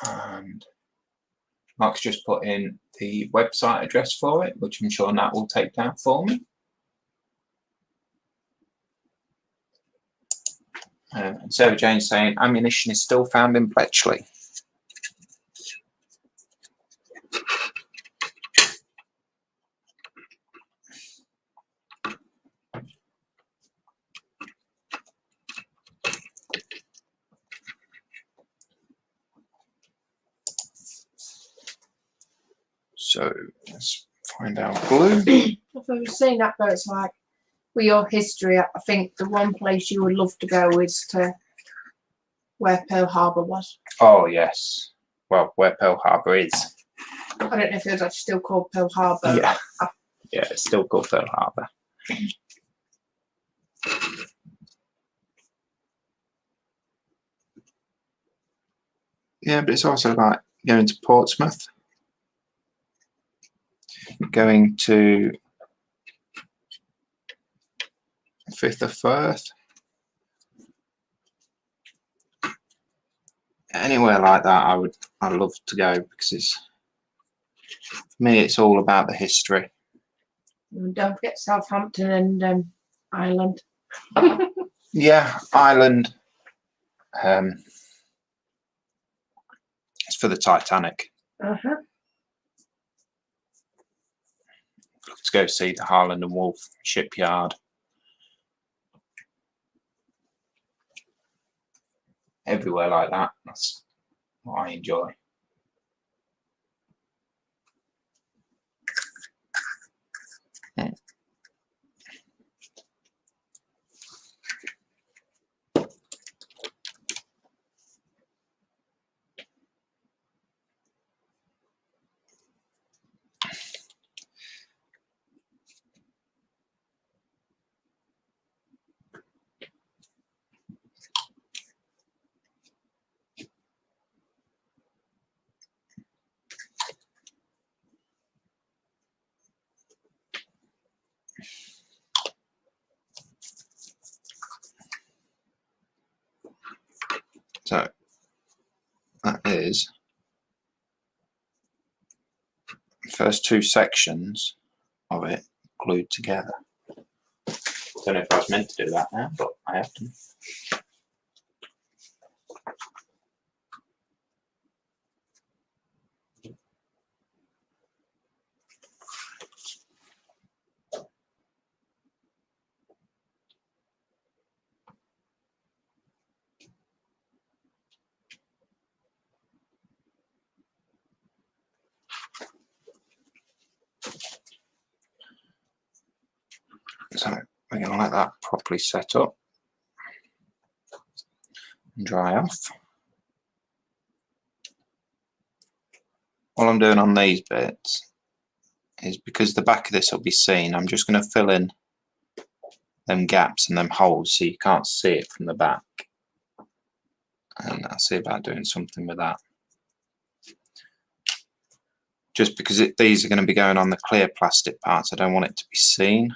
Speaker 1: And Mark's just put in the website address for it, which I'm sure Nat will take down for me. And Sarah Jane's saying ammunition is still found in Bletchley. So let's find out blue.
Speaker 2: If I was saying that, though, it's like with your history, I think the one place you would love to go is to where Pearl Harbor was.
Speaker 1: Oh yes, well, where Pearl Harbor is.
Speaker 2: I don't know if it was actually still called Pearl Harbor.
Speaker 1: Yeah, yeah, it's still called Pearl Harbor. Yeah, but it's also like going to Portsmouth, going to 5th of Firth. Anywhere like that, I'd love to go, because for me, it's all about the history.
Speaker 2: And don't forget Southampton and Island.
Speaker 1: Yeah, Ireland. It's for the Titanic.
Speaker 2: Uh-huh.
Speaker 1: Let's go see the Harland and Wolff shipyard. Everywhere like that. That's what I enjoy. So that is the first two sections of it glued together. Don't know if I was meant to do that now, but I have to. So we're going to let that properly set up and dry off. All I'm doing on these bits is, because the back of this will be seen, I'm just going to fill in them gaps and them holes so you can't see it from the back. And I'll see about doing something with that. Just because these are going to be going on the clear plastic parts, I don't want it to be seen.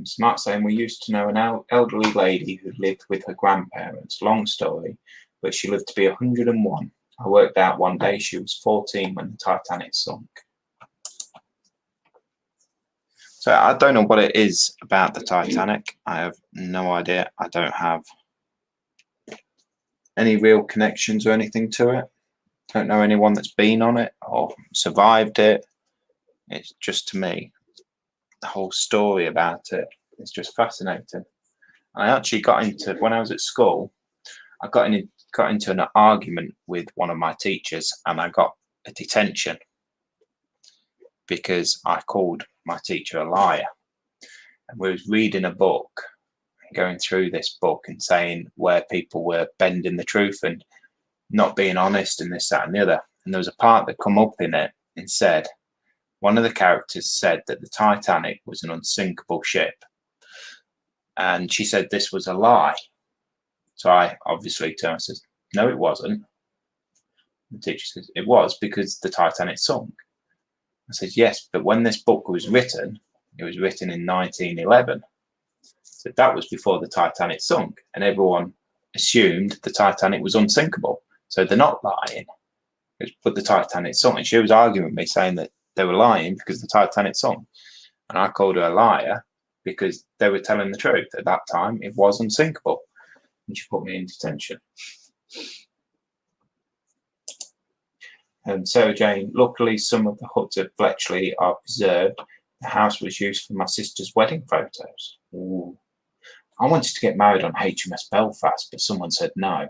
Speaker 1: Smart saying, we used to know an elderly lady who lived with her grandparents. Long story, but she lived to be 101. I worked out one day she was 14 when the Titanic sunk. So I don't know what it is about the Titanic. I have no idea. I don't have any real connections or anything to it. Don't know anyone that's been on it or survived it. It's just, to me, the whole story about it is just fascinating. I actually got into, when I was at school, I got into an argument with one of my teachers, and I got a detention because I called my teacher a liar. And we was reading a book, going through this book and saying where people were bending the truth and not being honest and this, that and the other. And there was a part that come up in it and said, one of the characters said that the Titanic was an unsinkable ship. And she said this was a lie. So I obviously turned and said, no, it wasn't. The teacher says, it was, because the Titanic sunk. I said, yes, but when this book was written, it was written in 1911. So that was before the Titanic sunk, and everyone assumed the Titanic was unsinkable. So they're not lying. But the Titanic sunk. And she was arguing with me, saying that they were lying because the Titanic sunk. And I called her a liar because they were telling the truth. At that time, it was unsinkable. And she put me in detention. And Sarah Jane, luckily some of the huts at Bletchley are preserved. The house was used for my sister's wedding photos. Ooh. I wanted to get married on HMS Belfast, but someone said no.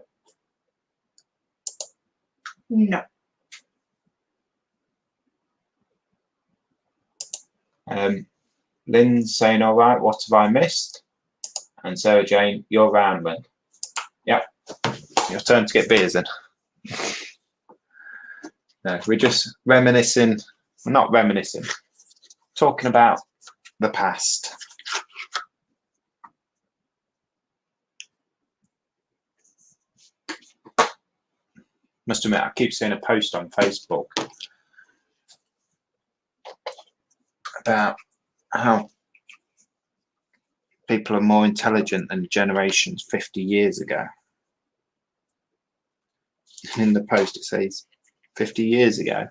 Speaker 2: No.
Speaker 1: Lynn's saying, all right, what have I missed? And Sarah Jane, you're round, Lynn. Yep, your turn to get beers then. No, we're just reminiscing, we're not reminiscing, talking about the past. Must admit, I keep seeing a post on Facebook about how people are more intelligent than generations 50 years ago. In the post it says, 50 years ago,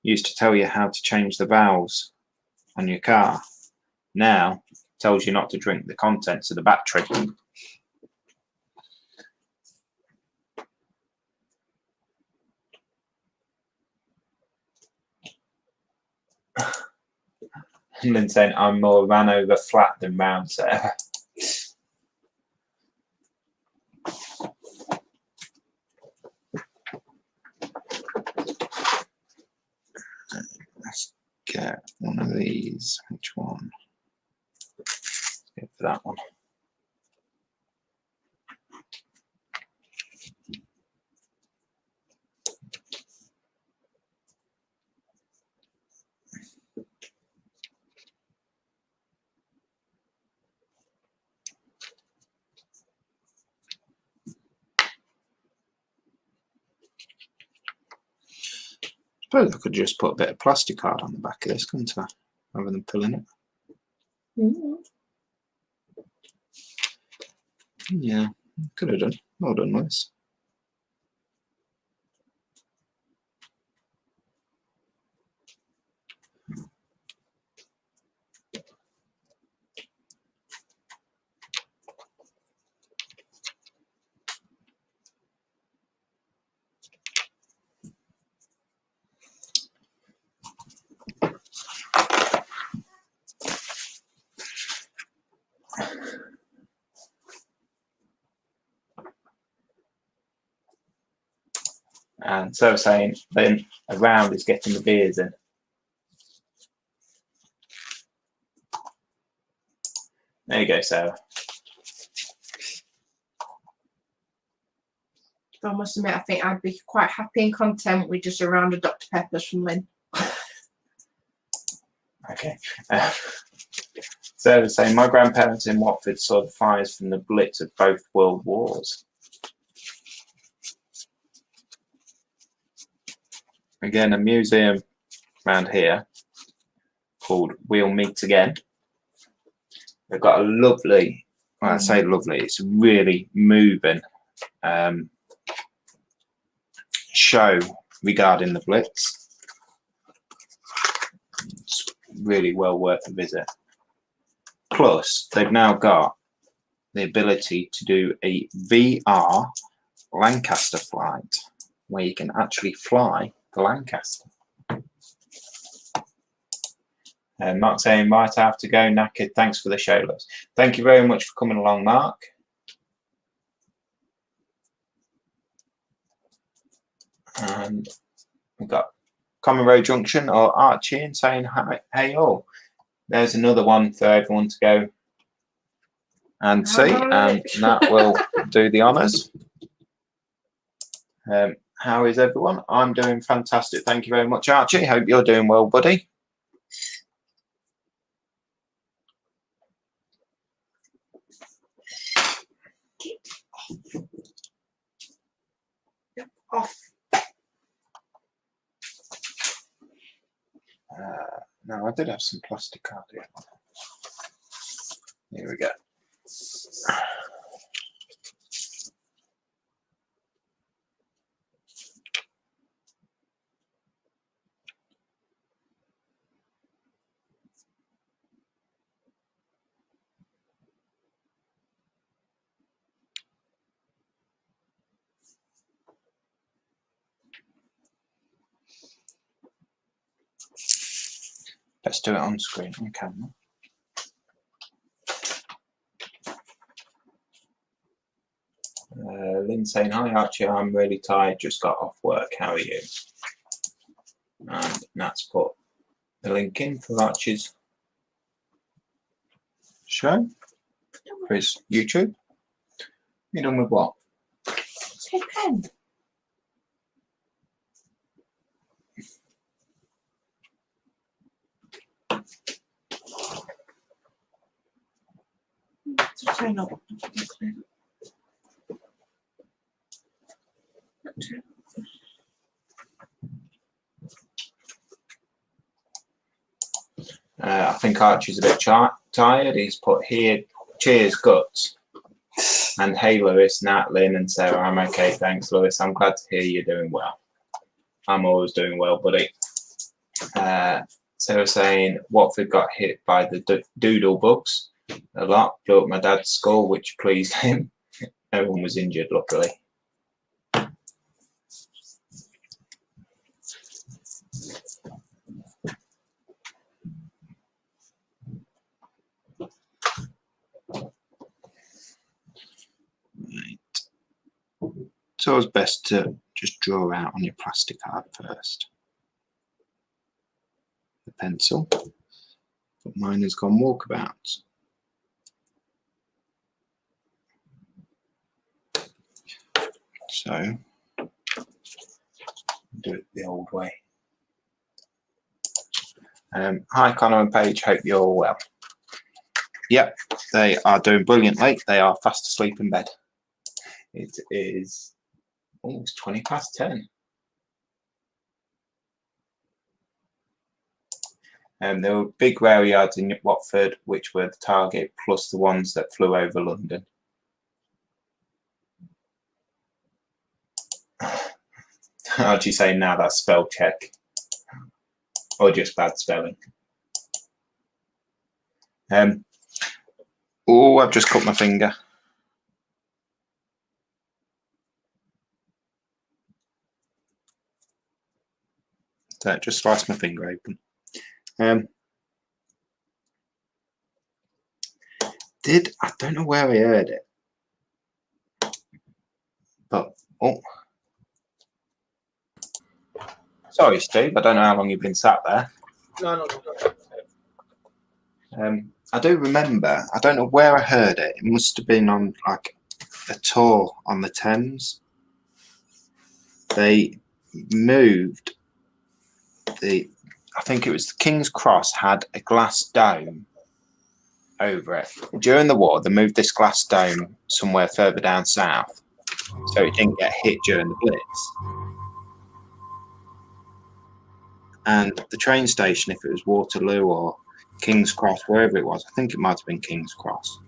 Speaker 1: used to tell you how to change the valves on your car. Now, tells you not to drink the contents of the battery. And then saying, I'm more ran over flat than round, Sarah. Let's get one of these. Which one? Let's go for that one. I suppose I could just put a bit of plastic card on the back of this, couldn't I? Rather than pulling it. Yeah, could have done. Well done, Liz. And so saying, then a round is getting the beers in. There you go, Sarah.
Speaker 2: I must admit, I think I'd be quite happy and content with just a round of Dr. Peppers from Lynn.
Speaker 1: Okay. Sarah's saying, my grandparents in Watford saw the fires from the Blitz of both world wars. Again, a museum around here called We'll Meet Again. They've got a lovely, well, I say lovely, it's a really moving show regarding the Blitz. It's really well worth a visit. Plus, they've now got the ability to do a VR Lancaster flight where you can actually fly the Lancaster. Mark saying, right, I have to go, knackered. Thanks for the show, Liz. Thank you very much for coming along, Mark. And we've got Common Road Junction or Archie and saying, hi, hey all. There's another one for everyone to go and see, and that will do the honours. How is everyone? I'm doing fantastic. Thank you very much, Archie. Hope you're doing well, buddy.
Speaker 2: Off.
Speaker 1: No, I did have some plastic card here. Here we go. Let's do it on screen, on camera. Lynn saying, hi Archie, I'm really tired, just got off work, how are you? And Nat's put, the link in for Archie's show for his YouTube. You done with what?
Speaker 2: Say pen. To turn up.
Speaker 1: I think Archie's a bit tired. He's put here, cheers, guts. And hey, Lewis, Nat, Lynn, and Sarah. I'm okay, thanks, Lewis. I'm glad to hear you're doing well. I'm always doing well, buddy. Sarah saying Watford got hit by the doodle bugs a lot. Blew up my dad's skull, which pleased him. No one was injured, luckily. It's always best to just draw out on your plastic card first. The pencil, but mine has gone walkabouts. So, do it the old way. Hi Connor and Paige, hope you're well. Yep, they are doing brilliantly. They are fast asleep in bed. It is almost 20 past 10. There were big rail yards in Watford, which were the target, plus the ones that flew over London. How'd you say now? That's spell check. Or just bad spelling. Oh, I've just cut my finger. So just sliced my finger open. I don't know where I heard it, but oh, sorry, Steve. I don't know how long you've been sat there.
Speaker 3: No.
Speaker 1: I do remember. I don't know where I heard it. It must have been on like a tour on the Thames. They moved I think it was the King's Cross had a glass dome over it. During the war, they moved this glass dome somewhere further down south, so it didn't get hit during the Blitz. And the train station, if it was Waterloo or King's Cross, wherever it was, I think it might have been King's Cross,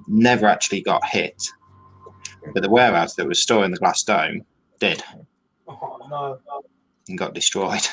Speaker 1: never actually got hit. But the warehouse that was storing the glass dome did.
Speaker 3: Oh, no.
Speaker 1: And got destroyed.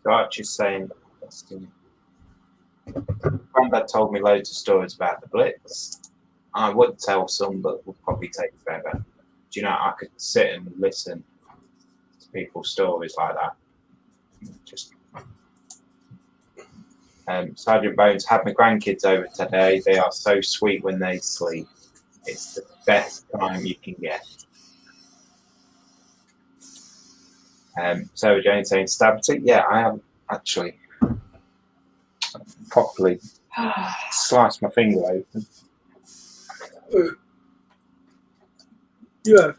Speaker 1: So Archie's saying, Grandad told me loads of stories about the Blitz. I would tell some, but it would probably take forever. Do you know, I could sit and listen to people's stories like that. Just Sergeant Bones had my grandkids over today. They are so sweet when they sleep. It's the best time you can get. Sarah Jane saying Stabity. Yeah, I have actually properly sliced my finger open.
Speaker 3: You have?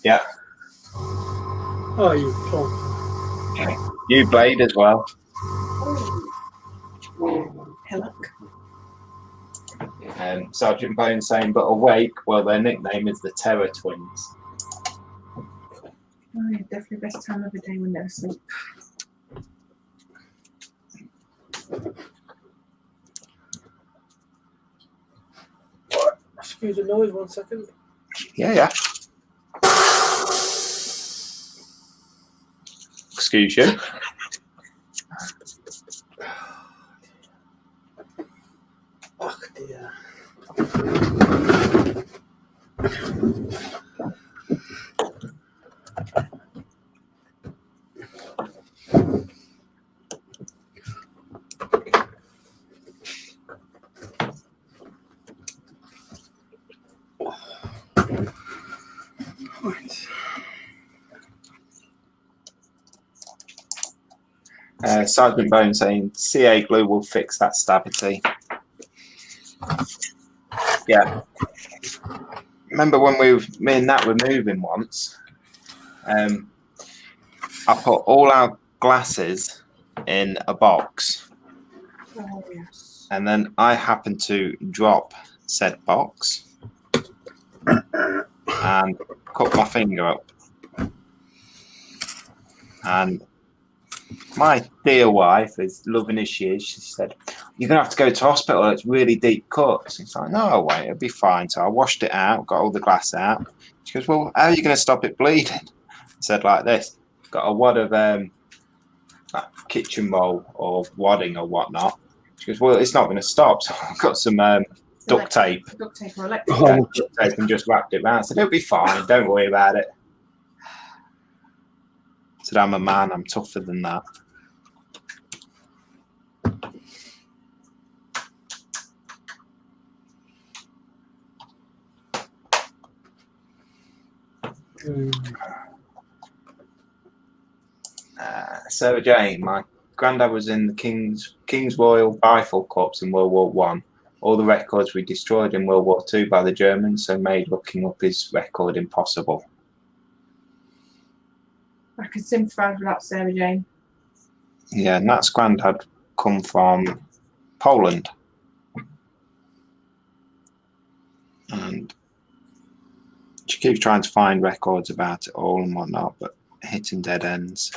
Speaker 1: Yeah.
Speaker 3: Oh, you plonk.
Speaker 1: You Blade as well.
Speaker 2: Hillock.
Speaker 1: Sergeant Bones saying, but awake, well, their nickname is the Terror Twins.
Speaker 2: Oh, yeah, definitely best time of the day when they're asleep.
Speaker 3: Excuse the noise, 1 second.
Speaker 1: Yeah. Excuse you.
Speaker 3: Oh, dear.
Speaker 1: Sergeant Bone saying CA glue will fix that stabity. Yeah. Remember when me and Nat were moving once? I put all our glasses in a box.
Speaker 2: Oh, yes.
Speaker 1: And then I happened to drop said box and cut my finger up. And my dear wife, as loving as she is, she said, "You're going to have to go to hospital. It's really deep cuts." It's like, "No, wait, it'll be fine." So I washed it out, got all the glass out. She goes, "Well, how are you going to stop it bleeding?" I said, "Like this. Got a wad of like kitchen roll or wadding or whatnot." She goes, "Well, it's not going to stop." So I've got some duct tape.
Speaker 2: Duct tape or electric.
Speaker 3: Oh,
Speaker 1: Duct tape and just wrapped it around. I said, "It'll be fine. Don't worry about it." I said, "I'm a man. I'm tougher than that." Sarah Jane, my granddad was in the King's Royal Rifle Corps in World War One. All the records we destroyed in World War Two by the Germans, so made looking up his record impossible.
Speaker 2: I can sympathise with that, Sarah Jane.
Speaker 1: Yeah, Nat's granddad come from Poland. And she keeps trying to find records about it all and whatnot, but hitting dead ends.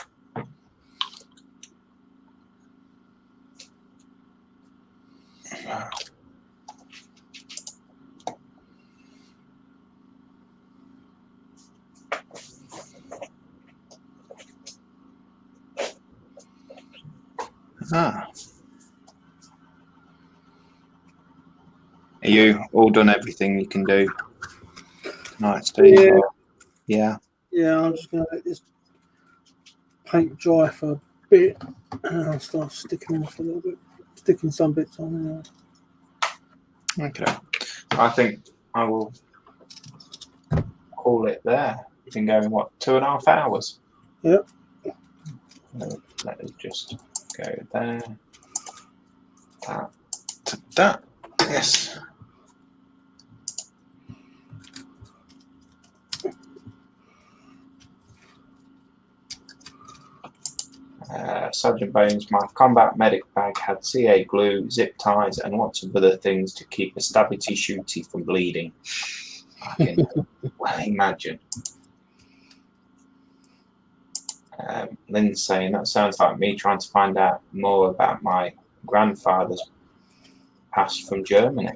Speaker 1: Ah. Are you all done everything you can do tonight, Steve?
Speaker 3: Yeah.
Speaker 1: Yeah.
Speaker 3: Yeah, I'm just going to let this paint dry for a bit and I'll start sticking off a little bit, sticking some bits on.
Speaker 1: Okay. I think I will call it there. It's been going, what, 2.5 hours?
Speaker 3: Yep.
Speaker 1: Let us just go there. That to that. Yes. Sergeant Bones, my combat medic bag had CA glue, zip ties, and lots of other things to keep a stabby shooty from bleeding. I can well imagine. Lynn's saying that sounds like me trying to find out more about my grandfather's past from Germany.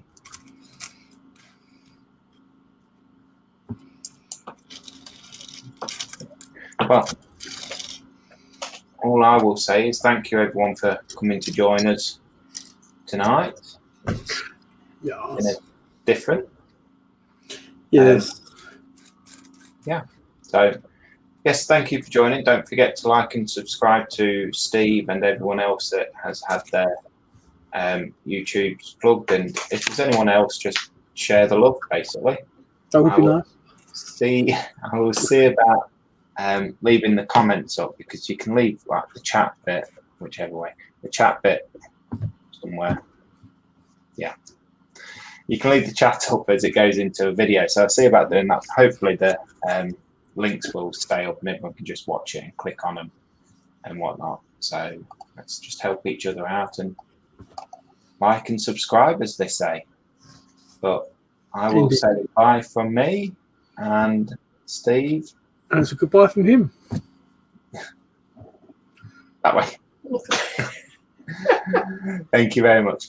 Speaker 1: Well, all I will say is thank you everyone for coming to join us tonight.
Speaker 3: Yeah.
Speaker 1: In a different.
Speaker 3: Yes.
Speaker 1: Yeah. So, yes, thank you for joining. Don't forget to like and subscribe to Steve and everyone else that has had their YouTube's plugged. And if there's anyone else, just share the love, basically.
Speaker 3: That would be nice.
Speaker 1: I will see about leaving the comments up, because you can leave like the chat bit, whichever way, the chat bit somewhere. Yeah. You can leave the chat up as it goes into a video. So I'll see about doing that. Hopefully the links will stay up and everyone can just watch it and click on them and whatnot. So let's just help each other out and like and subscribe, as they say. But I will say bye from me and Steve.
Speaker 3: And it's a goodbye from him.
Speaker 1: That way. Thank you very much.